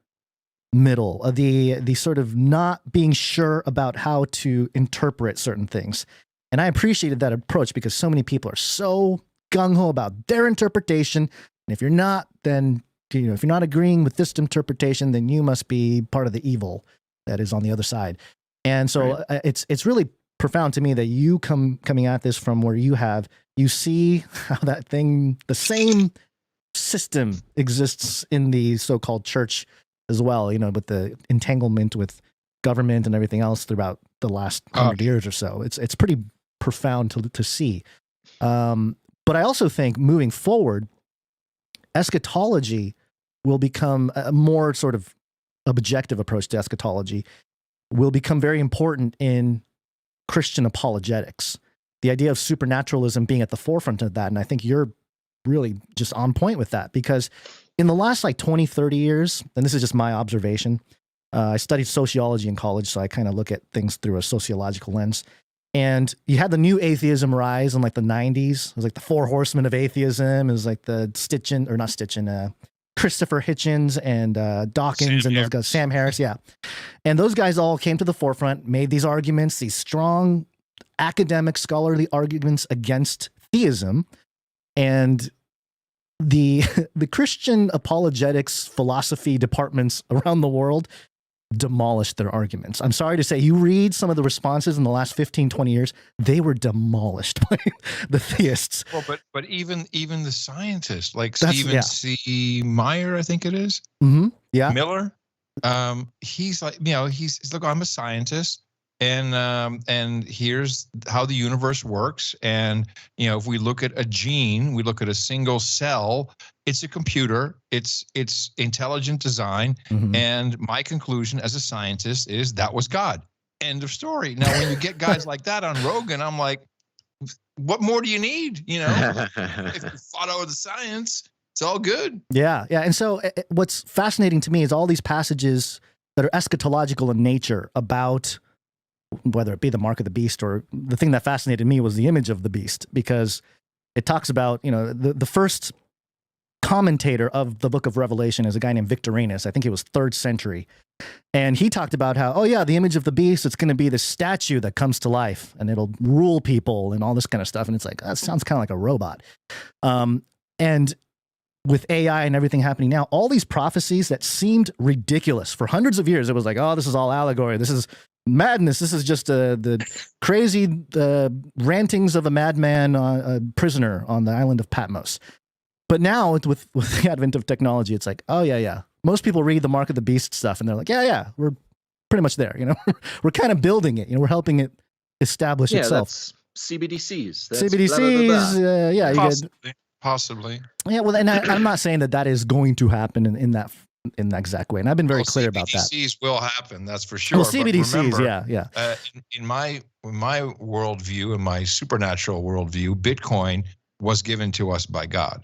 middle of the sort of not being sure about how to interpret certain things. And I appreciated that approach because so many people are so gung-ho about their interpretation. And if you're not, then, if you're not agreeing with this interpretation, then you must be part of the evil that is on the other side. And so it's really profound to me that you coming at this from where you see how that thing, the same system exists in the so-called church as well, with the entanglement with government and everything else throughout the last 100 years or so. It's pretty profound to see. But I also think moving forward, eschatology will become a more sort of objective approach to eschatology will become very important in Christian apologetics. The idea of supernaturalism being at the forefront of that. And I think you're really just on point with that, because in the last 20, 30 years, and this is just my observation, I studied sociology in college, so I kind of look at things through a sociological lens. And you had the new atheism rise in the 90s. It was the Four Horsemen of Atheism. It was the Christopher Hitchens and Dawkins and those guys, Sam Harris. Yeah. And those guys all came to the forefront, made these arguments, these strong academic scholarly arguments against theism. And the Christian apologetics philosophy departments around the world demolished their arguments. I'm sorry to say, you read some of the responses in the last 15, 20 years, they were demolished by the theists. Well, but even the scientists, like Stephen C. Meyer, I think it is. Mm-hmm. Yeah. Miller. He's like, he's look, I'm a scientist, and here's how the universe works. And if we look at a gene, we look at a single cell. It's a computer. It's intelligent design. Mm-hmm. And my conclusion as a scientist is that was God. End of story. Now, when you get guys like that on Rogan, I'm like, what more do you need? If you follow the science, it's all good. Yeah. Yeah. And so what's fascinating to me is all these passages that are eschatological in nature about whether it be the mark of the beast, or the thing that fascinated me was the image of the beast, because it talks about, the first commentator of the book of Revelation is a guy named Victorinus. I think it was 3rd century. And he talked about how, the image of the beast, it's going to be the statue that comes to life and it'll rule people and all this kind of stuff. And it's that sounds kind of like a robot. And with AI and everything happening now, all these prophecies that seemed ridiculous for hundreds of years, it was this is all allegory. This is madness. This is just the crazy rantings of a madman, a prisoner on the island of Patmos. But now with the advent of technology, it's most people read the mark of the beast stuff and they're like, we're pretty much there. We're kind of building it. We're helping it establish itself. That's CBDCs. That's CBDCs. Blah, blah, blah. Possibly. Yeah. Well, and I'm not saying that is going to happen in that exact way. And I've been very clear about that. CBDCs will happen. That's for sure. Well, CBDCs, remember, yeah. In my worldview, in my supernatural worldview, Bitcoin was given to us by God.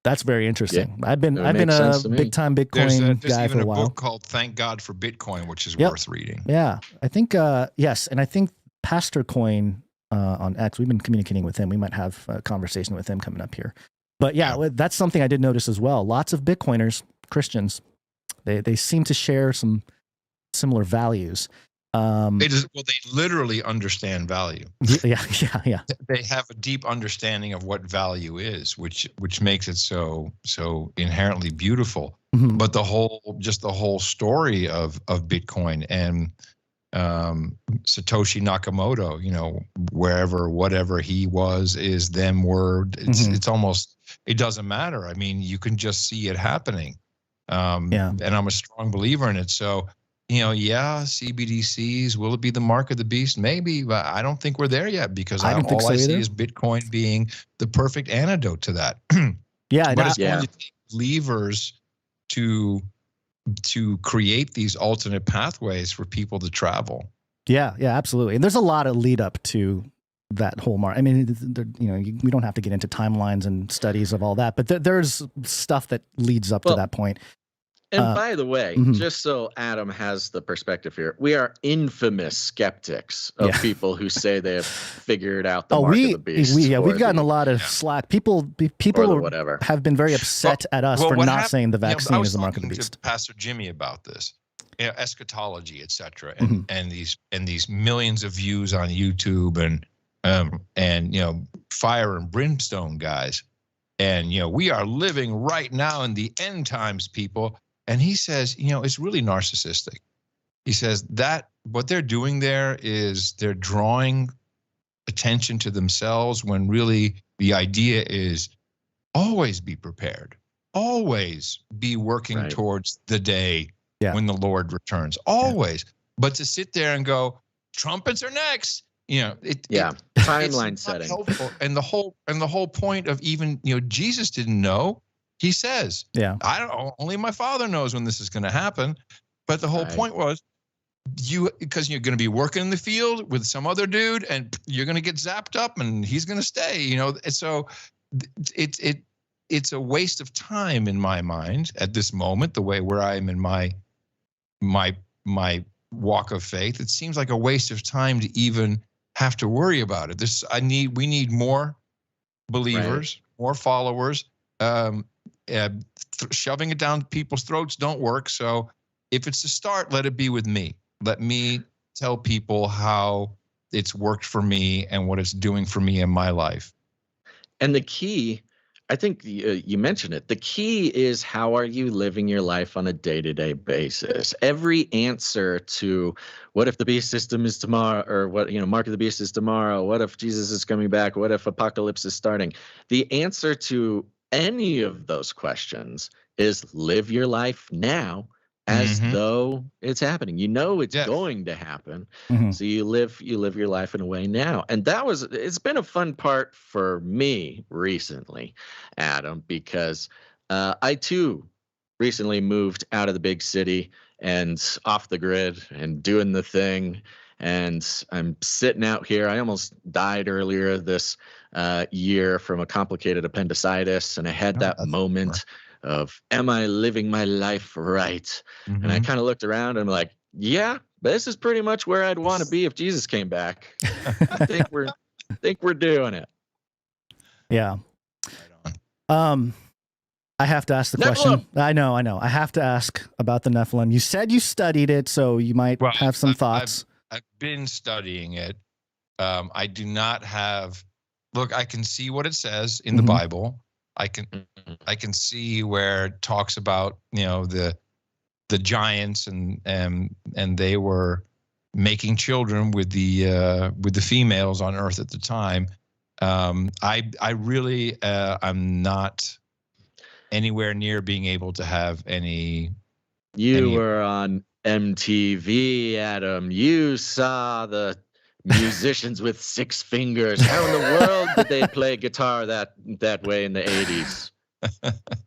That's very interesting. Yeah, I've been a big time Bitcoin there's guy even for a while. Book called "Thank God for Bitcoin," which is worth reading. Yeah, I think yes, and I think Pastor Coin on X, we've been communicating with him. We might have a conversation with him coming up here. But that's something I did notice as well. Lots of Bitcoiners, Christians, they seem to share some similar values. They literally understand value. Yeah. They have a deep understanding of what value is, which makes it so inherently beautiful. Mm-hmm. But the whole story of Bitcoin and Satoshi Nakamoto, whatever he was, is them word. It's almost, it doesn't matter. I mean, you can just see it happening. And I'm a strong believer in it. So, CBDCs, will it be the mark of the beast? Maybe, but I don't think we're there yet, because all I see is Bitcoin being the perfect antidote to that. But it's going to take believers to create these alternate pathways for people to travel. Yeah, absolutely. And there's a lot of lead up to that whole mark. I mean, we don't have to get into timelines and studies of all that, but there's stuff that leads up to that point. And by the way, just so Adam has the perspective here, we are infamous skeptics of people who say they have figured out the mark of the beast. We've gotten a lot of slack. People whatever have been very upset at us for not saying the vaccine is the mark of the beast. I was talking to Pastor Jimmy about this, eschatology, etc., and these millions of views on YouTube and fire and brimstone guys, and we are living right now in the end times, people. And he says, it's really narcissistic. He says that what they're doing there is they're drawing attention to themselves when really the idea is always be prepared, always be working towards the day when the Lord returns, always. But to sit there and go, trumpets are next, timeline setting. Helpful. And the whole point of even, Jesus didn't know. He says, I don't know, only my Father knows when this is going to happen. But the whole point was, because you're going to be working in the field with some other dude and you're going to get zapped up and he's going to stay, And so it's a waste of time in my mind at this moment, the way where I am in my walk of faith. It seems like a waste of time to even have to worry about it. We need more believers, more followers. Shoving it down people's throats don't work. So if it's a start, let it be with me. Let me tell people how it's worked for me and what it's doing for me in my life. And the key, I think you mentioned it, the key is how are you living your life on a day-to-day basis? Every answer to what if the beast system is tomorrow, or what, mark of the beast is tomorrow, what if Jesus is coming back, what if apocalypse is starting? The answer to any of those questions is live your life now as though it's happening. It's going to happen. So you live your life in a way now. And it's been a fun part for me recently, Adam, because I too recently moved out of the big city and off the grid and doing the thing. And I'm sitting out here. I almost died earlier this year from a complicated appendicitis. And I had that moment of, am I living my life right? And I kind of looked around and I'm like, yeah, this is pretty much where I'd want to be if Jesus came back. I think we're doing it. Yeah. I have to ask the question. I know. I have to ask about the Nephilim. You said you studied it, so you might have some thoughts. I've been studying it. I do not have. Look, I can see what it says in the Bible. I can see where it talks about the giants and they were making children with the females on Earth at the time. I really I'm not anywhere near being able to have any. You were on MTV, Adam. You saw the musicians with 6 fingers. How in the world did they play guitar that way in the 80s?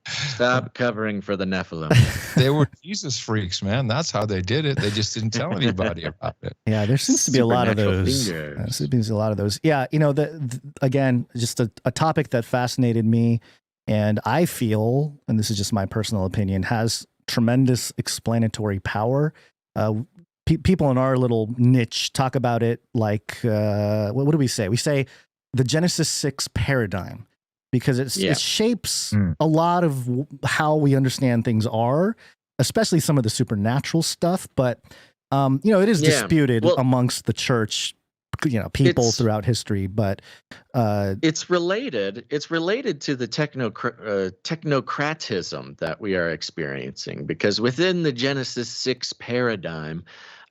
Stop covering for the Nephilim. They were Jesus freaks, man. That's how they did it. They just didn't tell anybody about it. Yeah, there seems to be a lot of those. There seems to be a lot of those. Yeah, again, just a topic that fascinated me, and I feel, and this is just my personal opinion, has tremendous explanatory power. People in our little niche talk about it like, what do we say? We say the Genesis 6 paradigm, because it shapes a lot of how we understand things are, especially some of the supernatural stuff. But, it is disputed amongst the church, people throughout history. But it's related. It's related to the technocratism that we are experiencing, because within the Genesis 6 paradigm,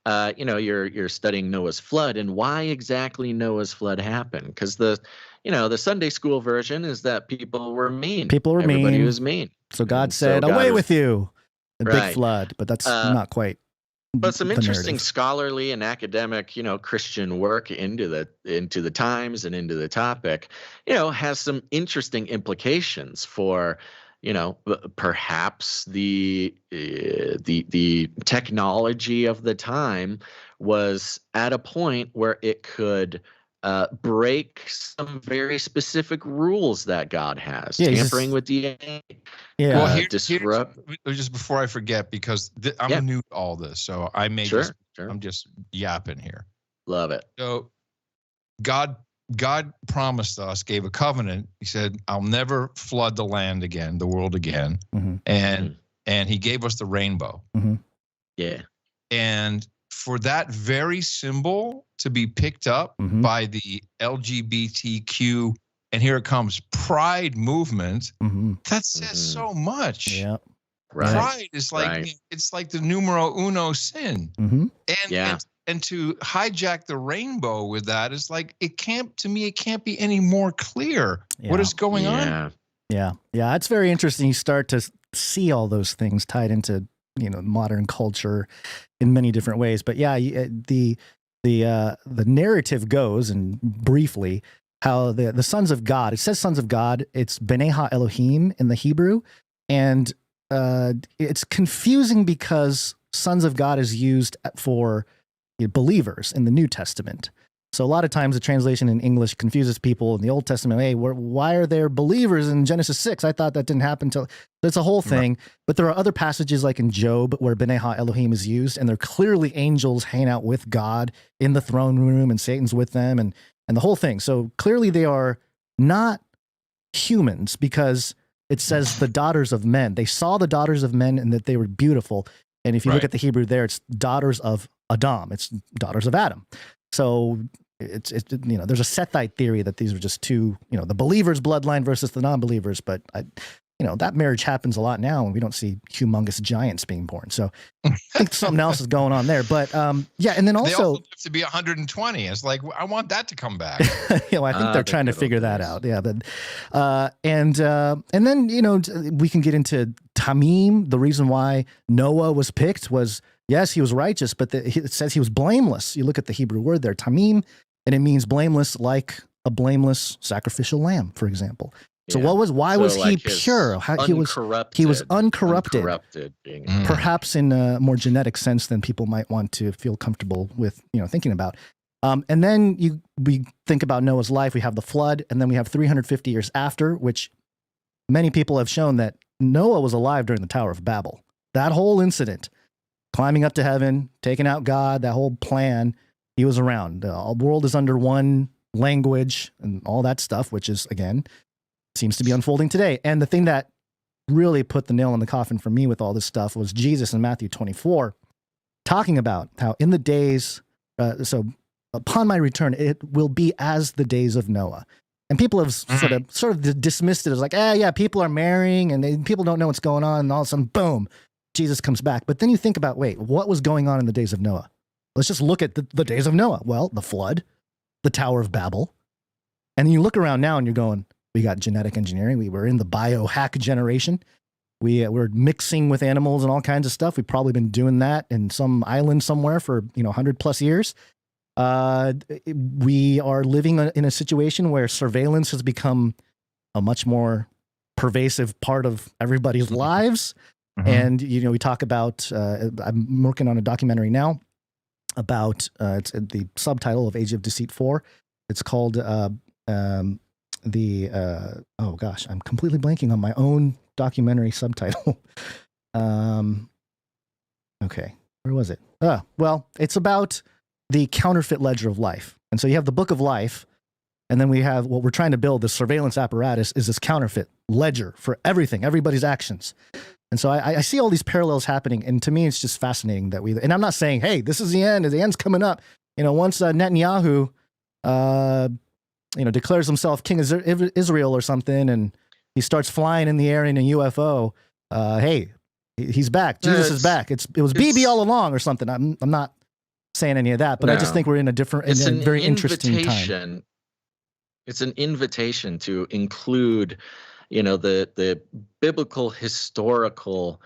you're studying Noah's flood and why exactly Noah's flood happened. Because the Sunday school version is that people were mean. Everybody was mean. So God said, away with you, the big flood. But that's not quite. But some interesting scholarly and academic, Christian work into the times and into the topic, has some interesting implications for, perhaps the technology of the time was at a point where it could break some very specific rules that God has. Tampering with DNA. Yeah. Well, disrupt. Just before I forget, because I'm new to all this, so I may I'm just yapping here. Love it. So God promised us, gave a covenant. He said, I'll never flood the land again, the world again. And he gave us the rainbow. Yeah. And for that very symbol to be picked up by the LGBTQ, and here it comes, pride movement, that says so much. Yeah. Pride is like it's like the numero uno sin, and to hijack the rainbow with that is like it can't be any more clear what is going on. Yeah, it's very interesting. You start to see all those things tied into modern culture in many different ways. But the narrative goes, and briefly, how the sons of God. It says sons of God. It's B'nai Ha-Elohim in the Hebrew, and it's confusing because sons of God is used for believers in the New Testament. So a lot of times the translation in English confuses people in the Old Testament. Hey, why are there believers in Genesis 6? I thought that didn't happen until... It's a whole thing. Right. But there are other passages like in Job where B'nai Ha-Elohim is used, and they're clearly angels hanging out with God in the throne room, and Satan's with them, and the whole thing. So clearly they are not humans, because it says the daughters of men. They saw the daughters of men and that they were beautiful. And if you look at the Hebrew there, it's daughters of Adam. It's daughters of Adam. So it's there's a Sethite theory that these are just two, the believers' bloodline versus the non-believers. But that marriage happens a lot now, and we don't see humongous giants being born. So I think something else is going on there. But and then also, they also live to be 120. It's like, I want that to come back. I think they're trying to figure that out. Yeah, but and then we can get into Tamim. The reason why Noah was picked was, yes, he was righteous, but it says he was blameless. You look at the Hebrew word there, Tamim, and it means blameless, like a blameless sacrificial lamb, for example. So why was he pure? He was uncorrupted, perhaps in a more genetic sense than people might want to feel comfortable with, thinking about. And then we think about Noah's life. We have the flood, and then we have 350 years after, which many people have shown that Noah was alive during the Tower of Babel. That whole incident, climbing up to heaven, taking out God, that whole plan, he was around. The world is under one language and all that stuff, which is, again, seems to be unfolding today. And the thing that really put the nail in the coffin for me with all this stuff was Jesus in Matthew 24, talking about how in the days, so upon my return, it will be as the days of Noah. And people have sort of dismissed it as like, people are marrying and people don't know what's going on. And all of a sudden, boom, Jesus comes back. But then you think about, wait, what was going on in the days of Noah? Let's just look at the days of Noah. Well, the flood, the Tower of Babel. And then you look around now and you're going, we got genetic engineering. We were in the biohack generation. We're mixing with animals and all kinds of stuff. We've probably been doing that in some island somewhere for 100 plus years. We are living in a situation where surveillance has become a much more pervasive part of everybody's lives. And we talk about. I'm working on a documentary now about. It's the subtitle of Age of Deceit 4. It's called. Oh gosh, I'm completely blanking on my own documentary subtitle. Okay, where was it? Well, it's about the counterfeit ledger of life. And so you have the book of life, and then we have what we're trying to build, this surveillance apparatus, is this counterfeit ledger for everything, everybody's actions. And so I see all these parallels happening, and to me, it's just fascinating that and I'm not saying, hey, this is the end, the end's coming up. Once Netanyahu, declares himself king of Israel or something, and he starts flying in the air in a UFO. Hey, he's back. Jesus is back. It was BB all along or something. I'm not saying any of that, but I just think we're in a very interesting time. It's an invitation to include, the biblical historical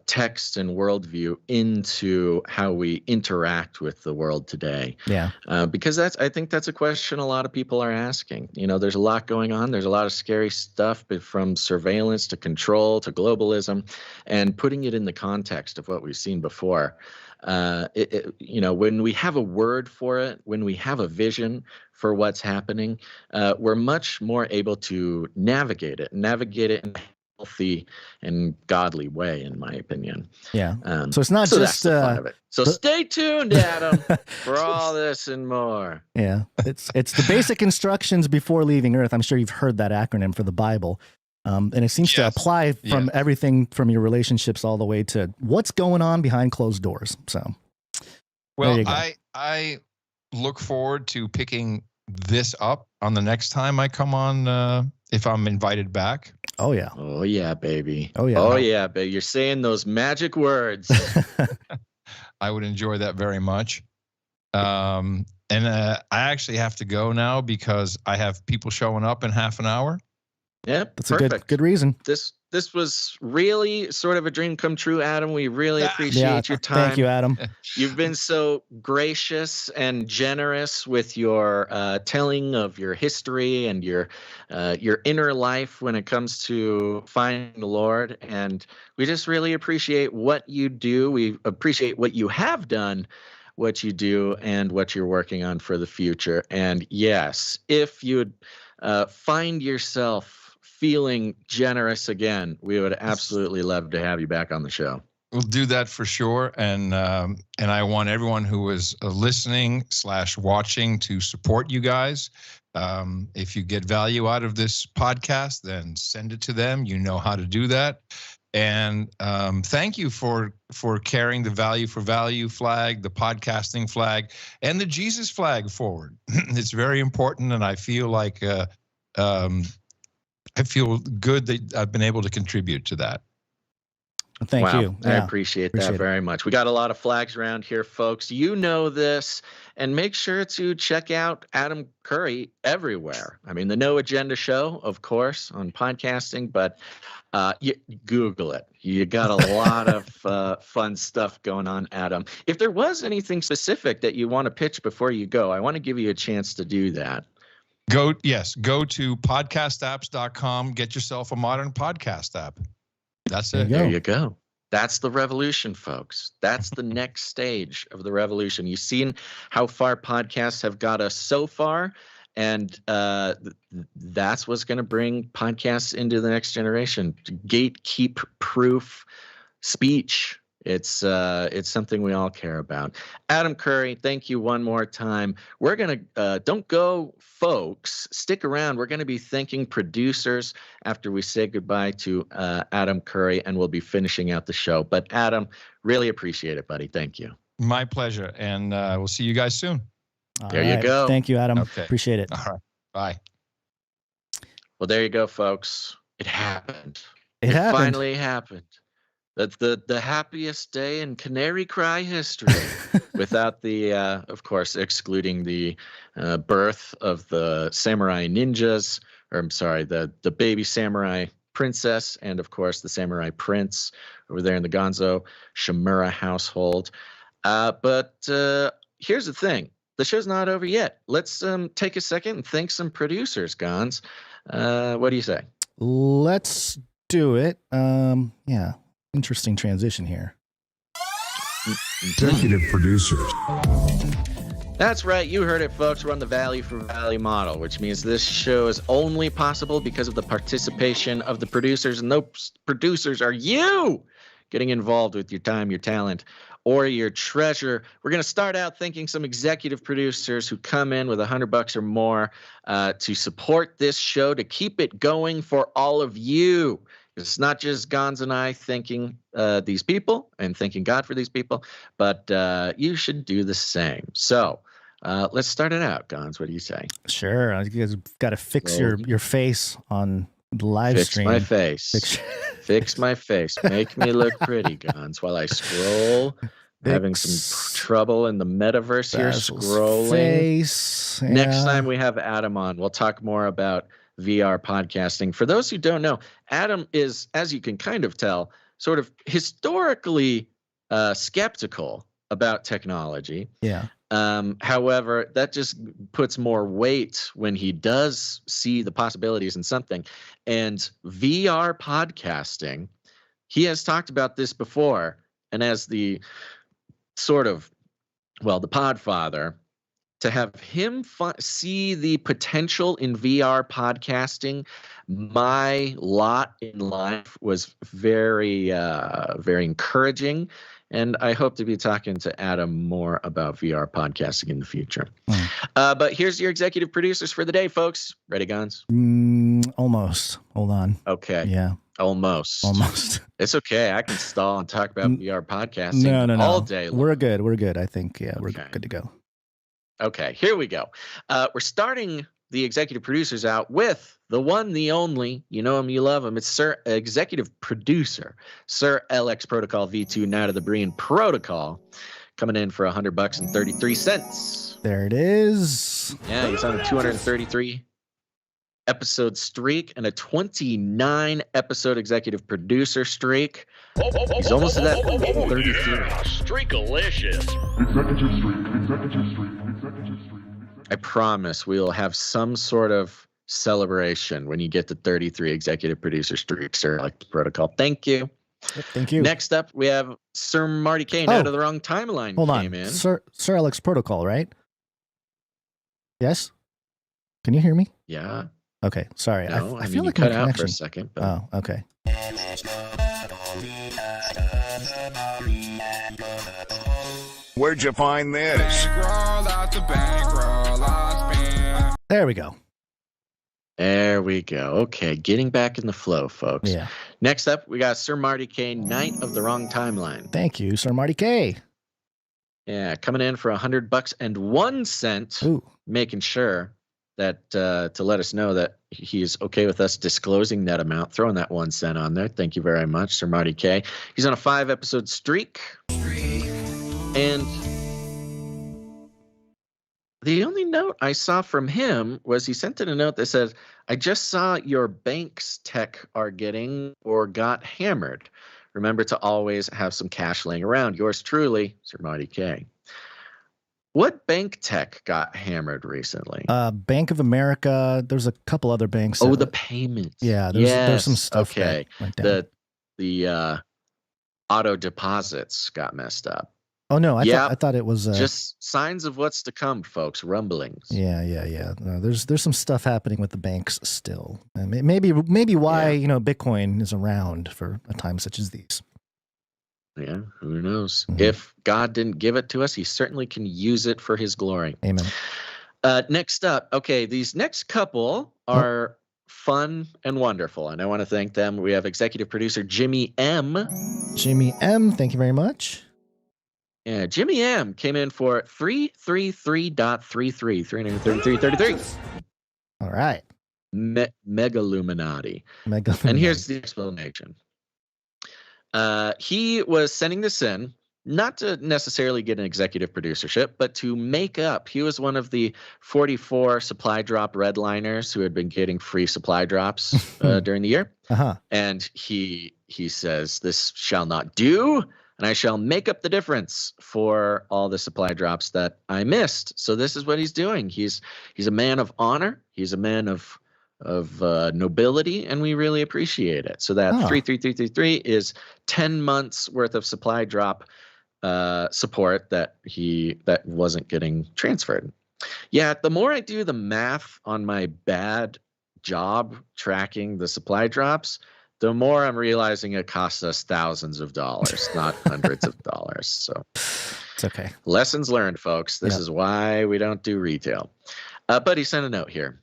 text and worldview into how we interact with the world today. Yeah. Because I think that's a question a lot of people are asking. There's a lot going on. There's a lot of scary stuff, but from surveillance to control to globalism, and putting it in the context of what we've seen before. When we have a word for it, when we have a vision for what's happening, we're much more able to navigate it in a healthy and godly way, in my opinion. Yeah. So it's not just that's the fun of it. So stay tuned, Adam, for all this and more. Yeah. It's the basic instructions before leaving Earth. I'm sure you've heard that acronym for the Bible. And it seems to apply from everything from your relationships all the way to what's going on behind closed doors. So, well, I look forward to picking this up on the next time I come on if I'm invited back. Oh yeah. Oh yeah, baby. Oh, yeah. Oh yeah, baby. You're saying those magic words. I would enjoy that very much. And I actually have to go now because I have people showing up in half an hour. Yep, That's perfect. a good reason. This was really sort of a dream come true, Adam. We really appreciate your time. Thank you, Adam. You've been so gracious and generous with your telling of your history and your inner life when it comes to finding the Lord. And we just really appreciate what you do. We appreciate what you have done, what you do, and what you're working on for the future. And yes, if you'd find yourself feeling generous again, we would absolutely love to have you back on the show. We'll do that for sure. And I want everyone who is listening / watching to support you guys. If you get value out of this podcast, then send it to them. You know how to do that. And thank you for carrying the value for value flag, the podcasting flag, and the Jesus flag forward. It's very important, and I feel like I feel good that I've been able to contribute to that. Thank you. I appreciate that very much. We got a lot of flags around here, folks. You know this, and make sure to check out Adam Curry everywhere. I mean, the No Agenda Show, of course, on podcasting, but you Google it. You got a lot of fun stuff going on, Adam. If there was anything specific that you want to pitch before you go, I want to give you a chance to do that. Go to podcastapps.com. Get yourself a modern podcast app. That's it. There you go. That's the revolution, folks. That's the next stage of the revolution. You've seen how far podcasts have got us so far, and that's what's going to bring podcasts into the next generation. Gatekeep-proof speech. It's something we all care about. Adam Curry, thank you one more time. We're going to don't go, folks. Stick around. We're going to be thanking producers after we say goodbye to Adam Curry, and we'll be finishing out the show. But Adam, really appreciate it, buddy. Thank you. My pleasure, and we'll see you guys soon. There you go. Thank you, Adam. Okay. Appreciate it. All right. Bye. Well, there you go, folks. It happened. It happened. Finally happened. That's the happiest day in Canary Cry history, without the, of course, excluding the birth of the samurai ninjas, or I'm sorry, the baby samurai princess, and of course the samurai prince over there in the Gonzo Shimura household. But here's the thing: the show's not over yet. Let's take a second and thank some producers, Gons. What do you say? Let's do it. Yeah. Interesting transition here. Executive producers. That's right. You heard it, folks. We're on the value for value model, which means this show is only possible because of the participation of the producers. And those producers are you getting involved with your time, your talent, or your treasure. We're going to start out thanking some executive producers who come in with $100 or more to support this show, to keep it going for all of you. It's not just Gons and I thanking these people and thanking God for these people, but you should do the same. So let's start it out, Gons. What do you say? Sure. You guys got to fix your face on the live stream. Fix my face. Fix my face. Make me look pretty, Gons, while I scroll. Having some trouble in the metaverse here, scrolling. Face. Yeah. Next time we have Adam on, we'll talk more about VR podcasting. For those who don't know, Adam is, as you can kind of tell, sort of historically skeptical about technology. Yeah. However, that just puts more weight when he does see the possibilities in something. And VR podcasting, he has talked about this before, and as the sort of, well, the PodFather, to have him see the potential in VR podcasting, my lot in life was very, very encouraging. And I hope to be talking to Adam more about VR podcasting in the future. But here's your executive producers for the day, folks. Ready, Gons? Almost. Hold on. Okay. Yeah. Almost. It's okay. I can stall and talk about VR podcasting no. all day long. We're good. I think, yeah, we're good to go. Okay, here we go. We're starting the executive producer's out with the one, the only, you know him, you love him. It's executive producer, Sir LX Protocol V2, Night of the Breen Protocol, coming in for $100 and 33 cents. There it is. Yeah, he's on a 233 episode streak and a 29 episode executive producer streak. He's almost at that 33. Yeah, streakalicious. Executive streak. I promise we'll have some sort of celebration when you get to 33 executive producer streaks, Sir Alex Protocol. Thank you. Yep, thank you. Next up, we have Sir Marty Kane. Out of the wrong timeline. Hold came on. in. Sir Alex Protocol, right? Yes? Can you hear me? Yeah. Okay, sorry. No, I feel you like cut my out for connection. a second. But... Oh, okay. Where'd you find this? There we go. There we go. Okay, getting back in the flow, folks. Yeah. Next up, we got Sir Marty Kane, Knight of the Wrong Timeline. Thank you, Sir Marty K. Yeah, coming in for $100 and 1 cent, Ooh. making sure that to let us know that he's okay with us disclosing that amount, throwing that 1 cent on there. Thank you very much, Sir Marty K. He's on a 5-episode streak. And the only note I saw from him was he sent in a note that says, I just saw your banks tech are getting or got hammered. Remember to always have some cash laying around. Yours truly, Sir Marty K. What bank tech got hammered recently? Bank of America. There's a couple other banks. Oh, the payments. Yeah, there's some stuff. Okay. That went down. The auto deposits got messed up. Oh no, I thought it was just signs of what's to come, folks. Rumblings. Yeah. No, there's some stuff happening with the banks still. And maybe why Bitcoin is around for a time such as these. Yeah, who knows? Mm-hmm. If God didn't give it to us, he certainly can use it for his glory. Amen. Next up, okay, these next couple are fun and wonderful, and I want to thank them. We have executive producer Jimmy M. Jimmy M, thank you very much. Yeah, Jimmy M came in for 333.33, 333.33. All right. Megaluminati. And here's the explanation. He was sending this in, not to necessarily get an executive producership, but to make up. He was one of the 44 supply drop redliners who had been getting free supply drops during the year. Uh-huh. And he says, this shall not do, and I shall make up the difference for all the supply drops that I missed. So this is what he's doing. He's a man of honor. He's a man of nobility, and we really appreciate it. So that 33333 is 10 months worth of supply drop support that wasn't getting transferred. Yeah, the more I do the math on my bad job tracking the supply drops, the more I'm realizing it costs us thousands of dollars, not hundreds of dollars. So it's okay. Lessons learned, folks. This is why we don't do retail. But he sent a note here.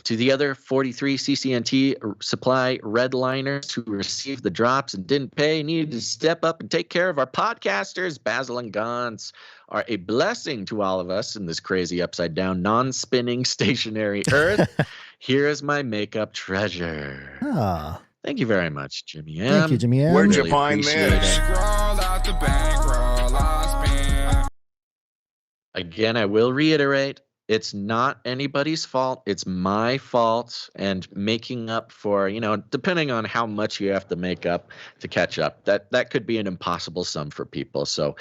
To the other 43 CCNT supply redliners who received the drops and didn't pay, needed to step up and take care of our podcasters. Basil and Gons are a blessing to all of us in this crazy upside-down, non-spinning, stationary Earth. Here is my makeup treasure. Ah. Thank you very much, Jimmy M. Thank you, Jimmy M. Where'd Really you find this? Again, I will reiterate, it's not anybody's fault. It's my fault, and making up for, depending on how much you have to make up to catch up, that could be an impossible sum for people. So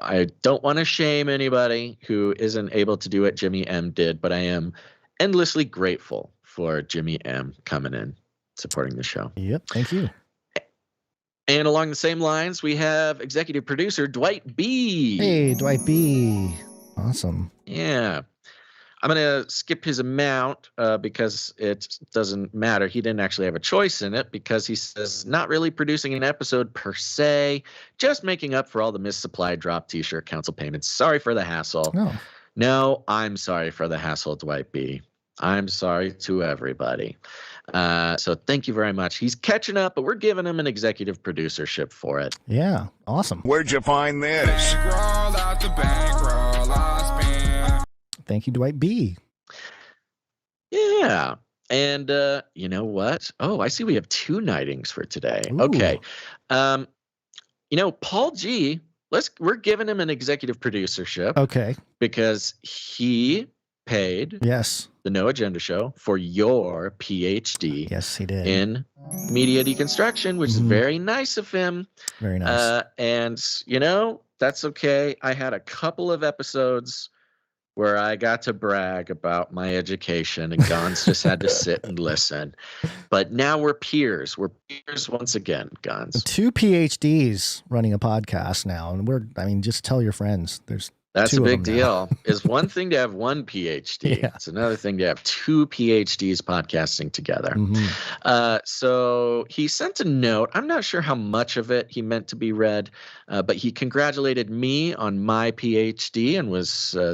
I don't want to shame anybody who isn't able to do what Jimmy M did, but I am endlessly grateful for Jimmy M coming in, supporting the show. Yep, thank you. And along the same lines, we have executive producer Dwight B. Hey, Dwight B. Awesome. Yeah. I'm going to skip his amount because it doesn't matter. He didn't actually have a choice in it because he says not really producing an episode per se, just making up for all the missed supply drop t-shirt council payments. Sorry for the hassle. No, I'm sorry for the hassle, Dwight B. I'm sorry to everybody. So thank you very much. He's catching up, but we're giving him an executive producership for it. Yeah, awesome. Where'd you find this? Thank you, Dwight B. Yeah. And you know what? Oh, I see we have 2 knightings for today. Ooh. Okay. Paul G, we're giving him an executive producership. Okay. Because he paid the No Agenda Show for your PhD. Yes, he did. In media deconstruction, which is very nice of him. Very nice. And, that's okay. I had a couple of episodes where I got to brag about my education, and Gons just had to sit and listen. But now we're peers. We're peers once again, Gons. 2 PhDs running a podcast now, and just tell your friends. That's a big deal. It's one thing to have 1 PhD. Yeah. It's another thing to have 2 PhDs podcasting together. So he sent a note. I'm not sure how much of it he meant to be read, but he congratulated me on my PhD and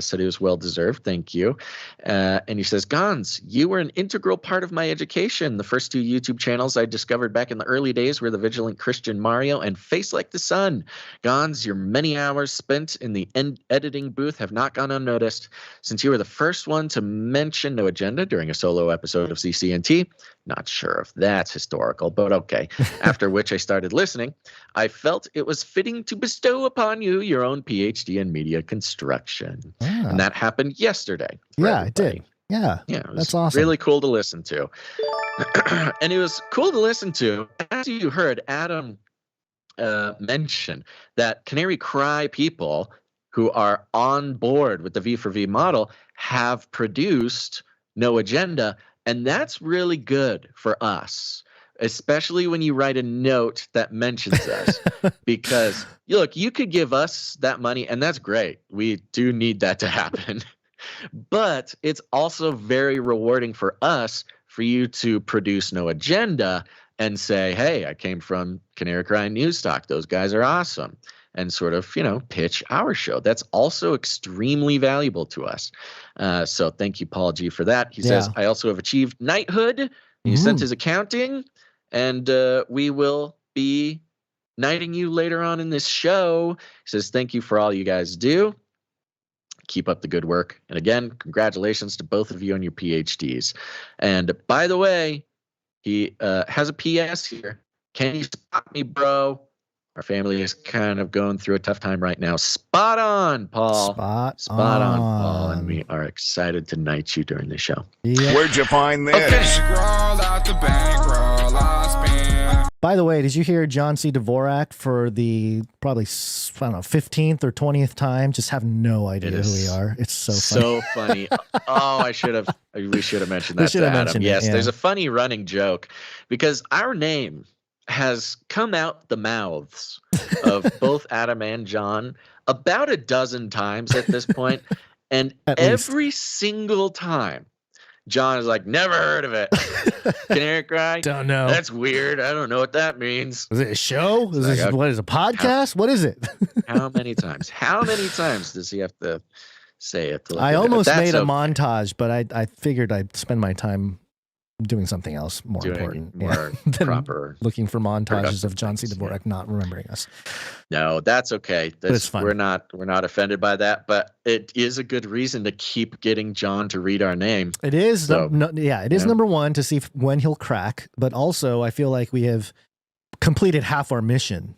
said it was well-deserved. Thank you. And he says, Gons, you were an integral part of my education. The first 2 YouTube channels I discovered back in the early days were The Vigilant Christian Mario and Face Like the Sun. Gons, your many hours spent in the editing booth have not gone unnoticed. Since you were the first one to mention No Agenda during a solo episode of CCNT, not sure if that's historical, but okay, after which I started listening, I felt it was fitting to bestow upon you your own PhD in media construction. And that happened yesterday. Yeah, it did. Yeah, that's awesome. Really cool to listen to. And it was cool to listen to, as you heard Adam mention, that Canary Cry people who are on board with the V for V model have produced No Agenda. And that's really good for us, especially when you write a note that mentions us. Because, look, you could give us that money, and that's great. We do need that to happen. But it's also very rewarding for us for you to produce No Agenda and say, hey, I came from Canary Cry News Talk. Those guys are awesome. And sort of, pitch our show. That's also extremely valuable to us. So thank you, Paul G, for that. He says, I also have achieved knighthood. He sent his accounting, and we will be knighting you later on in this show. He says, thank you for all you guys do. Keep up the good work. And again, congratulations to both of you on your PhDs. And by the way, he has a PS here. Can you spot me, bro? Our family is kind of going through a tough time right now. Spot on, Paul. Spot on, Paul. And we are excited to knight you during the show. Yeah. Where'd you find this? By the way, did you hear John C. Dvorak for the probably, 15th or 20th time? Just have no idea who we are. It's so funny. Oh, we should have mentioned that to Adam. Yes, there's a funny running joke because our name has come out the mouths of both Adam and John about a dozen times at this point. And every single time, John is like, never heard of it. Canary Cry? Don't know. That's weird. I don't know what that means. Is it a show? What is a podcast? What is it? How many times? How many times does he have to say it? I almost made a montage, but I figured I'd spend my time doing something else more important, more than proper, looking for montages of John C. Dvorak not remembering us. No, that's okay. It's fine. We're not offended by that, but it is a good reason to keep getting John to read our name. It is, it is number one to see when he'll crack, but also I feel like we have completed half our mission.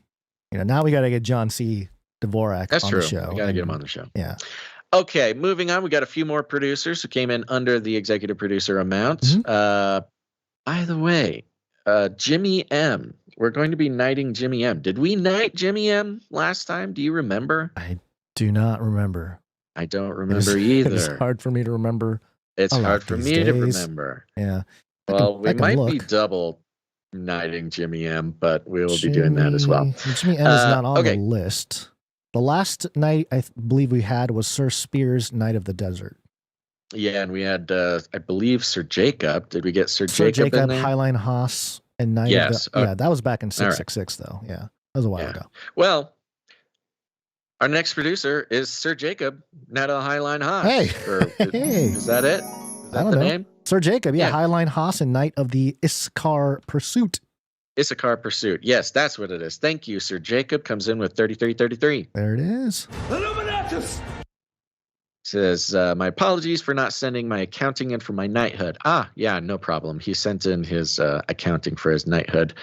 Now we got to get John C. Dvorak on the show. We got to get him on the show. Yeah. Okay, moving on. We got a few more producers who came in under the executive producer amount. By the way, Jimmy M. We're going to be knighting Jimmy M. Did we knight Jimmy M last time? Do you remember? I do not remember. I don't remember either. It's hard for me to remember. It's hard for me to remember. Yeah. Well, we might be double knighting Jimmy M, but we will be doing that as well. Jimmy M is not on the list. The last night I believe we had was Sir Spears' Knight of the Desert. Yeah, and we had, I believe, Sir Jacob. Did we get Sir Jacob in there? Highline Haas, and Knight of the... Yeah, that was back in 666, though. Yeah, that was a while ago. Well, our next producer is Sir Jacob, Knight of the Highline Haas. Hey! Is that it? Is that the name? Sir Jacob, Highline Haas and Knight of the Issachar Pursuit. Issachar Pursuit. Yes, that's what it is. Thank you, Sir Jacob. Comes in with 3333. There it is. Illuminatus! Says, my apologies for not sending my accounting in for my knighthood. Yeah, no problem. He sent in his accounting for his knighthood.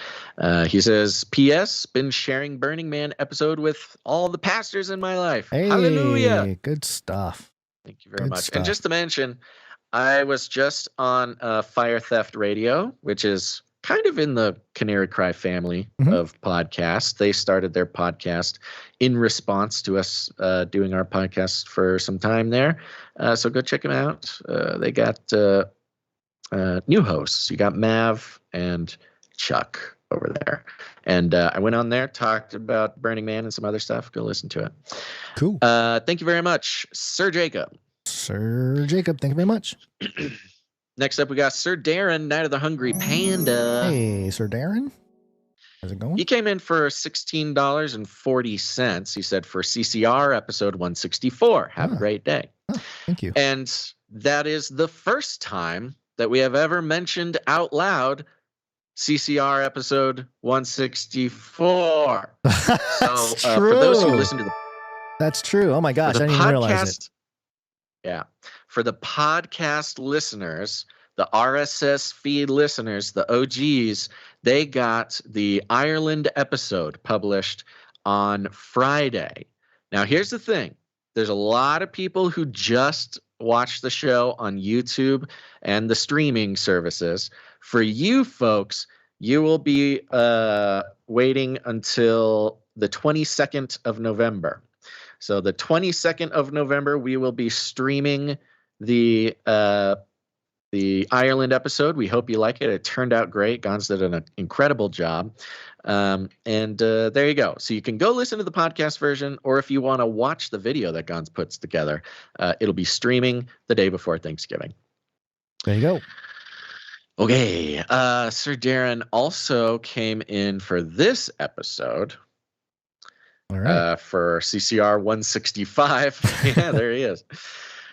He says, P.S. Been sharing Burning Man episode with all the pastors in my life. Hey, hallelujah. Good stuff. Thank you very much. stuff. And just to mention, I was just on Fire Theft Radio, which is kind of in the Canary Cry family of podcasts. They started their podcast in response to us doing our podcast for some time there. So go check them out. They got new hosts. You got Mav and Chuck over there. And I went on there, talked about Burning Man and some other stuff. Go listen to it. Cool. Thank you very much, Sir Jacob. Sir Jacob, thank you very much. Next up, we got Sir Darren, Night of the Hungry Panda. Hey, Sir Darren. How's it going? He came in for $16.40. He said for CCR episode 164. Have a great day. Oh, thank you. And that is the first time that we have ever mentioned out loud CCR episode 164. That's so true. for those who listen to the That's true. Oh my gosh, I didn't even realize it. Yeah. For the podcast listeners, the RSS feed listeners, the OGs, they got the Ireland episode published on Friday. Now, here's the thing. There's a lot of people who just watch the show on YouTube and the streaming services. For you folks, you will be waiting until the 22nd of November. So the 22nd of November, we will be streaming the Ireland episode. We hope you like it. It turned out great. Gons did an incredible job. And there you go. So you can go listen to the podcast version, or if you want to watch the video that Gons puts together, it'll be streaming the day before Thanksgiving. There you go. Okay. Sir Darren also came in for this episode. All right. For CCR 165. Yeah, there he is.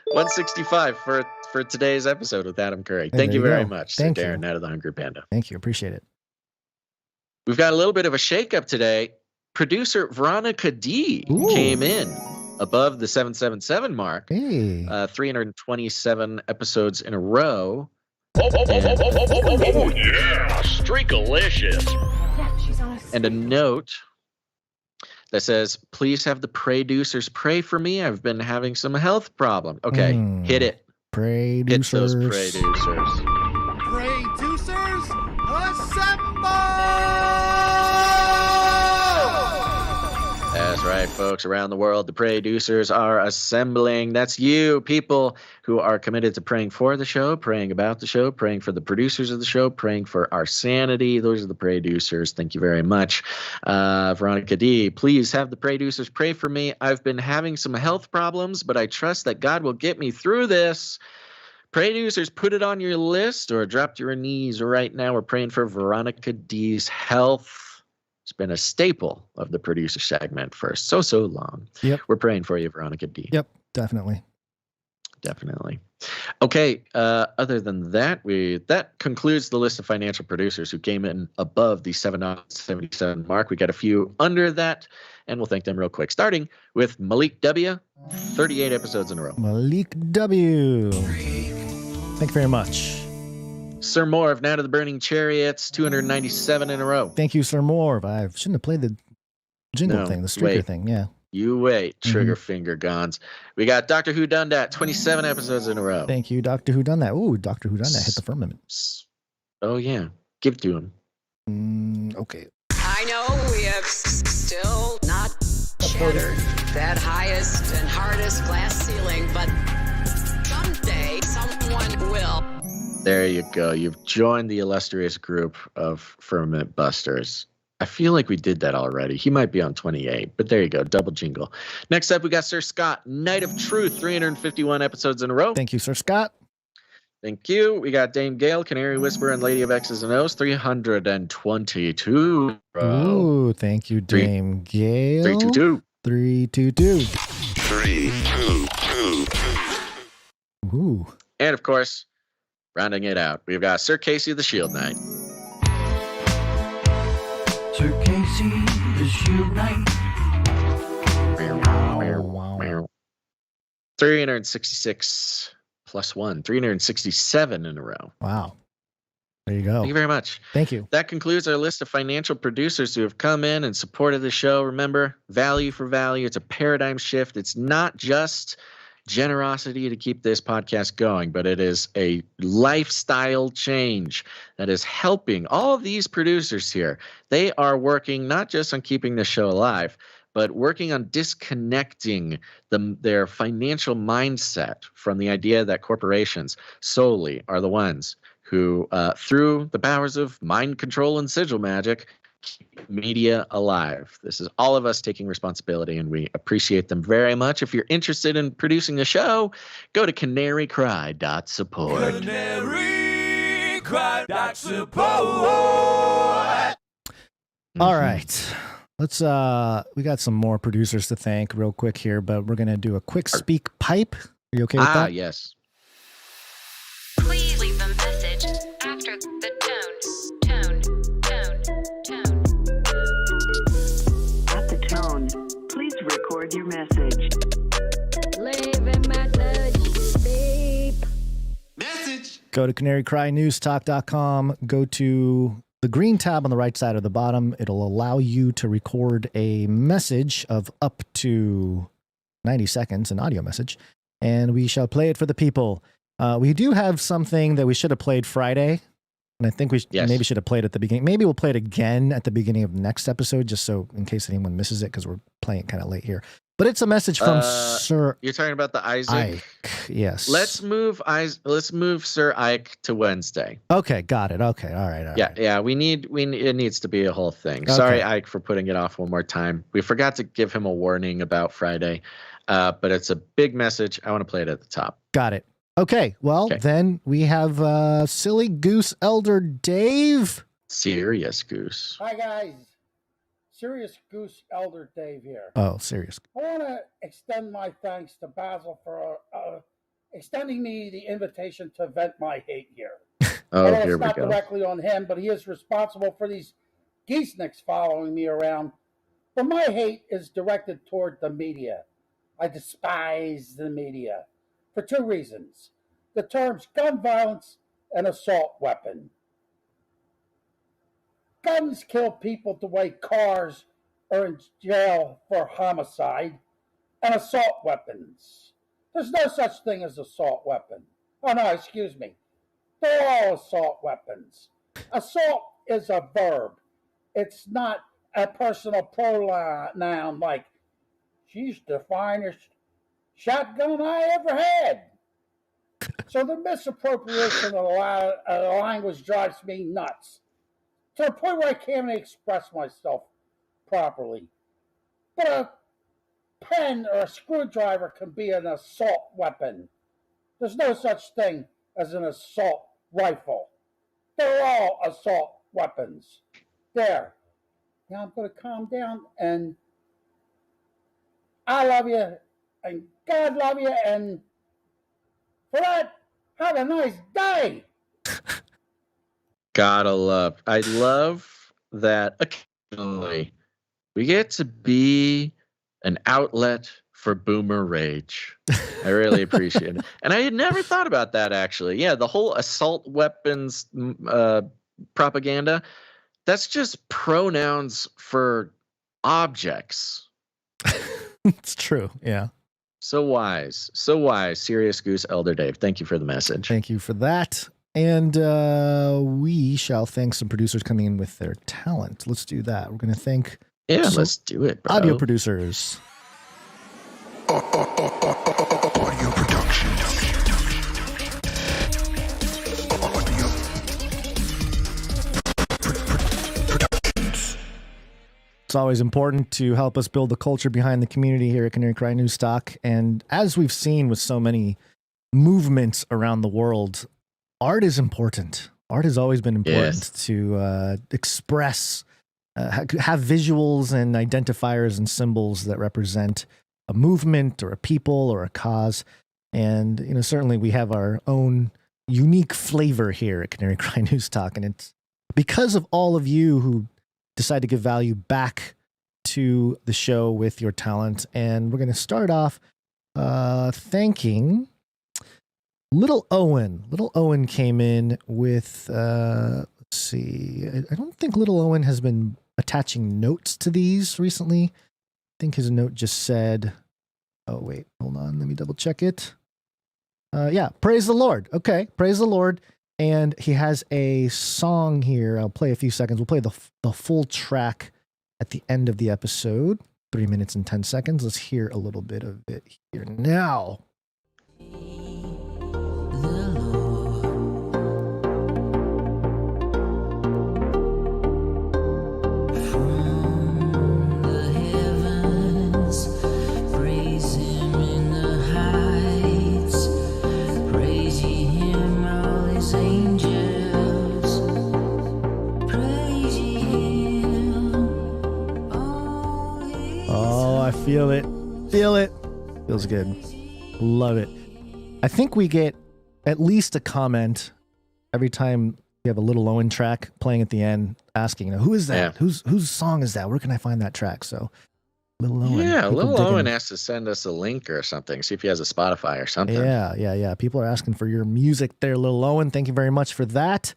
165 for today's episode with Adam Curry. Hey, Thank you very go. much, Thank Sir you. Darren, Night of the Hungry Panda. Thank you. Appreciate it. We've got a little bit of a shakeup today. Producer Veronica D came in above the 777 mark. Hey. 327 episodes in a row. Oh yeah, Streakalicious. And a note that says, please have the producers pray for me. I've been having some health problems. Okay, hit it. Pray Hit those producers. Producers, assemble! That's right, folks. Around the world, the producers are assembling. That's you, people who are committed to praying for the show, praying about the show, praying for the producers of the show, praying for our sanity. Those are the producers. Thank you very much. Veronica D., please have the producers pray for me. I've been having some health problems, but I trust that God will get me through this. Producers, put it on your list or drop to your knees right now. We're praying for Veronica D.'s health. It's been a staple of the producer segment for so long. Yep. We're praying for you, Veronica D. Yep, definitely. Definitely. Okay. Other than that, that concludes the list of financial producers who came in above the $7.77 mark. We got a few under that, and we'll thank them real quick. Starting with Malik W., 38 episodes in a row. Malik W. Thank you very much. Sir Moore of Night of the Burning Chariots, 297 in a row. Thank you, Sir Moore. I shouldn't have played the jingle thing, the streaker thing. Yeah. You wait, trigger finger Gons. We got Doctor Who Done That, 27 episodes in a row. Thank you, Doctor Who Done That. Ooh, Doctor Who Done That hit the firmament. Oh, yeah. Give it to him. Okay. I know we have still not shattered that highest and hardest glass ceiling, but someday someone will. There you go. You've joined the illustrious group of Firmament Busters. I feel like we did that already. He might be on 28, but there you go. Double jingle. Next up, we got Sir Scott, Night of Truth, 351 episodes in a row. Thank you, Sir Scott. Thank you. We got Dame Gale, Canary Whisperer, and Lady of X's and O's, 322. Ooh, thank you, Dame Gale. 322. 322. 322. Ooh. And of course, rounding it out, we've got Sir Casey the Shield Knight. Sir Casey, the Shield Knight. Wow. 366 plus 1, 367 in a row. Wow. There you go. Thank you very much. Thank you. That concludes our list of financial producers who have come in and supported the show. Remember, value for value. It's a paradigm shift. It's not just generosity to keep this podcast going, but it is a lifestyle change that is helping all of these producers here. They are working not just on keeping the show alive, but working on disconnecting their financial mindset from the idea that corporations solely are the ones who, through the powers of mind control and sigil magic, keep media alive. This is all of us taking responsibility, and we appreciate them very much. If you're interested in producing a show, go to canarycry.support. Canarycry.support. All right. Let's we got some more producers to thank real quick here, but we're gonna do a quick Speakpipe. Are you okay with that? Yes. Please leave a message after the tone. At the tone, please record your message. Leave a message. Beep. Message. Go to canarycrynewstalk.com. Go to the green tab on the right side of the bottom. It'll allow you to record a message of up to 90 seconds, an audio message, and we shall play it for the people. We do have something that we should have played Friday, and I think we maybe should have played at the beginning. Maybe we'll play it again at the beginning of next episode, just so in case anyone misses it, because we're playing kind of late here. But it's a message from Sir. You're talking about the Isaac. Ike. Yes. Let's move Sir Ike to Wednesday. Okay, got it. Okay, all right. Yeah. We need it needs to be a whole thing. Okay. Sorry, Ike, for putting it off one more time. We forgot to give him a warning about Friday, but it's a big message. I want to play it at the top. Got it. Okay, well, then we have Silly Goose Elder Dave. Serious Goose. Hi, guys. Serious Goose Elder Dave here. Oh, serious. I want to extend my thanks to Basil for extending me the invitation to vent my hate here. Oh, here it's we not go. directly on him, but he is responsible for these geesnicks following me around. But my hate is directed toward the media. I despise the media for two reasons. The terms gun violence and assault weapon. Guns kill people the way cars are in jail for homicide, and assault weapons. There's no such thing as assault weapon. Oh, no, excuse me. They're all assault weapons. Assault is a verb. It's not a personal pronoun like, she's the finest shotgun I ever had. So the misappropriation of the language drives me nuts, to the point where I can't even express myself properly. But a pen or a screwdriver can be an assault weapon. There's no such thing as an assault rifle. They're all assault weapons. There. Now I'm going to calm down, and I love you, and God love you, and for that, have a nice day. Gotta love. I love that occasionally we get to be an outlet for boomer rage. I really appreciate it. And I had never thought about that, actually. Yeah, the whole assault weapons propaganda, that's just pronouns for objects. It's true, yeah. So wise. So wise. Serious Goose Elder Dave. Thank you for the message. Thank you for that. And we shall thank some producers coming in with their talent. Let's do that. We're going to thank let's do it, bro. Audio producers. Audio production. It's always important to help us build the culture behind the community here at Canary Cry News Stock. And as we've seen with so many movements around the world, art is important. Art has always been important to express, have visuals and identifiers and symbols that represent a movement or a people or a cause. And, you know, certainly we have our own unique flavor here at Canary Cry News Talk. And it's because of all of you who decide to give value back to the show with your talent. And we're going to start off thanking Little Owen. Little Owen came in with, let's see. I don't think Little Owen has been attaching notes to these recently. I think his note just said, oh, wait, hold on. Let me double check it. Yeah, praise the Lord. Okay, praise the Lord. And he has a song here. I'll play a few seconds. We'll play the full track at the end of the episode. 3 minutes and 10 seconds. Let's hear a little bit of it here now. Feel it. Feel it. Feels good. Love it. I think we get at least a comment every time we have a Little Owen track playing at the end asking, who is that? Yeah. Whose song is that? Where can I find that track? So Little Owen. Yeah, Little Owen has to send us a link or something. See if he has a Spotify or something. Yeah. People are asking for your music there, Little Owen. Thank you very much for that.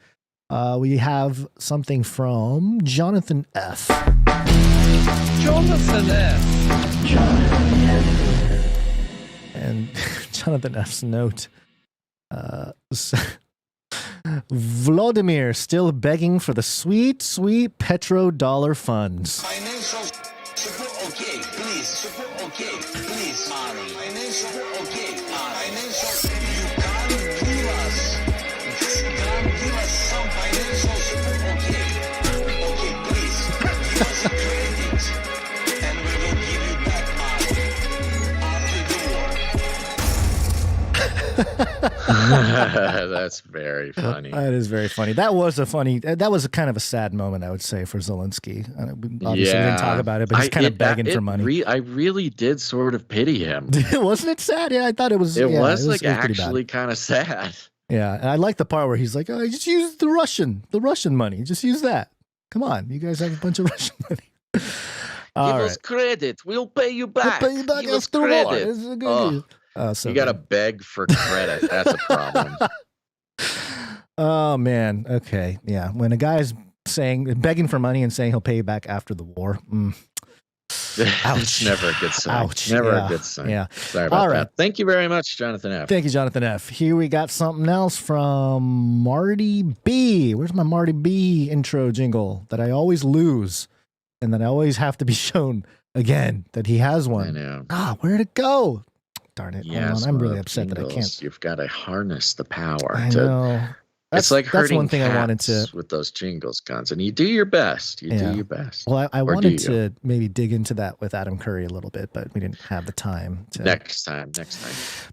We have something from Jonathan F. Jonathan F. And Jonathan F's note. Vladimir still begging for the sweet, sweet petrodollar funds. Financial support, okay, please. Support, okay, please. Financial support, okay. Financial, you can't give us. Can't give us some financial support, okay. Okay, please. Give us a credit, and we will give you back money after the war. That's very funny. That is very funny. That was a kind of a sad moment, I would say, for Zelensky. Obviously, we didn't talk about it, but he's kind of begging for money. I really did sort of pity him. Wasn't it sad? Yeah, I thought it was. It was actually kind of sad. Yeah, and I like the part where he's like, "Oh, just use the Russian money. Just use that. Come on, you guys have a bunch of Russian money." Give us credit. We'll pay you back. We'll pay you back Give us after credit. This is a good news. So you got to beg for credit. That's a problem. Oh man. Okay. Yeah. When a guy's begging for money and saying he'll pay you back after the war. Ouch. It's never a good sign. Ouch. Never a good sign. Yeah. Sorry about that. Thank you very much, Jonathan F. Thank you, Jonathan F. Here we got something else from Marty B. Where's my Marty B intro jingle that I always lose and that I always have to be shown again that he has one? I know. Where'd it go? Darn it. Yes, I'm really upset that I can't. You've got to harness the power. I know. It's like hurting one thing I wanted to with those jingles, Guns, and you do your best. You do your best. Well, I wanted to maybe dig into that with Adam Curry a little bit, but we didn't have the time. Next time.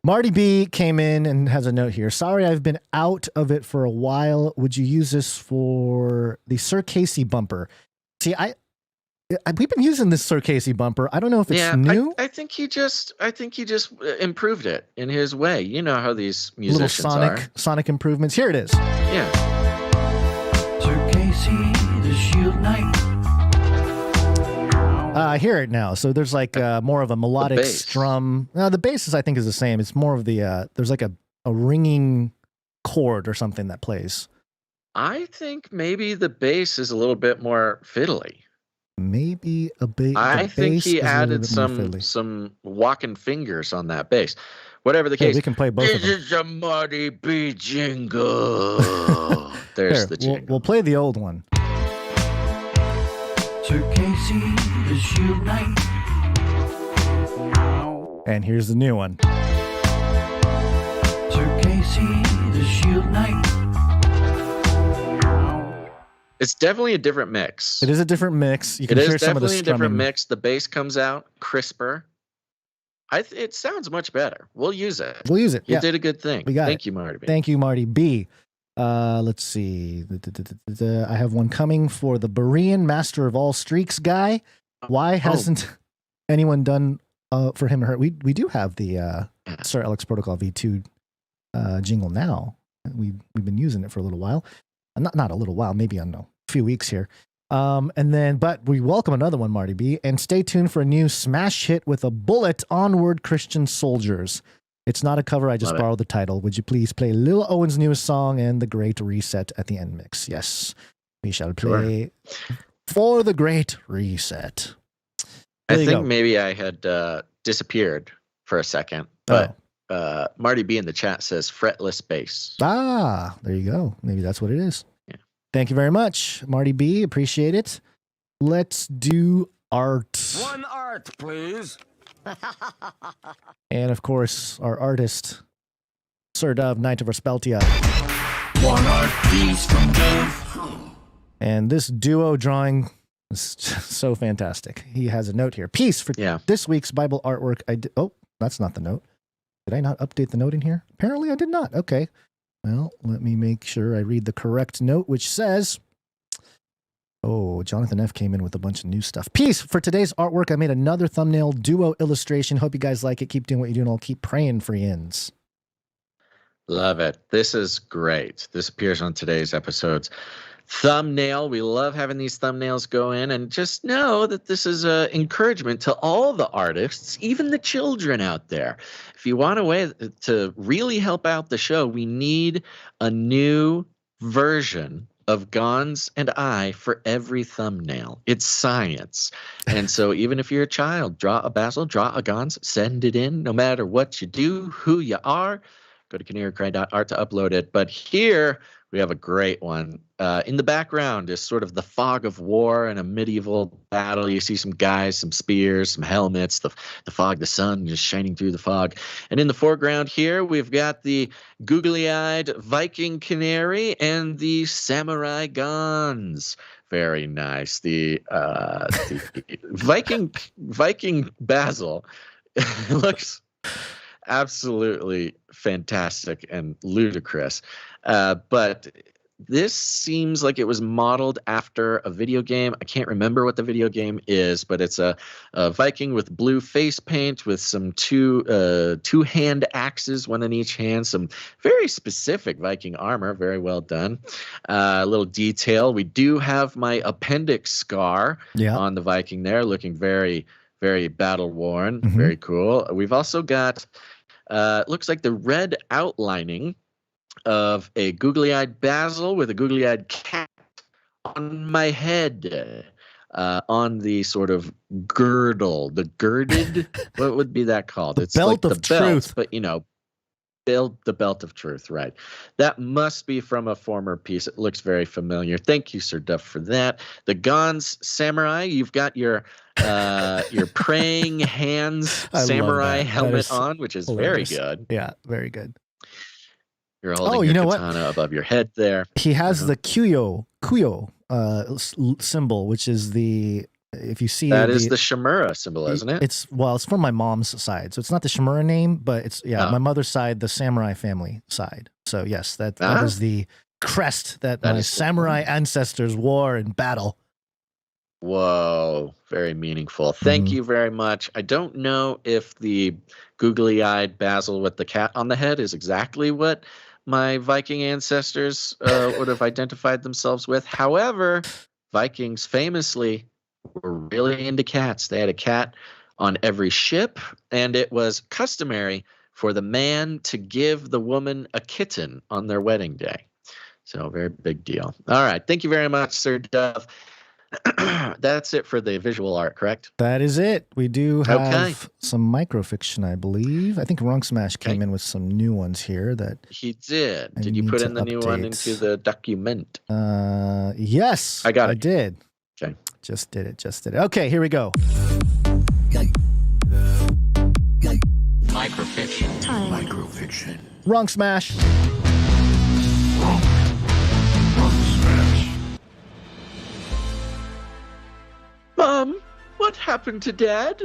Marty B came in and has a note here. Sorry, I've been out of it for a while. Would you use this for the Sir Casey bumper? See, we've been using this Sir Casey bumper. I don't know if it's new. I think he just improved it in his way. You know how these musicians are. Sonic improvements. Here it is. Yeah. Sir Casey, the Shield Knight. I hear it now. So there's like more of a melodic strum. No, the bass I think is the same. It's more of the there's like a ringing chord or something that plays. I think maybe the bass is a little bit more fiddly. Maybe a bit. I think he added some walking fingers on that bass. Whatever the case, we can play both of them. This is a Marty B jingle. There's the jingle. We'll play the old one. Sir Casey, the Shield Knight. And here's the new one. Sir Casey, the Shield Knight. It's definitely a different mix. It is a different mix. You can hear some of the strumming. It is definitely a different mix. The bass comes out crisper. It sounds much better. We'll use it. You did a good thing. Thank you, Marty B. Thank you, Marty B. Let's see. I have one coming for the Berean Master of All Streaks guy. Why hasn't anyone done for him or her? We do have the Sir Alex Protocol V2 jingle now. We've been using it for a little while. Not a little while, maybe I don't know, a few weeks here. But we welcome another one, Marty B. And stay tuned for a new smash hit with a bullet, Onward Christian Soldiers. It's not a cover. I just borrowed the title. Would you please play Lil Owen's newest song and the Great Reset at the end mix? Yes, we shall play For the Great Reset. I think maybe I had disappeared for a second, but Marty B in the chat says fretless bass. Ah, there you go. Maybe that's what it is. Yeah. Thank you very much, Marty B. Appreciate it. Let's do art. One art, please. And of course, our artist, Sir Dove, Knight of Respeltia. One art piece from Dove. And this duo drawing is just so fantastic. He has a note here. Peace for this week's Bible artwork. Oh, that's not the note. Did I not update the note in here? Apparently I did not. Okay. Well, let me make sure I read the correct note, which says... Oh, Jonathan F. came in with a bunch of new stuff. Peace. For today's artwork, I made another thumbnail duo illustration. Hope you guys like it. Keep doing what you do, and I'll keep praying for yins. Love it. This is great. This appears on today's episode's thumbnail. We love having these thumbnails go in, and just know that this is an encouragement to all the artists, even the children out there. If you want a way to really help out the show, we need a new version of Gons and I for every thumbnail. It's science. And so even if you're a child, draw a Basil, draw a Gons, send it in, no matter what you do, who you are. Go to canarycry.art to upload it. But here we have a great one. In the background is sort of the fog of war and a medieval battle. You see some guys, some spears, some helmets, the fog, the sun just shining through the fog. And in the foreground here, we've got the googly-eyed Viking Canary and the samurai Gons. Very nice. The Viking Basil looks absolutely fantastic and ludicrous. But this seems like it was modeled after a video game. I can't remember what the video game is, but it's a Viking with blue face paint with some two hand axes, one in each hand, some very specific Viking armor. Very well done. A little detail. We do have my appendix scar on the Viking there, looking very, very battle worn. Mm-hmm. Very cool. We've also got, looks like the red outlining of a googly-eyed Basil with a googly-eyed cat on my head, on the sort of girdle, the girded, what would be that called? It's belt like of truth. But, the belt of truth, right? That must be from a former piece. It looks very familiar. Thank you, Sir Duff, for that. The Gons Samurai, you've got your praying hands samurai helmet on, which is hilarious. Very good. Yeah, very good. You're holding your katana above your head there. He has the Kuyo symbol, which is the, if you see that is the Shimura symbol, isn't it? It's from my mom's side, so it's not the Shimura name, but it's my mother's side, the samurai family side. So yes, that is the crest that my samurai ancestors wore in battle. Whoa, very meaningful. Thank you very much. I don't know if the googly-eyed Basil with the cat on the head is exactly what my Viking ancestors would have identified themselves with. However, Vikings famously were really into cats. They had a cat on every ship, and it was customary for the man to give the woman a kitten on their wedding day. So very big deal. All right. Thank you very much, Sir Dove. That's it for the visual art, correct? That is it. We do have some microfiction, I believe. I think Runk Smash came in with some new ones here that he did. Did you put in the new one into the document? Yes, I got it. I did. Okay, just did it. Okay, here we go. Microfiction. Runk Smash. Mom, what happened to Dad?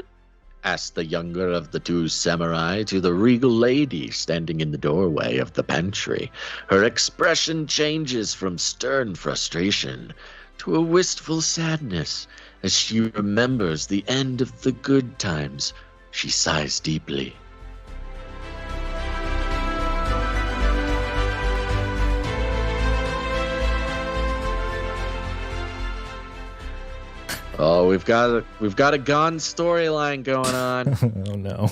Asked the younger of the two samurai to the regal lady standing in the doorway of the pantry. Her expression changes from stern frustration to a wistful sadness as she remembers the end of the good times. She sighs deeply. we've got a Gone storyline going on. Oh no.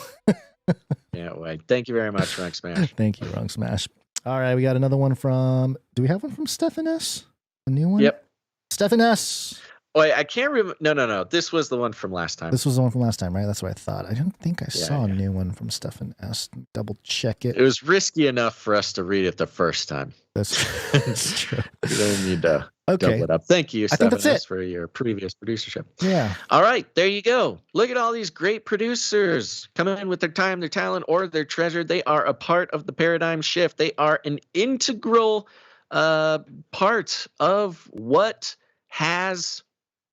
Yeah, wait. Thank you very much, Rank Smash. Thank you, Wrong Smash. All right, we got another one from. Do we have one from Stefan S? A new one? Yep. Stefan S. Wait, I can't remember. No. This was the one from last time. This was the one from last time, right? That's what I thought. I didn't think I saw a new one from Stefan S. Double check it. It was risky enough for us to read it the first time. That's true. You don't need to double it up. Thank you, Stefan S, for your previous producership. Yeah. All right, there you go. Look at all these great producers coming in with their time, their talent, or their treasure. They are a part of the paradigm shift. They are an integral part of what has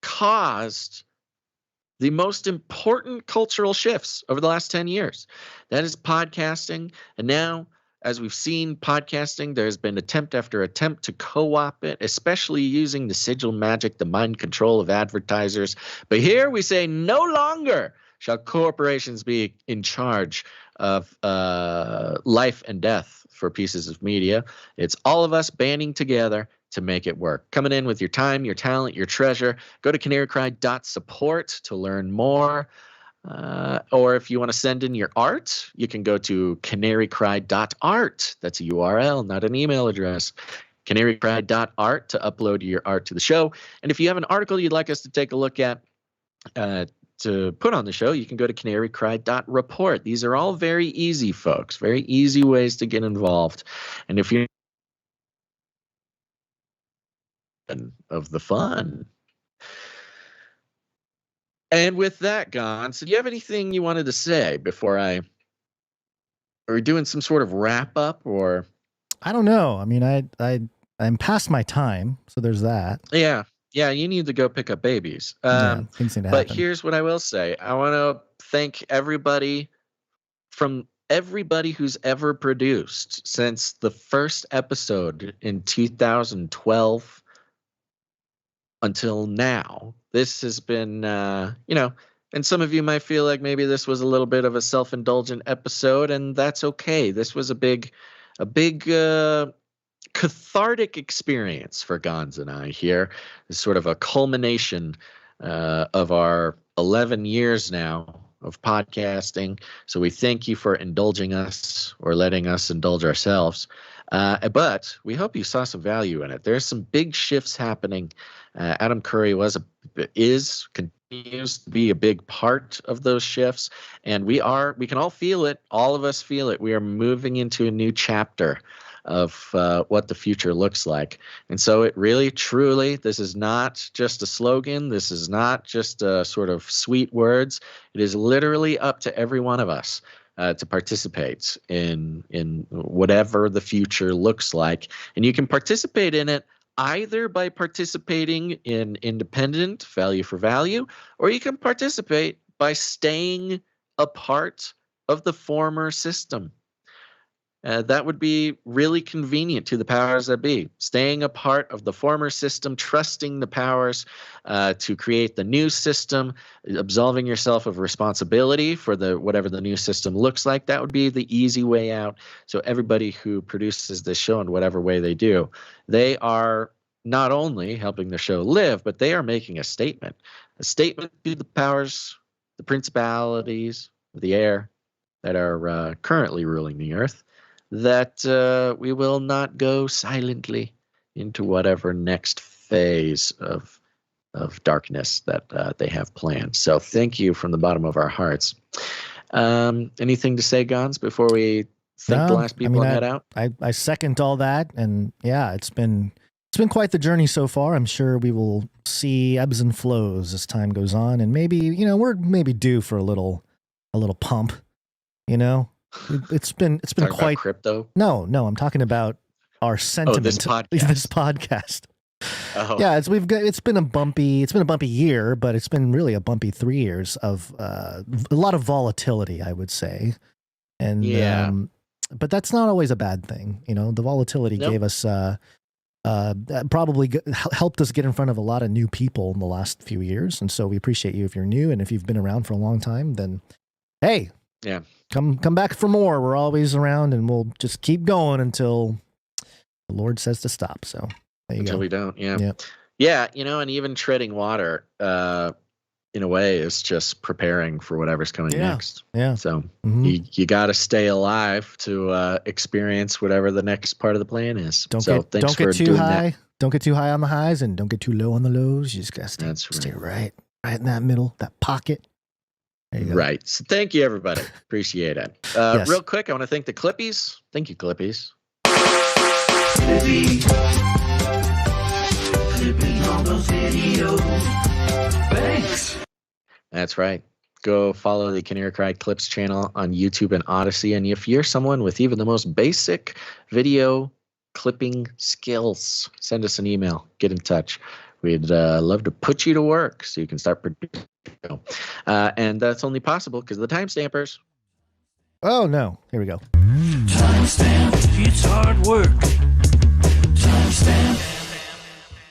caused the most important cultural shifts over the last 10 years. That is podcasting. And now, as we've seen podcasting, there's been attempt after attempt to co-opt it, especially using the sigil magic, the mind control of advertisers. But here we say no longer shall corporations be in charge of life and death for pieces of media. It's all of us banding together to make it work. Coming in with your time, your talent, your treasure. Go to canarycry.support to learn more. Or if you want to send in your art, you can go to canarycry.art. That's a URL, not an email address. canarycry.art to upload your art to the show. And if you have an article you'd like us to take a look at, to put on the show, you can go to canarycry.report. These are all very easy, folks. Very easy ways to get involved. And if you're of the fun. And with that, Gon, so do you have anything you wanted to say before are we doing some sort of wrap up, or? I don't know. I mean, I'm past my time, so there's that. Yeah, you need to go pick up babies. Things need to but happen. Here's what I will say. I want to thank everybody who's ever produced since the first episode in 2012 until now. This has been, and some of you might feel like maybe this was a little bit of a self-indulgent episode, and that's okay. This was a big cathartic experience for Gons and I here. It's sort of a culmination of our 11 years now of podcasting. So we thank you for indulging us or letting us indulge ourselves. But we hope you saw some value in it. There's some big shifts happening. Adam Curry continues to be a big part of those shifts, and we can all feel it. All of us feel it. We are moving into a new chapter of what the future looks like. And so it really, truly, this is not just a slogan. This is not just a sort of sweet words. It is literally up to every one of us to participate in whatever the future looks like. And you can participate in it either by participating in independent value for value, or you can participate by staying a part of the former system. That would be really convenient to the powers that be. Staying a part of the former system, trusting the powers to create the new system, absolving yourself of responsibility for whatever the new system looks like. That would be the easy way out. So everybody who produces this show in whatever way they do, they are not only helping the show live, but they are making a statement to the powers, the principalities of the air that are currently ruling the earth, that we will not go silently into whatever next phase of darkness that they have planned. So thank you from the bottom of our hearts. Anything to say, Gons, before we thank the last people and head out? I second all that, and yeah, it's been quite the journey so far. I'm sure we will see ebbs and flows as time goes on, and maybe we're maybe due for a little pump. It's been Talking quite about crypto. No, I'm talking about our sentiment. This podcast. This podcast. Oh. Yeah, it's been a bumpy year, but it's been really a bumpy 3 years of a lot of volatility, I would say. And yeah, but that's not always a bad thing. The volatility gave us probably helped us get in front of a lot of new people in the last few years, and so we appreciate you if you're new, and if you've been around for a long time, then hey. Yeah. Come back for more. We're always around, and we'll just keep going until the Lord says to stop. So there you until go. we don't. Yeah. Yeah. Yeah. And even treading water, in a way, is just preparing for whatever's coming next. Yeah. So you got to stay alive to experience whatever the next part of the plan is. Don't so get too high. Don't get too high on the highs, and don't get too low on the lows. You just got to stay right in that middle, that pocket. There you go. Right. So thank you, everybody. Appreciate it. Yes. Real quick, I want to thank the Clippies. Thank you, Clippies. Clippy on those videos. Thanks. That's right. Go follow the Canary Cry Clips channel on YouTube and Odyssey. And if you're someone with even the most basic video clipping skills, send us an email. Get in touch. We'd love to put you to work so you can start producing. And that's only possible because of the timestampers. Oh, no. Here we go. Timestamp. It's hard work. Timestamp.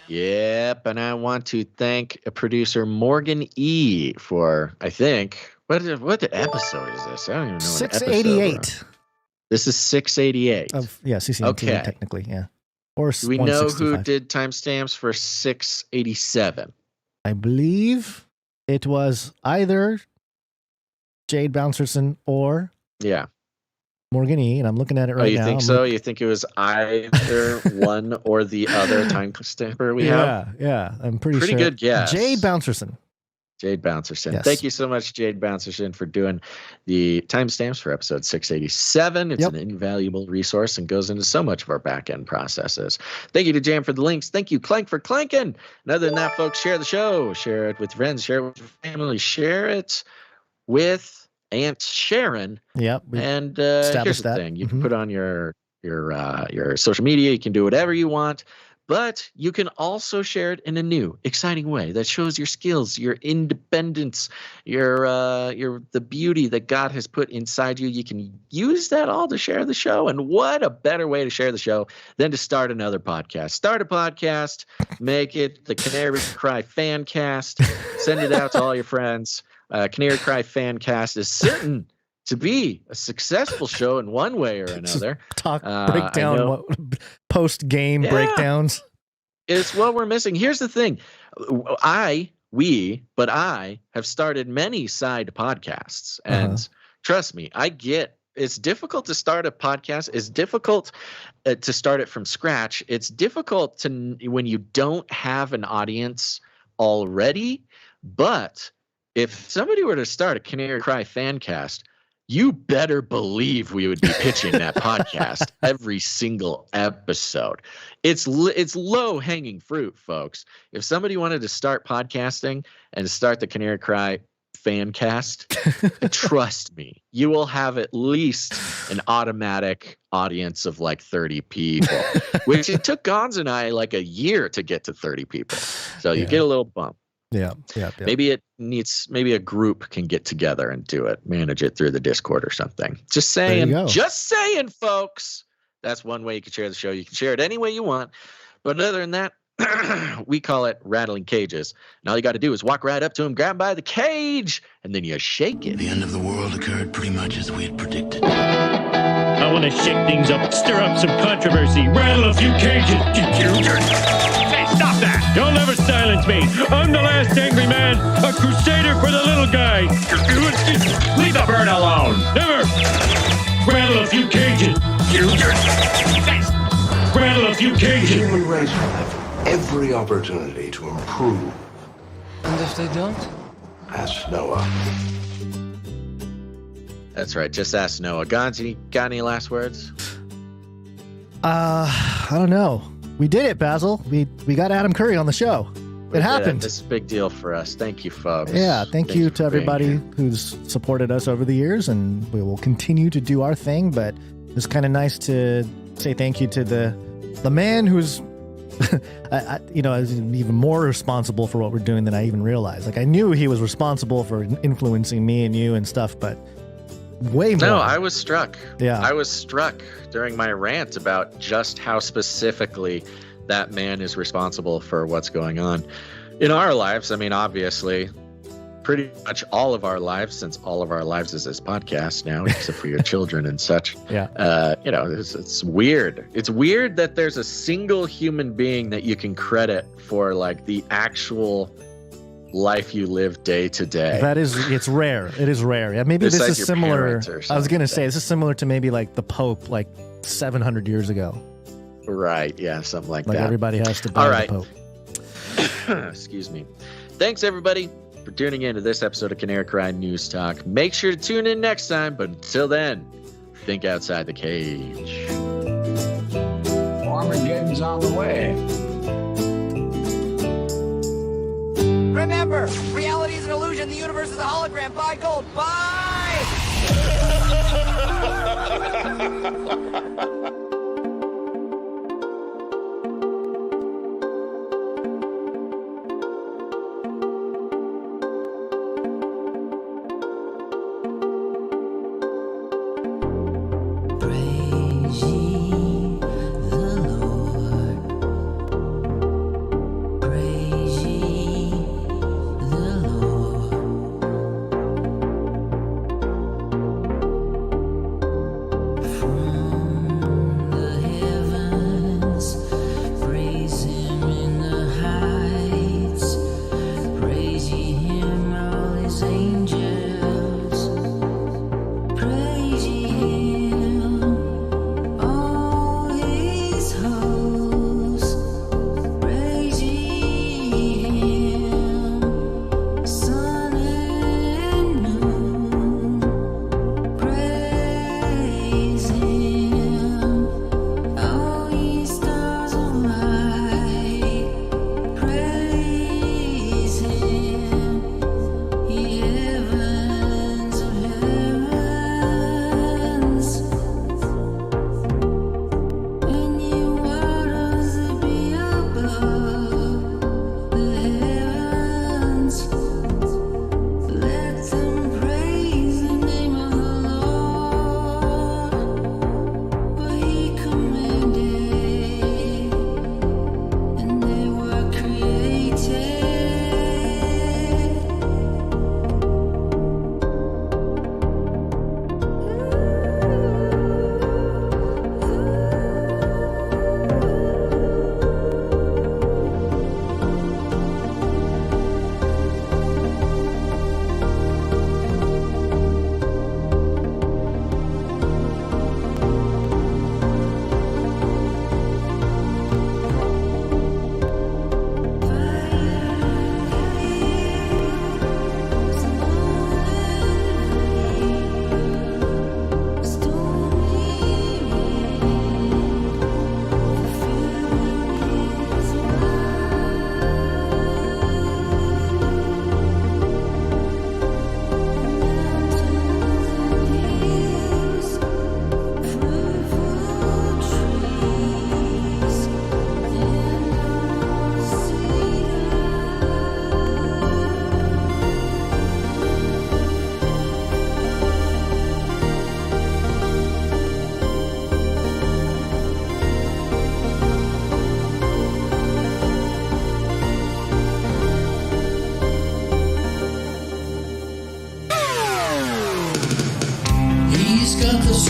Yep, and I want to thank producer Morgan E. for, I think, what episode is this? I don't even know. 688. This is 688. CCNT, okay. Technically, yeah. Or do we know who did timestamps for 687? I believe it was either Jade Bouncerson or Morgan E. And I'm looking at it right now. You think so? You think it was either one or the other timestamper we have? Yeah. I'm pretty sure. Pretty good guess. Jade Bouncerson. Yes. Thank you so much, Jade Bouncerson, for doing the timestamps for episode 687. It's an invaluable resource and goes into so much of our back-end processes. Thank you to Jam for the links. Thank you, Clank, for clanking. And other than that, folks, share the show. Share it with friends. Share it with your family. Share it with Aunt Sharon. Yep. And here's the thing. You can put on your social media. You can do whatever you want. But you can also share it in a new, exciting way that shows your skills, your independence, your the beauty that God has put inside you. You can use that all to share the show. And what a better way to share the show than to start another podcast. Start a podcast, make it the Canary Cry Fancast, send it out to all your friends. Canary Cry Fancast is certain to be a successful show in one way or another. Breakdown, post-game breakdowns. It's what we're missing. Here's the thing. I have started many side podcasts. And trust me, I get it's difficult to start a podcast. It's difficult to start it from scratch. It's difficult when you don't have an audience already. But if somebody were to start a Canary Cry Fancast, you better believe we would be pitching that podcast every single episode. It's low-hanging fruit, folks. If somebody wanted to start podcasting and start the Canary Cry Fancast, trust me, you will have at least an automatic audience of like 30 people, which it took Gons and I like a year to get to 30 people. So you get a little bump. Yeah. Maybe a group can get together and do it, manage it through the Discord or something. Just saying, folks. That's one way you can share the show. You can share it any way you want. But other than that, we call it rattling cages. And all you got to do is walk right up to him, grab him by the cage, and then you shake it. The end of the world occurred pretty much as we had predicted. I want to shake things up, stir up some controversy, rattle a few cages. Hey, stop that! You'll never silence me. I'm the last angry man, a crusader for the little guy. Leave the bird alone. Never. Rattle a few cages. Rattle a few cages. The human race will have every opportunity to improve. And if they don't? Ask Noah. That's right. Just ask Noah. Got any last words? I don't know. We did it, Basil. We got Adam Curry on the show. It happened. This is a big deal for us. Thank you, folks. Yeah, thank you to everybody who's supported us over the years, and we will continue to do our thing. But it's kind of nice to say thank you to the man who's, is even more responsible for what we're doing than I even realized. Like I knew he was responsible for influencing me and you and stuff, but way more. No, I was struck. Yeah, I was struck during my rant about just how specifically that man is responsible for what's going on in our lives. I mean, obviously, pretty much all of our lives, since all of our lives is this podcast now, except for your children and such. Yeah. It's weird. It's weird that there's a single human being that you can credit for like the actual life you live day to day. It's rare. It is rare. Yeah, maybe Besides this is your similar. parents or I was going to something. say, this is similar to maybe like the Pope, like 700 years ago. Right. Yeah, something like Like that. everybody has to bow All to right. the Pope. Excuse me. Thanks, everybody, for tuning in to this episode of Canary Cry News Talk. Make sure to tune in next time, but until then, think outside the cage. Armageddon's on the way. Remember, reality is an illusion. The universe is a hologram. Buy gold. Buy!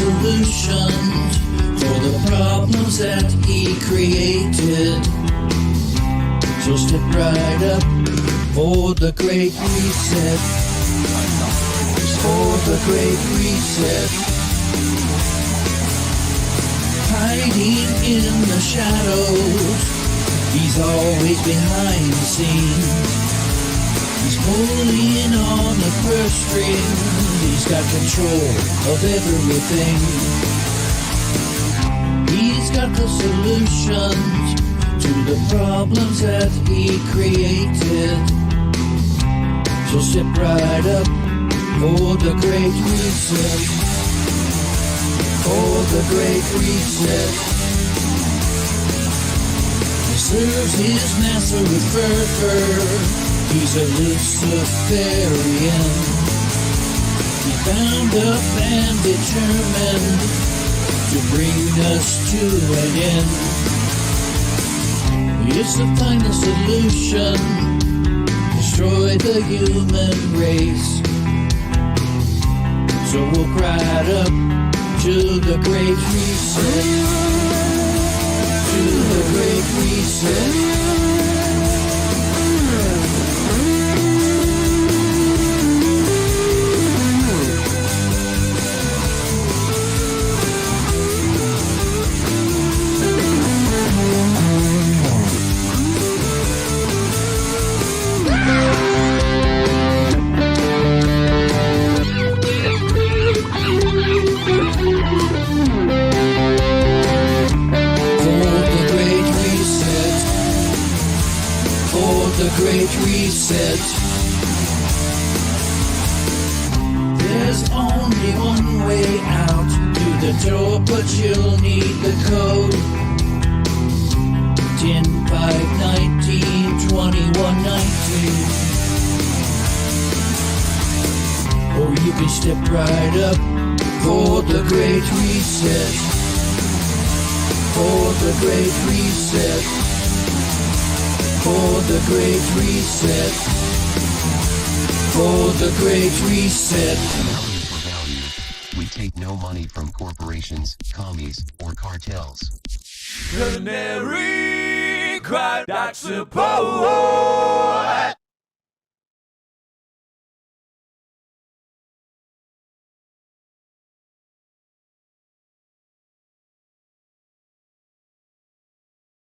Solutions for the problems that he created. So step right up for the great reset. For the great reset. Hiding in the shadows, he's always behind the scenes. He's pulling on the purse string. He's got control of everything. He's got the solutions to the problems that he created. So step right up for the great reset. For the great reset. He serves his master with fervor. He's a Luciferian. He bound up and determined to bring us to an end. It's the final solution. Destroy the human race. So walk right up to the great reset. To the great reset. reset. There's only one way out through the door, but you'll need the code. 10, 5, 19, 21, 19. Or you can step right up for the great reset. For the great reset. For the great reset. For the great reset. We take no money from corporations, commies, or cartels. Canary, cry back support.